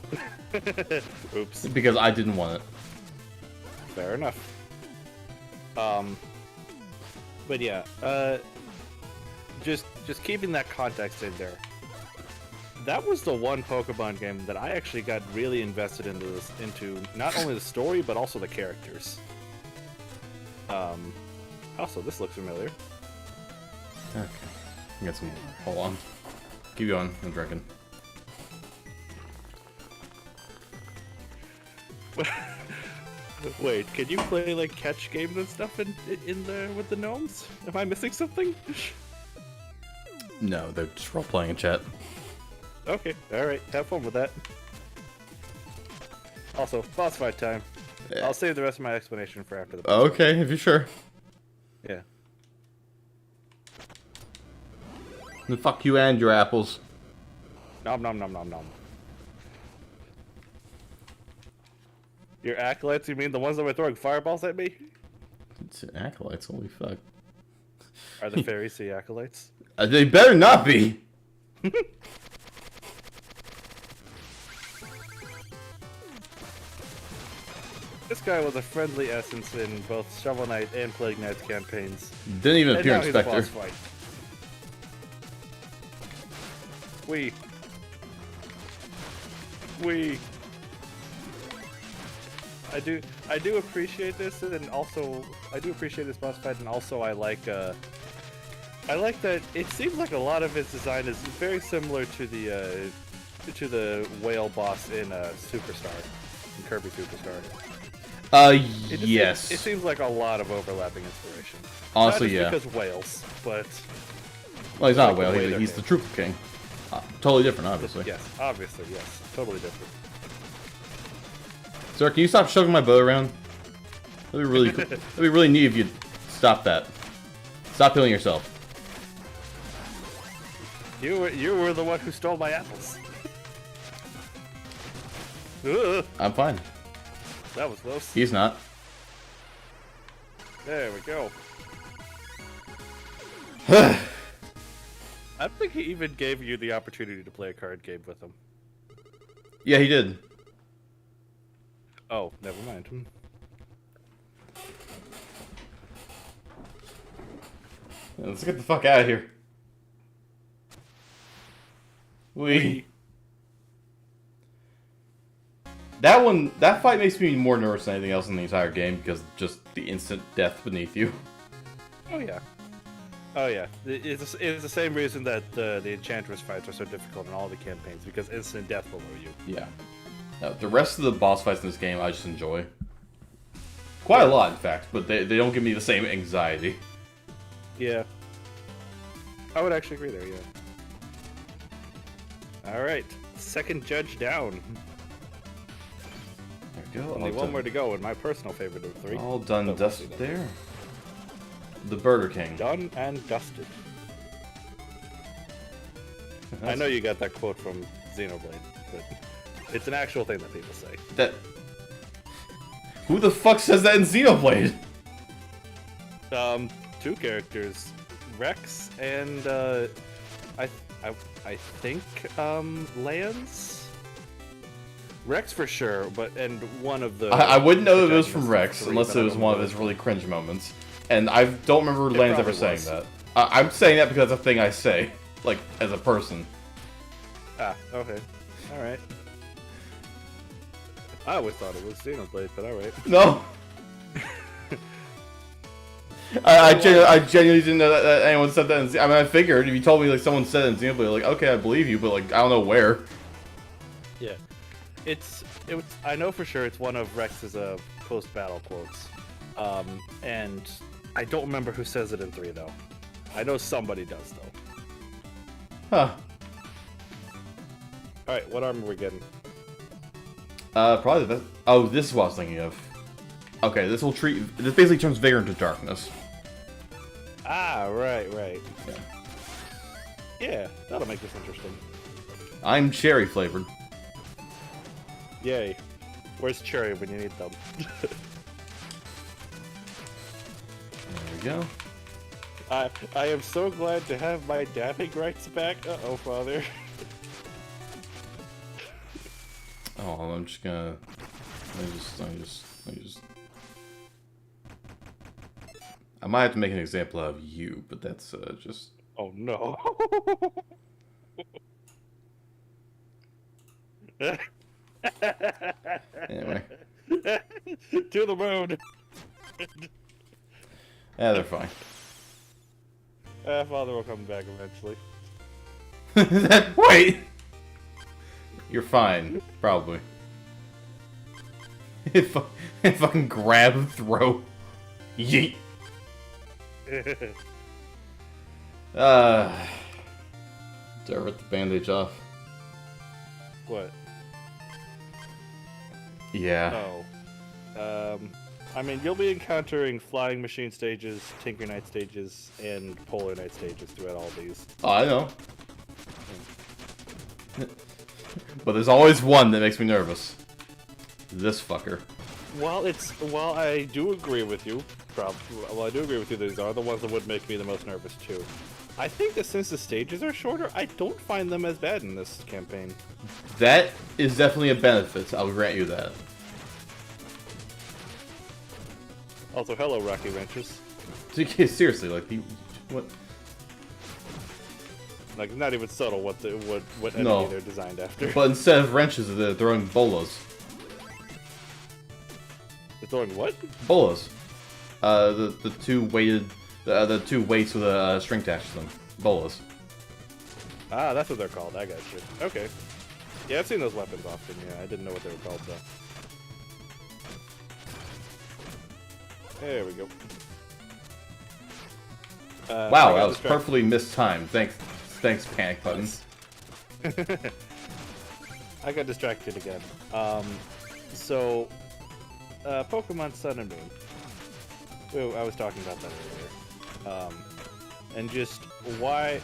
Oops. Because I didn't want it. Fair enough. But yeah, just keeping that context in there. That was the one Pokemon game that I actually got really invested into not only the story but also the characters. Also, this looks familiar. Okay. Get some. Hold on. Keep going. I'm drinking. Wait, can you play like catch games and stuff in there with the gnomes? Am I missing something? No, they're just role playing in chat. Okay, alright, have fun with that. Also, boss fight time. Yeah. I'll save the rest of my explanation for after the boss Okay, if you're sure. fight. Yeah. Then fuck you and your apples. Nom nom nom nom nom. Your acolytes, you mean the ones that were throwing fireballs at me? It's acolytes, holy fuck. Are the fairies the acolytes? They better not be! This guy was a friendly essence in both Shovel Knight and Plague Knight's campaigns. Didn't even And appear now in he's a Spectre. boss fight. We. I do appreciate this, and also I do appreciate this boss fight, and also I like that it seems like a lot of its design is very similar to the whale boss in Superstar, in Kirby Superstar. Yes. It seems like a lot of overlapping inspiration. Honestly, Not just yeah. because whales, but Well, he's not a like the whale. way they're He's the made. Trooper King. Totally different, obviously. yes, obviously, yes, totally different. Sir, can you stop shoving my bow around? That'd be really cool. That'd be really neat if you'd stop that. Stop healing yourself. You were the one who stole my apples. Ugh, I'm fine. that was close. He's not. There we go. I think he even gave you the opportunity to play a card game with him. Yeah, he did. Oh, never mind. Yeah, let's get the fuck out of here. That fight makes me more nervous than anything else in the entire game because just the instant death beneath you. Oh yeah. Oh yeah. It's the same reason that the Enchantress fights are so difficult in all the campaigns, because instant death below you. Yeah. The rest of the boss fights in this game I just enjoy. Quite a lot, in fact, but they don't give me the same anxiety. Yeah. I would actually agree there, yeah. Alright. Second judge down. There we go. Only one more to go, and my personal favorite of the three. All done, But we'll see dusted that. there. The Burger King. Done and dusted. I know you got that quote from Xenoblade, but it's an actual thing that people say. That. Who the fuck says that in Xenoblade? Two characters, Rex and I think Lance. Rex for sure, and one of the. I wouldn't know if it was from protagonists, Rex three, unless but it I was don't one of know. his really cringe moments. And I don't remember Lance ever probably saying was. that. I'm saying that because that's a thing I say, like, as a person. Ah, okay, all right. I always thought it was Xenoblade, but all right. No! I genuinely didn't know that anyone said that in I mean, I figured if you told me, like, someone said it in Xenoblade, like, okay, I believe you, but, like, I don't know where. Yeah, I know for sure it's one of Rex's post-battle quotes, and I don't remember who says it in 3 though. I know somebody does though. Huh. All right, what armor are we getting? Probably the best. Oh, this is what I was thinking of. Okay, this basically turns Vigor into darkness. Ah, right. Yeah. Yeah, that'll make this interesting. I'm cherry flavored. Yay. Where's Cherry when you need them? There we go. I am so glad to have my dabbing rights back. Uh-oh, father. Oh, I'm just gonna. Let me just. I might have to make an example of you, but that's just. Oh no. Anyway. To the moon. Yeah, they're fine. Father will come back eventually. Wait! You're fine, probably. Fucking grab, throw, yeet. Did I rip the bandage off? What? Yeah. Oh. I mean, you'll be encountering Flying Machine stages, Tinker Knight stages, and Polar Knight stages throughout all these. Oh, I know. But there's always one that makes me nervous. This fucker. While I do agree with you, these are the ones that would make me the most nervous too. I think that since the stages are shorter, I don't find them as bad in this campaign. That is definitely a benefit, I'll grant you that. Also, hello, Rocky Wrenches. Seriously, like, what? Like, not even subtle what enemy No. they're designed after. But instead of wrenches, they're throwing bolas. Throwing what? Bolas. The two weighted, the two weights with a string attached to them. Bolas. Ah, that's what they're called. I got you. Okay. Yeah, I've seen those weapons often. Yeah, I didn't know what they were called though. There we go. Wow, that was perfectly mistimed. Thanks, panic button. I got distracted again. So, Pokemon Sun and Moon. Ooh, I was talking about that earlier. And just why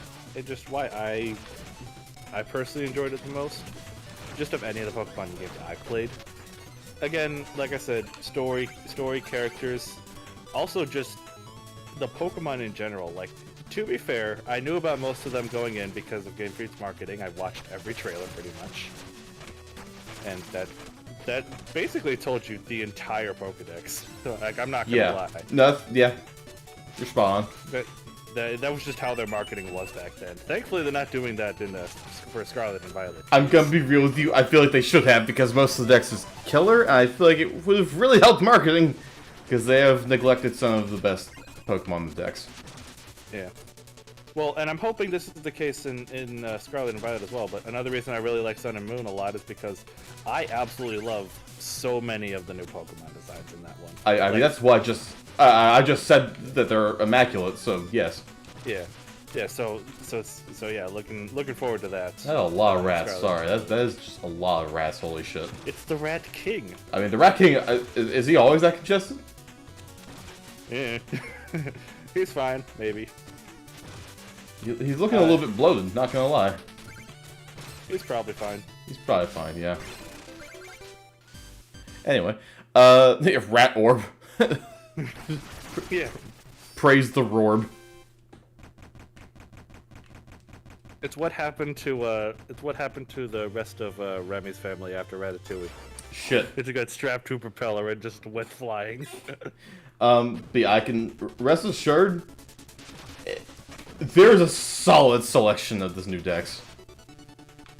I personally enjoyed it the most, just of any of the Pokemon games I played. Again, like I said, story characters, also just the Pokemon in general. Like, to be fair, I knew about most of them going in because of Game Freak's marketing. I watched every trailer pretty much, and that basically told you the entire Pokedex. Like, I'm not gonna lie. No, yeah, you're spot on. But that was just how their marketing was back then. Thankfully, they're not doing that for Scarlet and Violet. I'm gonna be real with you. I feel like they should have, because most of the decks is killer, and I feel like it would have really helped marketing, because they have neglected some of the best Pokemon in the decks. Yeah. Well, and I'm hoping this is the case in Scarlet and Violet as well, but another reason I really like Sun and Moon a lot is because I absolutely love so many of the new Pokemon designs in that one. I mean, that's why I just said that they're immaculate, so yes. Yeah. Yeah, so yeah, looking forward to that. That's a lot of rats, sorry. That is just a lot of rats, holy shit. It's the Rat King. I mean, the Rat King, is he always that congested? Yeah. He's fine, maybe. He's looking a little bit bloated, not gonna lie. He's probably fine. He's probably fine, yeah. Anyway, Rat Orb. Yeah. Praise the Rorb. It's what happened to the rest of Remy's family after Ratatouille. Shit. It got strapped to a propeller and just went flying. But yeah, I can rest assured, there's a solid selection of this new dex.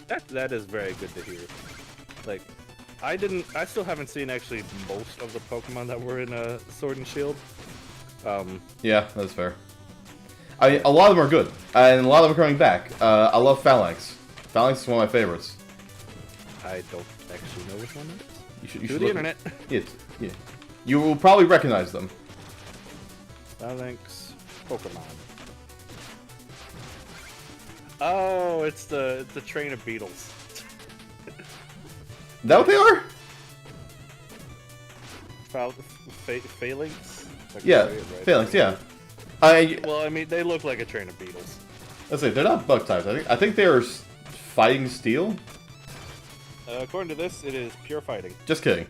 That is very good to hear. Like, I still haven't seen actually most of the Pokemon that were in Sword and Shield. Yeah, that's fair. I mean, a lot of them are good, and a lot of them are coming back. I love Phalanx. Phalanx is one of my favorites. I don't actually know which one it is. You should Do the internet. Yeah. You will probably recognize them. Phalanx Pokemon. Oh, it's the train of beetles. Is that what they are? Phalanx? Yeah, Phalanx, yeah. Well, I mean, they look like a train of beetles. Let's say they're not bug types. I think they are fighting steel. According to this, it is pure fighting. Just kidding.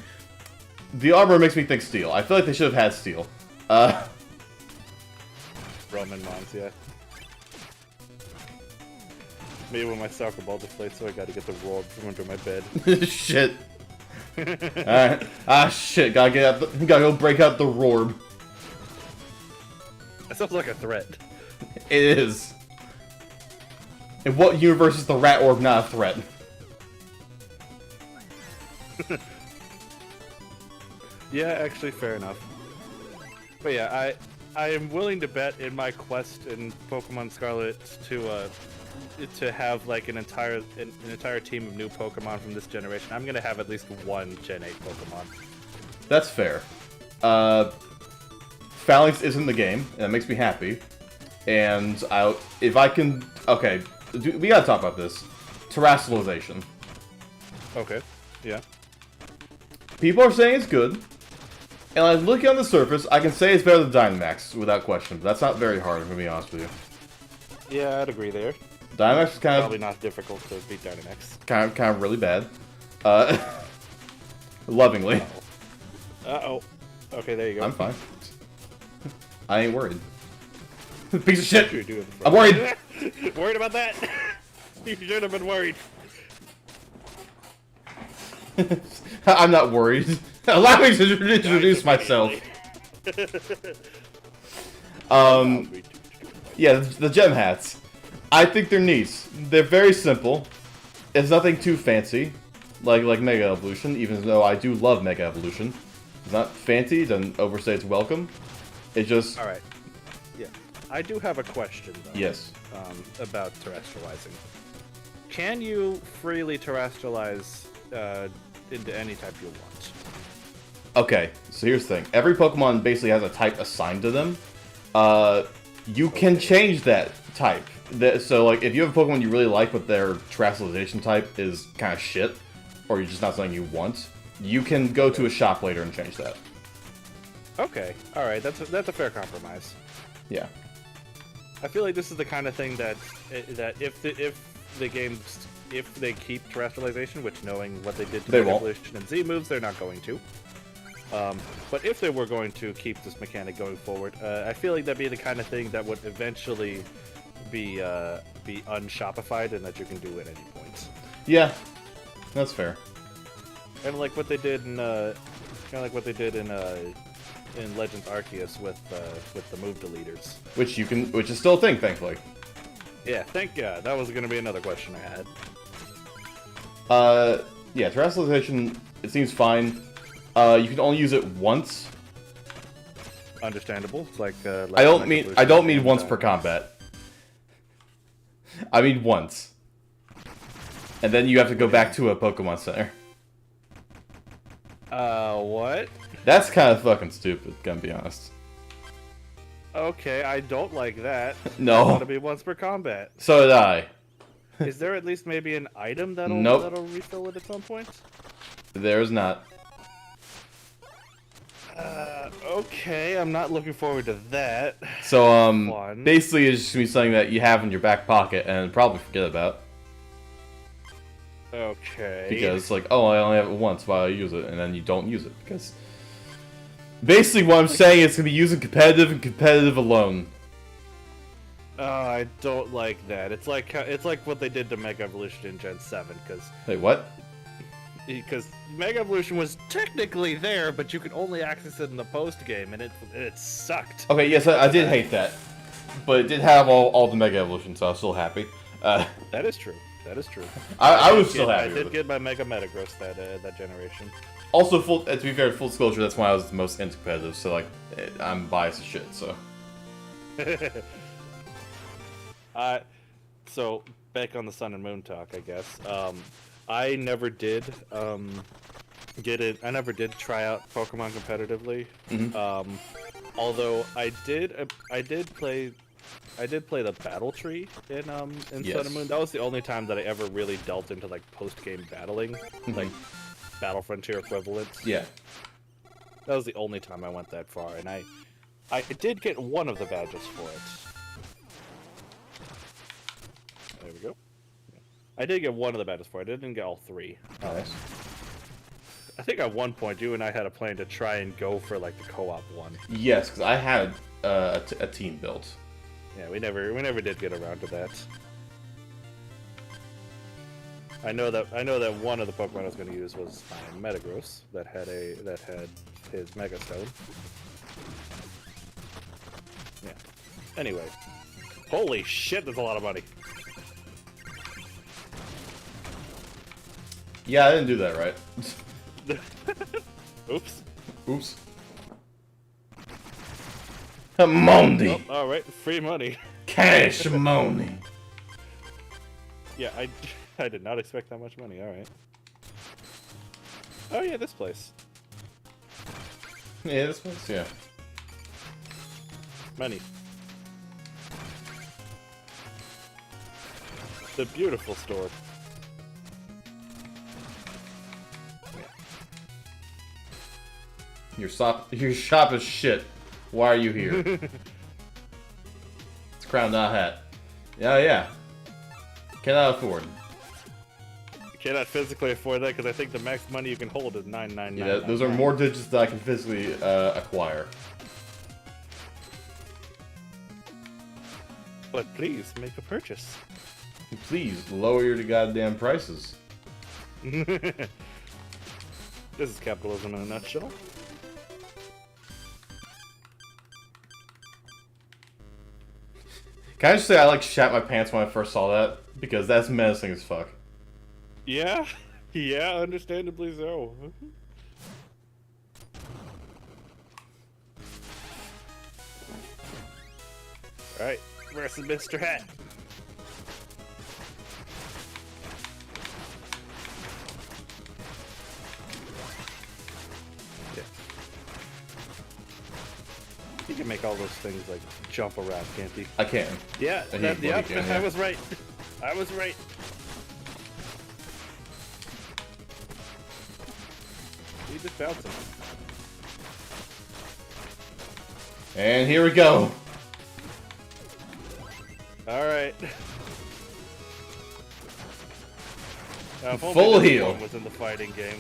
The armor makes me think steel. I feel like they should have had steel. Roman mons, yeah. Maybe when my soccer ball deflates, so I gotta get the Rorb from under my bed. Shit. Alright. Ah, shit. Gotta go break out the Rorb. That sounds like a threat. It is. In what universe is the Rat Orb not a threat? Yeah, actually, fair enough. But yeah, I am willing to bet in my quest in Pokemon Scarlet to have like an entire team of new Pokemon from this generation. I'm gonna have at least one Gen 8 Pokemon. That's fair. Phalanx is in the game, and that makes me happy. And if I can, okay, we gotta talk about this. Terrestrialization. Okay. Yeah. People are saying it's good, and like looking on the surface, I can say it's better than Dynamax without question. But that's not very hard, I'm gonna be honest with you. Yeah, I'd agree there. Dynamax is kind probably not difficult to beat Dynamax. Kind of really bad. Lovingly. Uh-oh. Okay, there you go. I'm fine. I ain't worried. Piece of shit! You're doing I'm worried! Worried about that? You should have been worried. I'm not worried. Allow me to introduce myself. Yeah, the gem hats. I think they're neat. They're very simple. It's nothing too fancy, like Mega Evolution, even though I do love Mega Evolution. It's not fancy, it doesn't overstay its welcome. It just... Alright. Yeah. I do have a question, though. Yes. About terrestrializing. Can you freely terrestrialize into any type you want? Okay, so here's the thing. Every Pokemon basically has a type assigned to them. You can change that type. So, like, if you have a Pokemon you really like, but their terrestrialization type is kind of shit, or you're just not something you want, you can go to a shop later and change that. Okay, alright, that's a fair compromise. Yeah. I feel like this is the kind of thing that if the games, if they keep terrestrialization, which knowing what they did to Mega Evolution and Z moves, they're not going to. But if they were going to keep this mechanic going forward, I feel like that'd be the kind of thing that would eventually be unshopified and that you can do at any point. Yeah, that's fair. Kind of like what they did in in Legends Arceus with the move deleters, which is still a thing, thankfully. Yeah, thank God. That was going to be another question I had. Yeah, terrestrialization, it seems fine. You can only use it once. Understandable. It's like I don't mean once per combat. I mean once. And then you have to go back to a Pokemon Center. What? That's kind of fucking stupid, gonna be honest. Okay, I don't like that. No. I want to be once per combat. So did I. Is there at least maybe an item that'll refill it at some point? There is not. Okay, I'm not looking forward to that. So, basically it's just gonna be something that you have in your back pocket and probably forget about. Okay. Because, like, oh, I only have it once, why I use it, and then you don't use it, because... Basically what I'm saying is it's gonna be used in competitive and competitive alone. I don't like that. It's like what they did to Mega Evolution in Gen 7, because... Wait, what? Because Mega Evolution was technically there, but you could only access it in the post-game, and it sucked. Okay, yes, I did hate that. But it did have all the Mega Evolution, so I was still happy. That is true. That is true. I was still happy. I did get my Mega Metagross that generation. Also, to be fair, full disclosure, that's when I was the most into competitive, so, like, I'm biased as shit, so... So, back on the Sun and Moon talk, I guess. I never did get it. I never did try out Pokemon competitively. Mm-hmm. Although I did play the battle tree in Yes. Sun and Moon. That was the only time that I ever really delved into like post-game battling, like Battle Frontier equivalents. Yeah. That was the only time I went that far, and I did get one of the badges for it. There we go. I did get one of the badges for it. I didn't get all three. Nice. I think at one point you and I had a plan to try and go for like the co-op one. Yes, because I had a team built. Yeah, we never did get around to that. I know that one of the Pokemon I was going to use was my Metagross that had his Mega Stone. Yeah. Anyway, holy shit, that's a lot of money. Yeah, I didn't do that right. Oops. Oops. Money. Oh, all right, free money. Cash money. Yeah, I did not expect that much money. All right. Oh yeah, this place. Yeah, this place. Yeah. Money. The beautiful store. Your shop is shit. Why are you here? It's crown, not hat. Yeah. Cannot afford. You cannot physically afford that because I think the max money you can hold is $9.99. Yeah, those are more digits that I can physically acquire. But please make a purchase. Please lower your goddamn prices. This is capitalism in a nutshell. Can I just say I like shat my pants when I first saw that? Because that's menacing as fuck. Yeah, yeah, understandably so. Alright, versus Mr. Hat. Yeah. He can make all those things like jump around, can't he? I can. Yeah, Yep, I was right. I was right. He just bouncing. And here we go. Alright. Full heal. Was in the fighting game.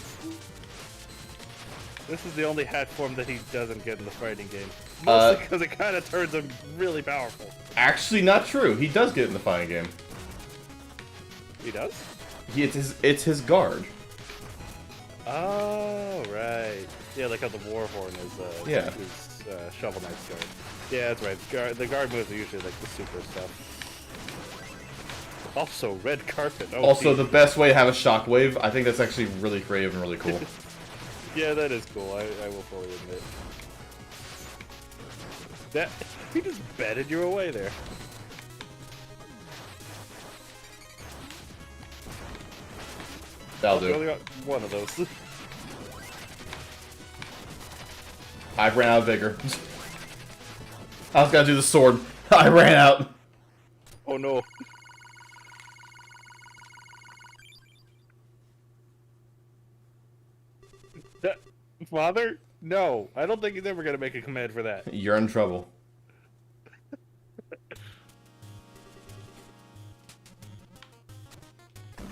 This is the only hat form that he doesn't get in the fighting game. Mostly because it kind of turns him really powerful. Actually, not true. He does get it in the fighting game. He does? It's his guard. Oh, right. Yeah, like how the Warhorn is, Yeah. Shovel Knight's guard. Yeah, that's right. The guard moves are usually like the super stuff. Also, red carpet. Oh, Also, the best way to have a shockwave, I think that's actually really creative and really cool. Yeah, that is cool. I will fully admit. That he just batted you away there. That'll We only do. got one of those. I ran out of vigor. I was gonna do the sword. I ran out. Oh no. Father? No, I don't think he's ever gonna make a command for that. You're in trouble.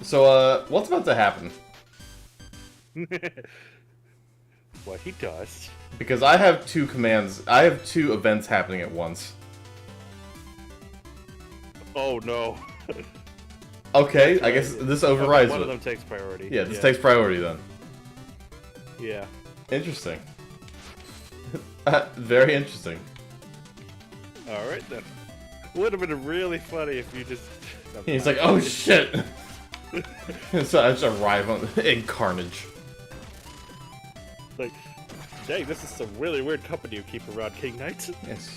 So, what's about to happen? What he does. Because I have two commands. I have two events happening at once. Oh no. Okay, I guess this overrides One it. of them takes priority. Yeah, this takes priority then. Yeah. Interesting. Very interesting. Alright then. Would have been really funny if you just... He's like, oh shit! So I just arrive in carnage. Like, dang, this is some really weird company you keep around, King Knight. Yes.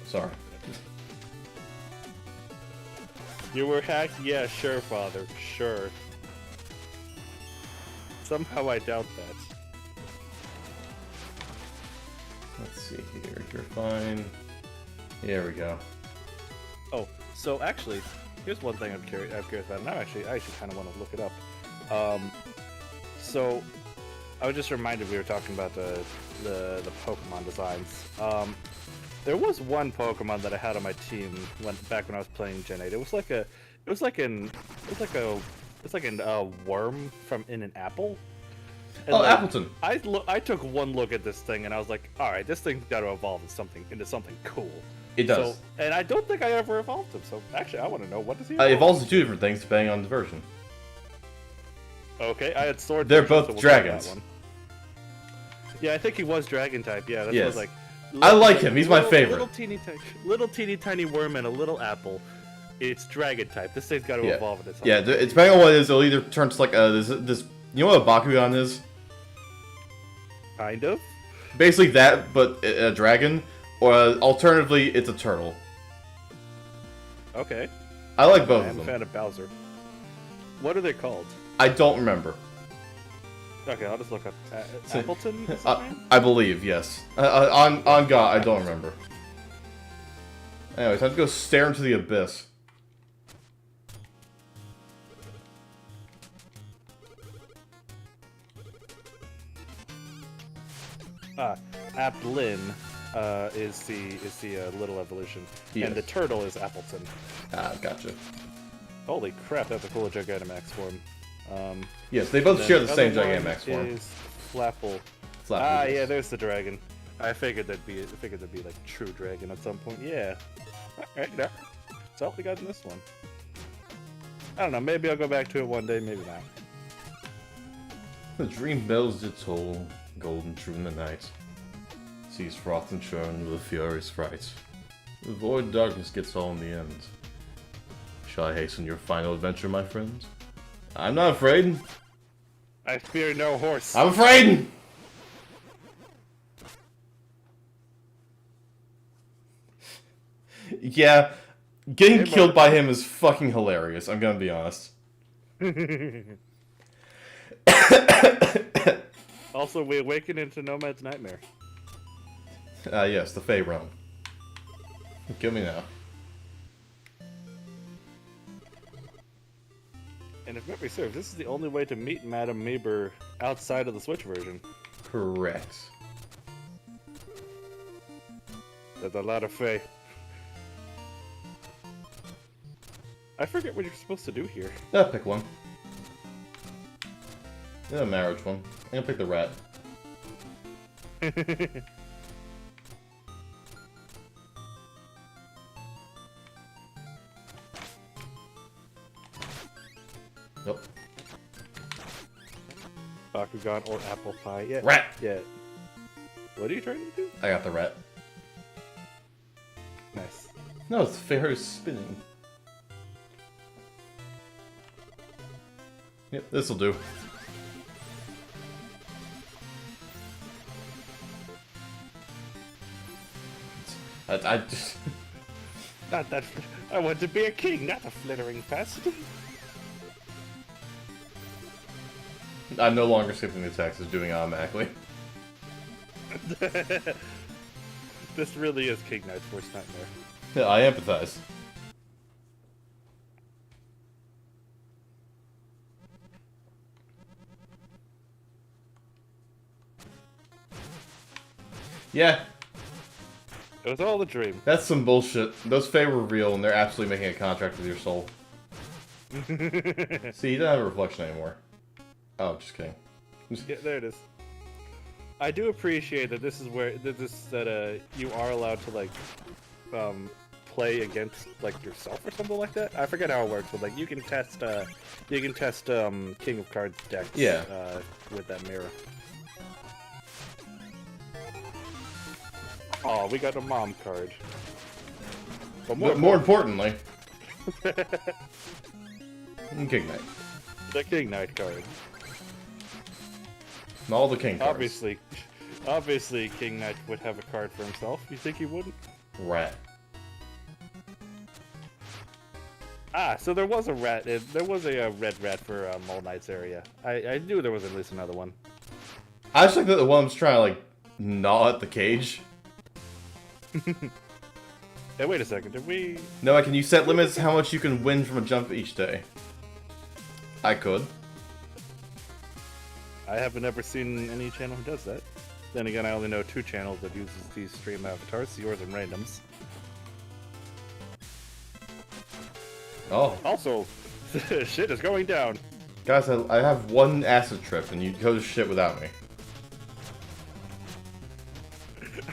Sorry. You were hacked? Yeah, sure, Father. Sure. Somehow I doubt that. Let's see here. You're fine. There we go. Oh, so actually, here's one thing I'm curious about, and I actually kind of want to look it up. So I was just reminded we were talking about the Pokemon designs. There was one Pokemon that I had on my team back when I was playing Gen 8. It was like a worm in an apple. And Oh, Appleton. I took one look at this thing and I was like, all right, this thing's got to evolve into something cool. It does. So, and I don't think I ever evolved him. So actually, I want to know, what does he It evolves to two different things depending on the version. Okay, I had sword. They're version, both so we'll dragons. that one. Yeah, I think he was dragon type. Yeah, that's Yes. what I was like. I like him. He's my favorite. Little teeny tiny worm and a little apple. It's dragon type. This thing's got to evolve into something. Yeah, it's depending on what it is, it'll either turn to like this. You know what a Bakugan is? Kind of. Basically that, but a dragon, or alternatively, it's a turtle. Okay. I like both I'm of a them. fan of Bowser. What are they called? I don't remember. Okay, I'll just look up. Appleton? Is that name? I believe, yes. On God, I don't remember. Anyway, time to go stare into the abyss. Applin is the little evolution, Yes. and the turtle is Appleton. Ah, gotcha. Holy crap, that's a cool Gigantamax form. Yes, they both Then share the other same one Gigantamax form. Is Flapple. Flappy, Ah, yes. yeah, there's the dragon. I figured there'd be like true dragon at some point. Yeah. Alright, now. That's all we got in this one. I don't know, maybe I'll go back to it one day, maybe not. The dream bells did toll, golden true in the night. Seas froth and churn with a furious fright. The void darkness gets all in the end. Shall I hasten your final adventure, my friend? I'm not afraid. I fear no horse. I'm afraid! Yeah, getting killed by him is fucking hilarious, I'm gonna be honest. Also, we awaken into Nomad's nightmare. Yes, the Fey realm. Kill me now. And if memory serves, this is the only way to meet Madame Meeber outside of the Switch version. Correct. There's a lot of Fey. I forget what you're supposed to do here. Yeah, pick one. Yeah, marriage one. I'm gonna pick the rat. Nope. Bakugan or apple pie. Yeah. Rat! Yeah. What are you trying to do? I got the rat. Nice. No, it's fair spinning. Yep, this'll do. I just... Not that. I want to be a king, not a flittering pest. I'm no longer skipping the text, it's doing it automatically. This really is King Knight's worst nightmare. Yeah, I empathize. Yeah. It was all a dream. That's some bullshit. Those Fae were real, and they're absolutely making a contract with your soul. See, you don't have a reflection anymore. Oh, just kidding. Yeah, there it is. I do appreciate that this is where you are allowed to like play against like yourself or something like that. I forget how it works, but like you can test King of Cards decks. Yeah. With that mirror. Oh, we got a mom card. But more importantly, King Knight. The King Knight card. All the King cards. Obviously, King Knight would have a card for himself. You think he wouldn't? Rat. Ah, so there was a rat. There was a red rat for Mole Knight's area. I knew there was at least another one. I just like that the one was trying to like gnaw at the cage. Hey, wait a second. Did we? No, can you set limits how much you can win from a jump each day? I could. I haven't ever seen any channel who does that. Then again, I only know 2 channels that uses these stream avatars, yours and Randoms. Oh. Also, shit is going down. Guys, I have one acid trip and you go to shit without me.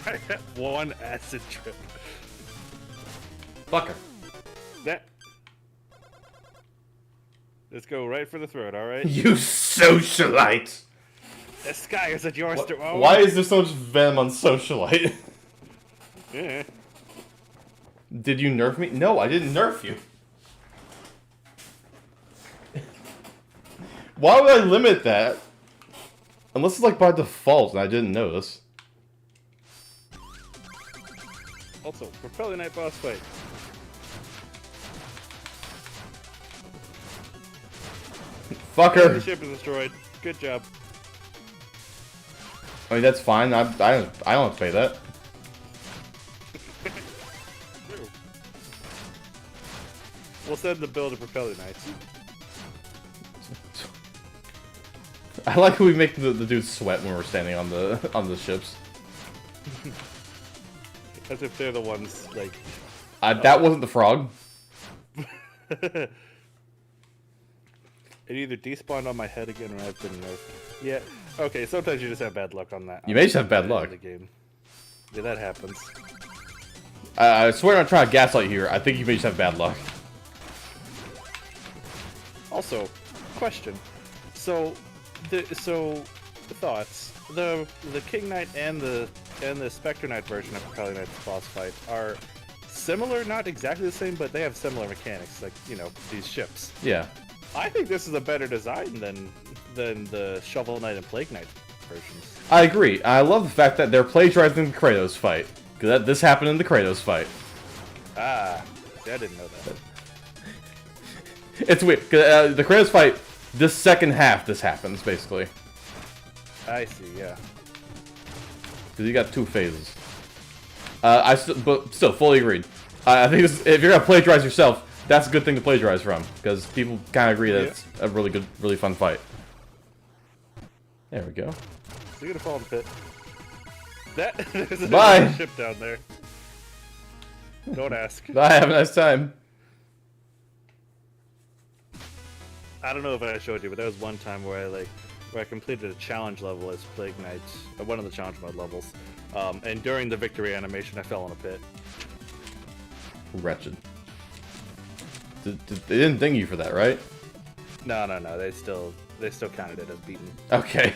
I have one acid trip. Fucker. That. Let's go right for the throat, alright? You socialite! The sky is at yours to own. Why is there so much venom on socialite? Yeah. Did you nerf me? No, I didn't nerf you. Why would I limit that? Unless it's like by default and I didn't notice. Also, Propelling Knight boss fight. Fucker! The ship is destroyed. Good job. I mean, that's fine. I don't have to pay that. We'll send the bill to Propelling Knights. I like how we make the dudes sweat when we're standing on the ships. As if they're the ones, like... That wasn't the frog. It either despawned on my head again or I've been nerfed. Yeah, okay, sometimes you just have bad luck on that. You may just have bad luck. The game. Yeah, that happens. I swear I'm not trying to gaslight here. I think you may just have bad luck. Also, question. Thoughts. The King Knight and the Spectre Knight version of Propelling Knight's boss fight are similar, not exactly the same, but they have similar mechanics, like, you know, these ships. Yeah. I think this is a better design than the Shovel Knight and Plague Knight versions. I agree. I love the fact that they're plagiarizing the Kratos fight. Because this happened in the Kratos fight. Ah, see, I didn't know that. It's weird. 'Cause, the Kratos fight, this second half, this happens, basically. I see, yeah. Because you got 2 phases. But still, fully agreed. I think if you're going to plagiarize yourself, that's a good thing to plagiarize from. Because people kind of agree that it's a really good, really fun fight. There we go. So you're gonna fall in the pit. There's a Bye. ship down there. Don't ask. Bye, have a nice time. I don't know if I showed you, but there was one time where I completed a challenge level as Plague Knight, one of the challenge mode levels, and during the victory animation, I fell in a pit. Wretched. They didn't ding you for that, right? No, they still counted it as beaten. Okay.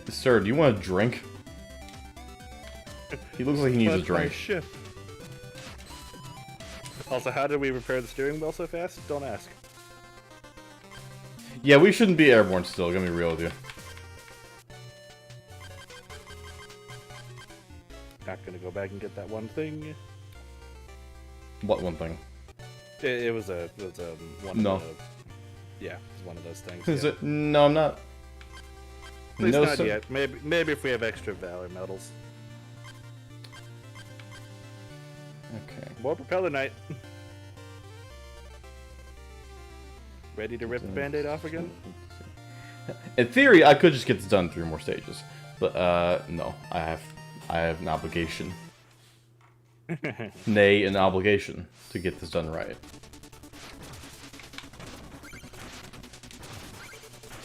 Sir, do you want a drink? He looks like he needs a drink. Ship. Also, how did we repair the steering wheel so fast? Don't ask. Yeah, we shouldn't be airborne still, gonna be real with you. Not gonna go back and get that one thing. What one thing? It was one No. of the... Yeah, it was one of those things. Is yeah. it? No, I'm not. At least No, not sir. yet. Maybe if we have extra Valor medals. Okay. More Propeller Knight. Ready to rip the band-aid off again? In theory, I could just get this done in 3 more stages, but no, I have an obligation. Nay, an obligation to get this done right.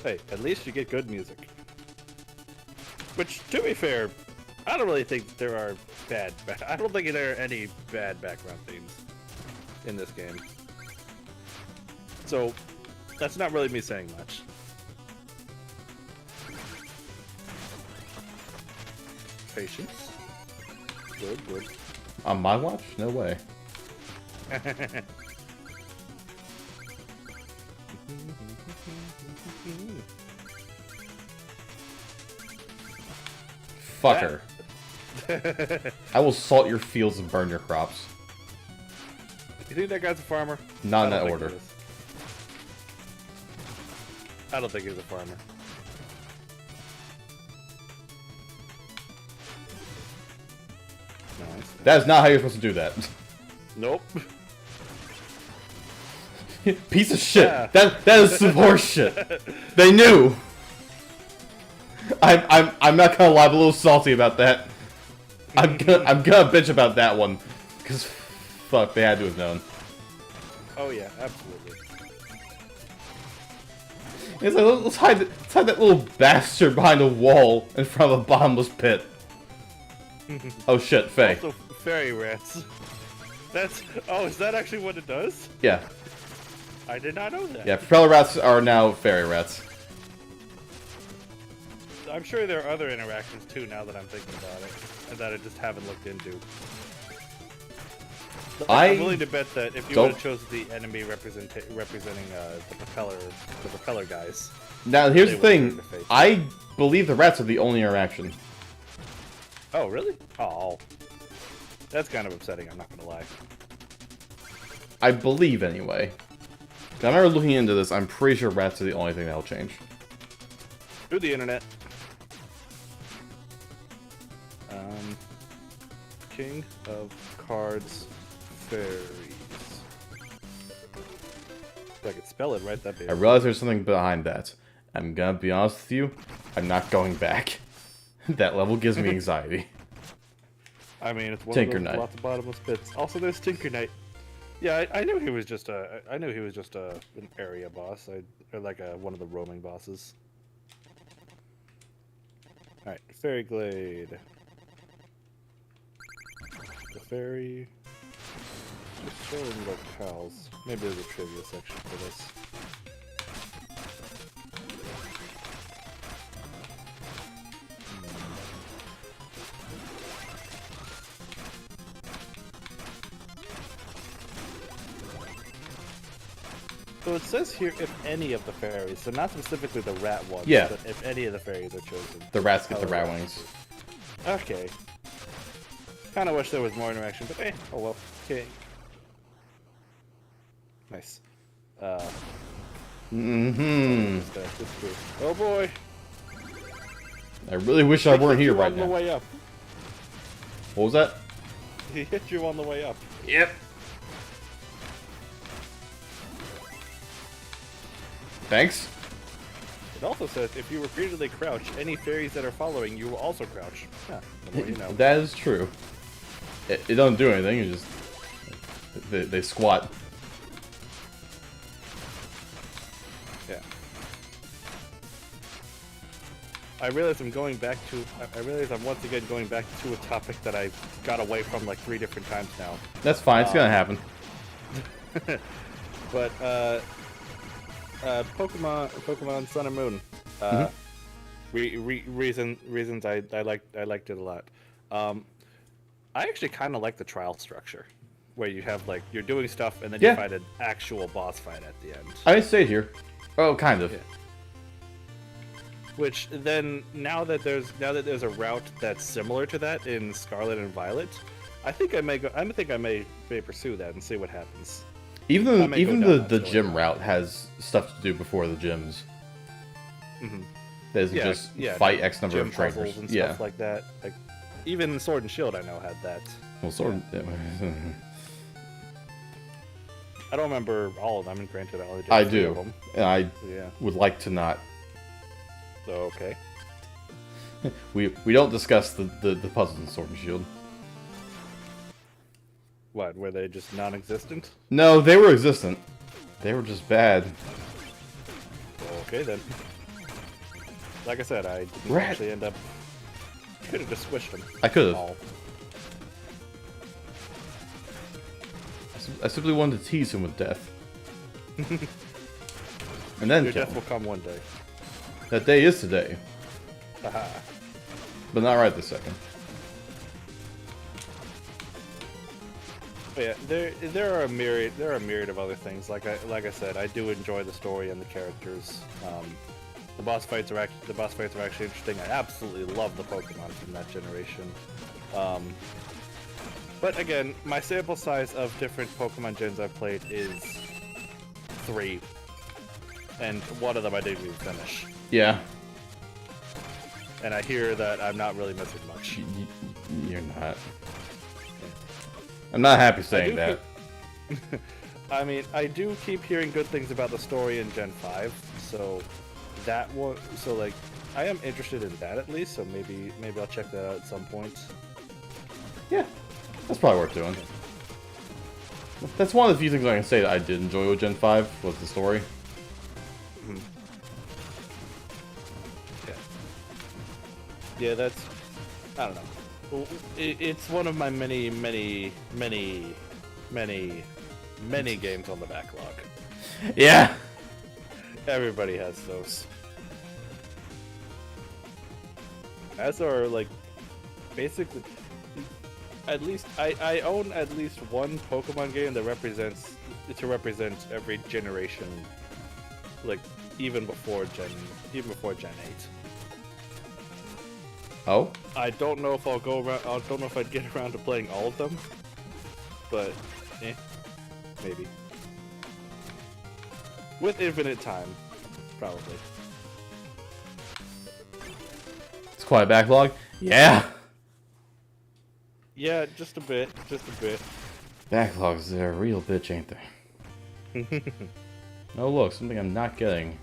Hey, at least you get good music. Which, to be fair, I don't really think there are I don't think there are any bad background themes in this game. So, that's not really me saying much. Patience. Good. On my watch? No way. Fucker. I will salt your fields and burn your crops. You think that guy's a farmer? Not in I that don't order. think he is. I don't think he's a farmer. Nice. That is not how you're supposed to do that. Nope. Piece of shit. Yeah. That is some horse shit. They knew. I'm not gonna lie, I'm a little salty about that. I'm gonna bitch about that one, because fuck, they had to have known. Oh yeah, absolutely. It's like, let's hide that little bastard behind a wall in front of a bottomless pit. Oh shit, Faye. Also, fairy rats. Is that actually what it does? Yeah, I did not know that. yeah. Propeller rats are now fairy rats. I'm sure there are other interactions too now that I'm thinking about it, and that I just haven't looked into. I'm willing to bet that if you would have chosen the enemy representing the propeller guys. Now here's they the would thing. turn their face. I believe the rats are the only interaction. Oh really? Oh, that's kind of upsetting. I'm not gonna lie. I believe anyway. I remember looking into this. I'm pretty sure rats are the only thing that'll change. Through the internet. King of Cards Fairies. If I could spell it right, that'd be I realize there's something behind that. I'm gonna be honest with you. I'm not going back. That level gives me anxiety. I mean, it's one Tinker of those Knight. lots of bottomless pits. Also, there's Tinker Knight. Yeah, I knew he was just an area boss, or like one of the roaming bosses. All right, Fairy Glade. The fairy. Just showing locales. Maybe there's a trivia section for this. So it says here if any of the fairies, so not specifically the rat ones, Yeah. but if any of the fairies are chosen. The rats get the rat wings. Okay. Kind of wish there was more interaction, but oh well. Okay. Nice. Mm-hmm. Oh boy. I really wish I weren't here right on the now. way up. What was that? He hit you on the way up. Yep. Thanks. It also says if you repeatedly crouch, any fairies that are following you will also crouch. Yeah, the more you know. That is true. It don't do anything. It just they squat. Yeah. I realize I'm going back to. I realize I'm once again going back to a topic that I got away from like 3 different times now. That's fine. It's gonna happen. But Pokemon Sun and Moon. Reasons I liked it a lot. I actually kind of like the trial structure, where you have like you're doing stuff and then you fight an actual boss fight at the end. I stayed here. Oh, kind of. Yeah. Which then now that there's a route that's similar to that in Scarlet and Violet, I think I may pursue that and see what happens. Even the gym route has stuff to do before the gyms. Mm-hmm. There's just fight X number of trainers and stuff like that. Like even Sword and Shield, I know had that. Well, Sword. Yeah. I don't remember all of them. And granted, I only did I 3 do, of them. and I would like to not. Okay. We don't discuss the puzzles in Sword and Shield. What? Were they just non-existent? No, they were existent. They were just bad. Okay then. Like I said, I didn't actually end up. Could have just squished them. I could have. I simply wanted to tease him with death. And then your death will come one day. That day is today. Haha. But not right this second. But yeah, there are a myriad of other things. Like I said, I do enjoy the story and the characters. The boss fights are actually interesting. I absolutely love the Pokemon from that generation. But again, my sample size of different Pokemon gens I've played is 3, and one of them I didn't even finish. Yeah. And I hear that I'm not really missing much. You're not. I'm not happy saying that. I mean, I do keep hearing good things about the story in Gen 5, so that one. So like, I am interested in that at least. So maybe I'll check that out at some point. Yeah, that's probably worth doing. That's one of the few things I can say that I did enjoy with Gen 5 was the story. Mm-hmm. Yeah, that's. I don't know. It's one of my many games on the backlog. Yeah. Everybody has those. As are like, basically, at least I own at least one Pokemon game that represents every generation, like even before Gen 8. Oh? I don't know if I'll go around. I don't know if I'd get around to playing all of them, but maybe with infinite time, probably. It's quite a backlog. Yeah. Yeah, just a bit. Backlogs, they're a real bitch, ain't they? Oh look, something I'm not getting.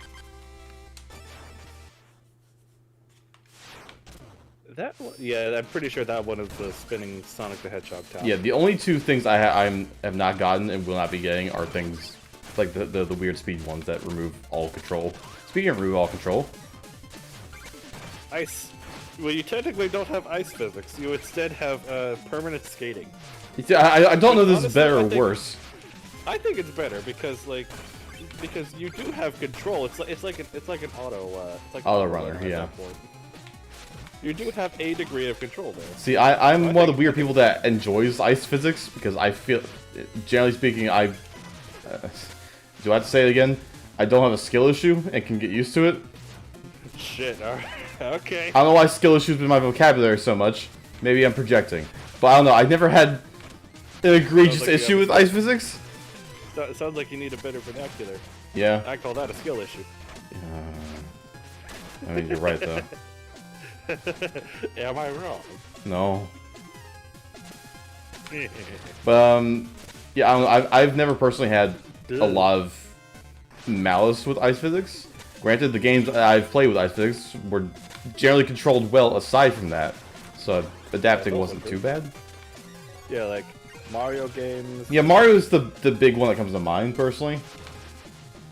That one, yeah, I'm pretty sure that one is the spinning Sonic the Hedgehog tower. Yeah, the only 2 things I have not gotten and will not be getting are things like the weird speed ones that remove all control. Speaking of remove all control, ice. Well, you technically don't have ice physics. You instead have permanent skating. I don't know if this is better or worse. I think it's better because you do have control. It's like an auto auto runner. Yeah. You do have a degree of control there. See, I'm one of the weird people that enjoys ice physics because I feel, generally speaking, Do I have to say it again? I don't have a skill issue and can get used to it. Shit, alright. Okay. I don't know why skill issues in my vocabulary so much. Maybe I'm projecting. But I don't know, I've never had an egregious issue with ice physics. It sounds like you need a better vernacular. Yeah. I call that a skill issue. I mean, you're right, though. Am I wrong? No. But, yeah, I don't know, I've never personally had a lot of malice with ice physics. Granted, the games I've played with ice physics were generally controlled well aside from that, so adapting wasn't too bad. Yeah, like Mario games. Yeah, Mario is the big one that comes to mind, personally.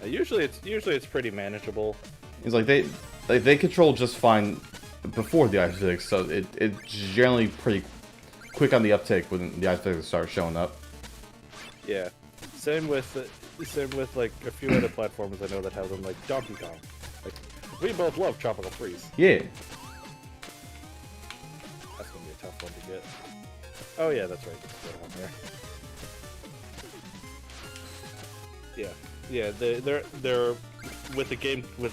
Usually it's pretty manageable. It's like they control just fine before the ice physics, so it's generally pretty quick on the uptake when the ice physics start showing up. Yeah, same with like a few other platforms I know that have them, like Donkey Kong. Like, we both love Tropical Freeze. Yeah. That's gonna be a tough one to get. Oh yeah, that's right. Just put it on there. Yeah, they're with a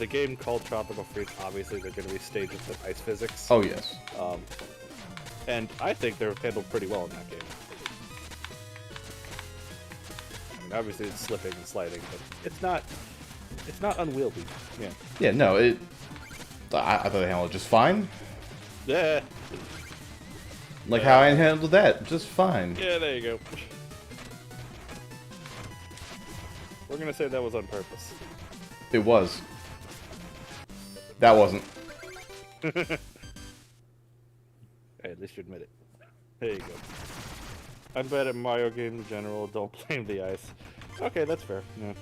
game called Tropical Freeze. Obviously, they're going to be stages with ice physics. Oh yes. And I think they're handled pretty well in that game. I mean, obviously it's slipping and sliding, but it's not unwieldy. Yeah. Yeah. No. I thought they handled it just fine. Yeah. Like how I handled that, just fine. Yeah. There you go. We're gonna say that was on purpose. It was. That wasn't. Hey, at least you admit it. There you go. I'm bad at Mario games in general. Don't blame the ice. Okay, that's fair. Yeah.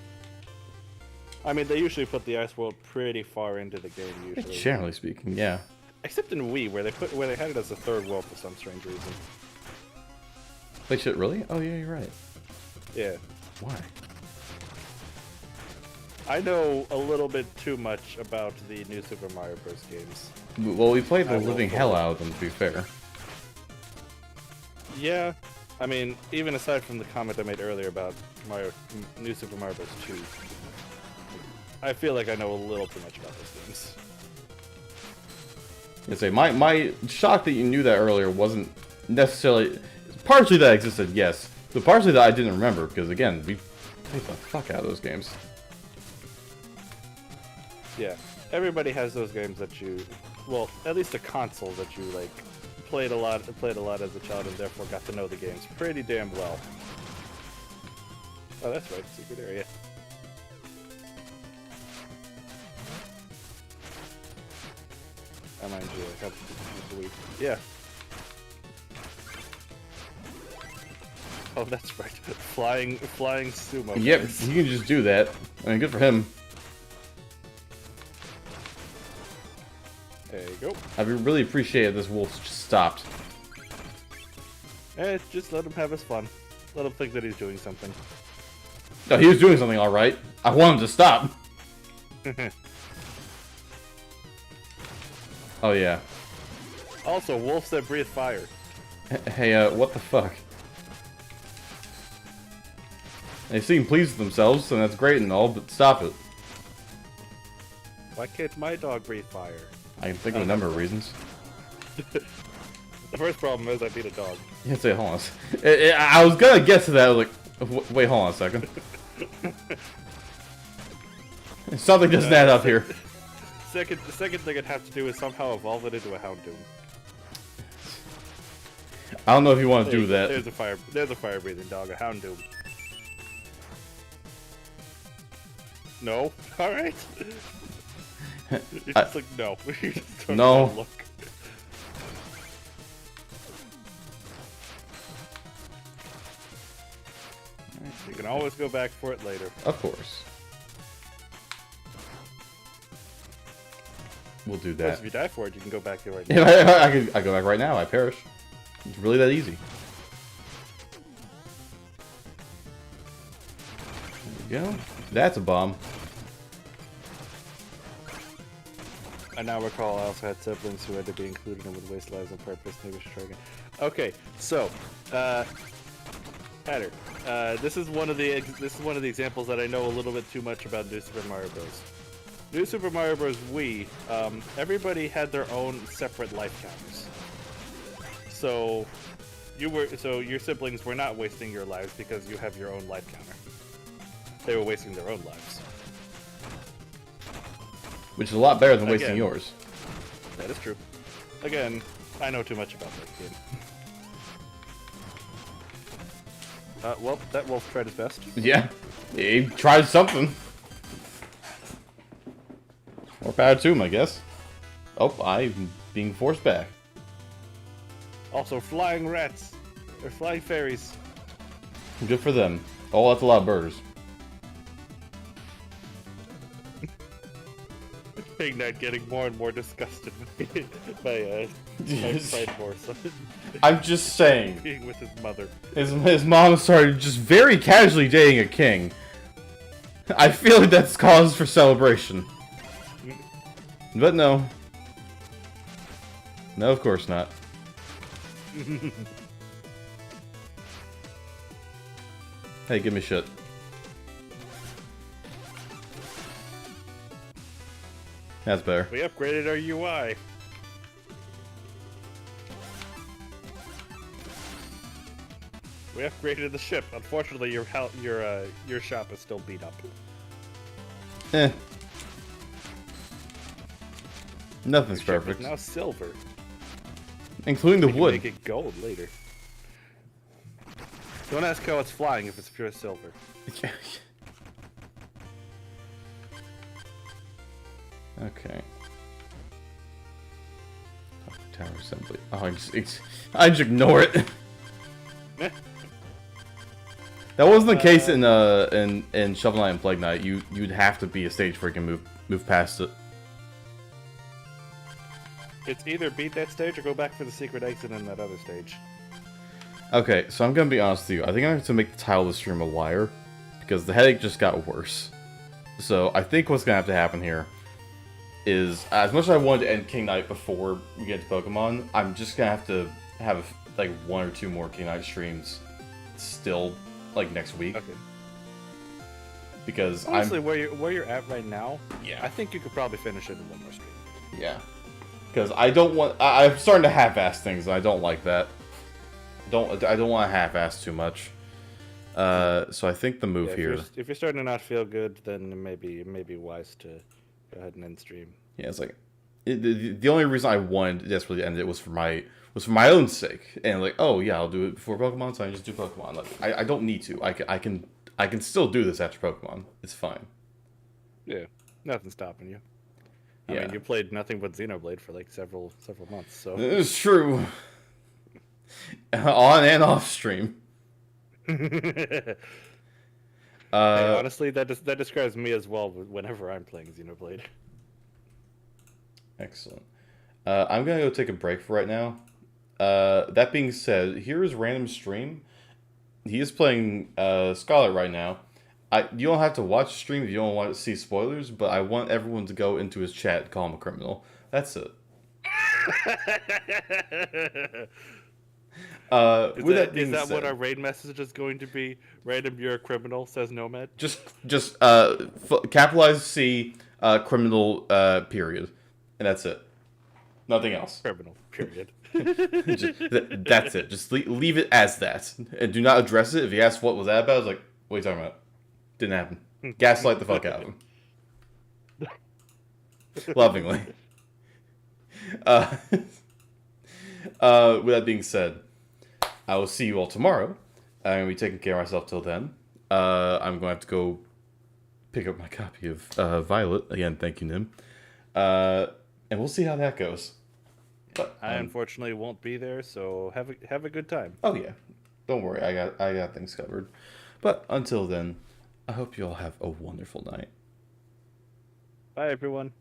I mean, they usually put the ice world pretty far into the game. Usually, Generally speaking, yeah. except in Wii, where they had it as a third world for some strange reason. Wait, shit, really? Oh yeah, you're right. Yeah. Why? I know a little bit too much about the new Super Mario Bros. Games. Well, we played the living hell out of them, to be fair. Yeah, I mean, even aside from the comment I made earlier about New Super Mario Bros. 2, I feel like I know a little too much about those games. I say my shock that you knew that earlier wasn't necessarily partially that existed, yes, but partially that I didn't remember because again we played the fuck out of those games. Yeah, everybody has those games that you, well, at least a console that you like played a lot as a child and therefore got to know the games pretty damn well. Oh, that's right, secret area. I mind you, I have to week. Yeah. Oh, that's right. Flying sumo. Yep, guys. he can just do that. I mean, good for him. There you go. I really appreciate it this wolf just stopped. Just let him have his fun. Let him think that he's doing something. No, he was doing something all right. I want him to stop. Oh yeah. Also, wolves that breathe fire. Hey, what the fuck? They seem pleased with themselves, and that's great and all, but stop it. Why can't my dog breathe fire? I can think of a number of reasons. The first problem is I beat a dog. You have to say, hold on. I was gonna get to that, I was like, wait, hold on a second. Something doesn't add up here. The second thing I'd have to do is somehow evolve it into a Houndoom. I don't know if you want to do that. There's a fire breathing dog, a Houndoom. No? Alright. You're just like, no. You just don't No. look. You can always go back for it later. Of course. We'll do Plus, that. if you die for it, you can go back there right Yeah, now. I go back right now, I perish. It's really that easy. There we go. That's a bomb. I now recall I also had siblings who had to be included and would waste lives on purpose. Maybe we should try again. Okay, so, Hatter. This is one of the examples that I know a little bit too much about New Super Mario Bros. New Super Mario Bros. Wii. Everybody had their own separate life counters. So your siblings were not wasting your lives because you have your own life counter. They were wasting their own lives. Which is a lot better than wasting yours. That is true. Again, I know too much about that game. Well, that wolf tried his best. Yeah, he tried something. More power to him, I guess. Oh, I'm being forced back. Also, flying rats. Or flying fairies. Good for them. Oh, that's a lot of burgers. Big Knight getting more and more disgusted by Pride Morse. I'm just saying. Being with his mother. His mom started just very casually dating a king. I feel like that's cause for celebration. But no. No, of course not. Hey, give me shit. That's better. We upgraded our UI. We upgraded the ship. Unfortunately, your shop is still beat up. Eh. Nothing's Your ship perfect. is now silver. Including the We can wood. make it gold later. Don't ask how it's flying if it's pure silver. Okay. Oh, tower assembly. Oh, I just ignore it. That wasn't the case in Shovel Knight and Plague Knight. You'd have to be a stage where you can move past it. It's either beat that stage or go back for the secret exit in that other stage. Okay, so I'm gonna be honest with you. I think I have to make the title of the stream a wire because the headache just got worse. So I think what's gonna have to happen here is, as much as I wanted to end King Knight before we get to Pokemon, I'm just gonna have to have like 1 or 2 more King Knight streams still, like next week. Okay. Because honestly, where you're at right now, yeah, I think you could probably finish it in 1 more stream. Yeah, because I don't want. I'm starting to half-ass things, and I don't like that. I don't want to half-ass too much. So I think the move here. If you're starting to not feel good, then it may be wise to go ahead and end stream. Yeah, it's like the only reason I wanted desperately to end it was for my own sake, and like, oh yeah, I'll do it before Pokemon, so I just do Pokemon. Like, I don't need to. I can still do this after Pokemon. It's fine. Yeah, nothing's stopping you. I mean, you played nothing but Xenoblade for like several months, so it's true. On and off stream. Hey, honestly, that describes me as well whenever I'm playing Xenoblade. Excellent. I'm gonna go take a break for right now. That being said, here is random stream. He is playing Scarlet right now. You don't have to watch the stream if you don't want to see spoilers, but I want everyone to go into his chat and call him a criminal. That's it. Is that what our raid message is going to be? Random, you're a criminal, says Nomad. Just capitalize C, criminal, period, and that's it. Nothing else. Criminal, period. That's it. Just leave it as that, and do not address it. If he asks what was that about, I was like, what are you talking about? Didn't happen. Gaslight the fuck out of him. Lovingly. With that being said, I will see you all tomorrow. I'm going to be taking care of myself till then. I'm going to have to go pick up my copy of Violet. Again, thank you, Nim. And we'll see how that goes. But I unfortunately won't be there, so have a good time. Oh yeah. Don't worry, I got things covered. But until then, I hope you all have a wonderful night. Bye, everyone.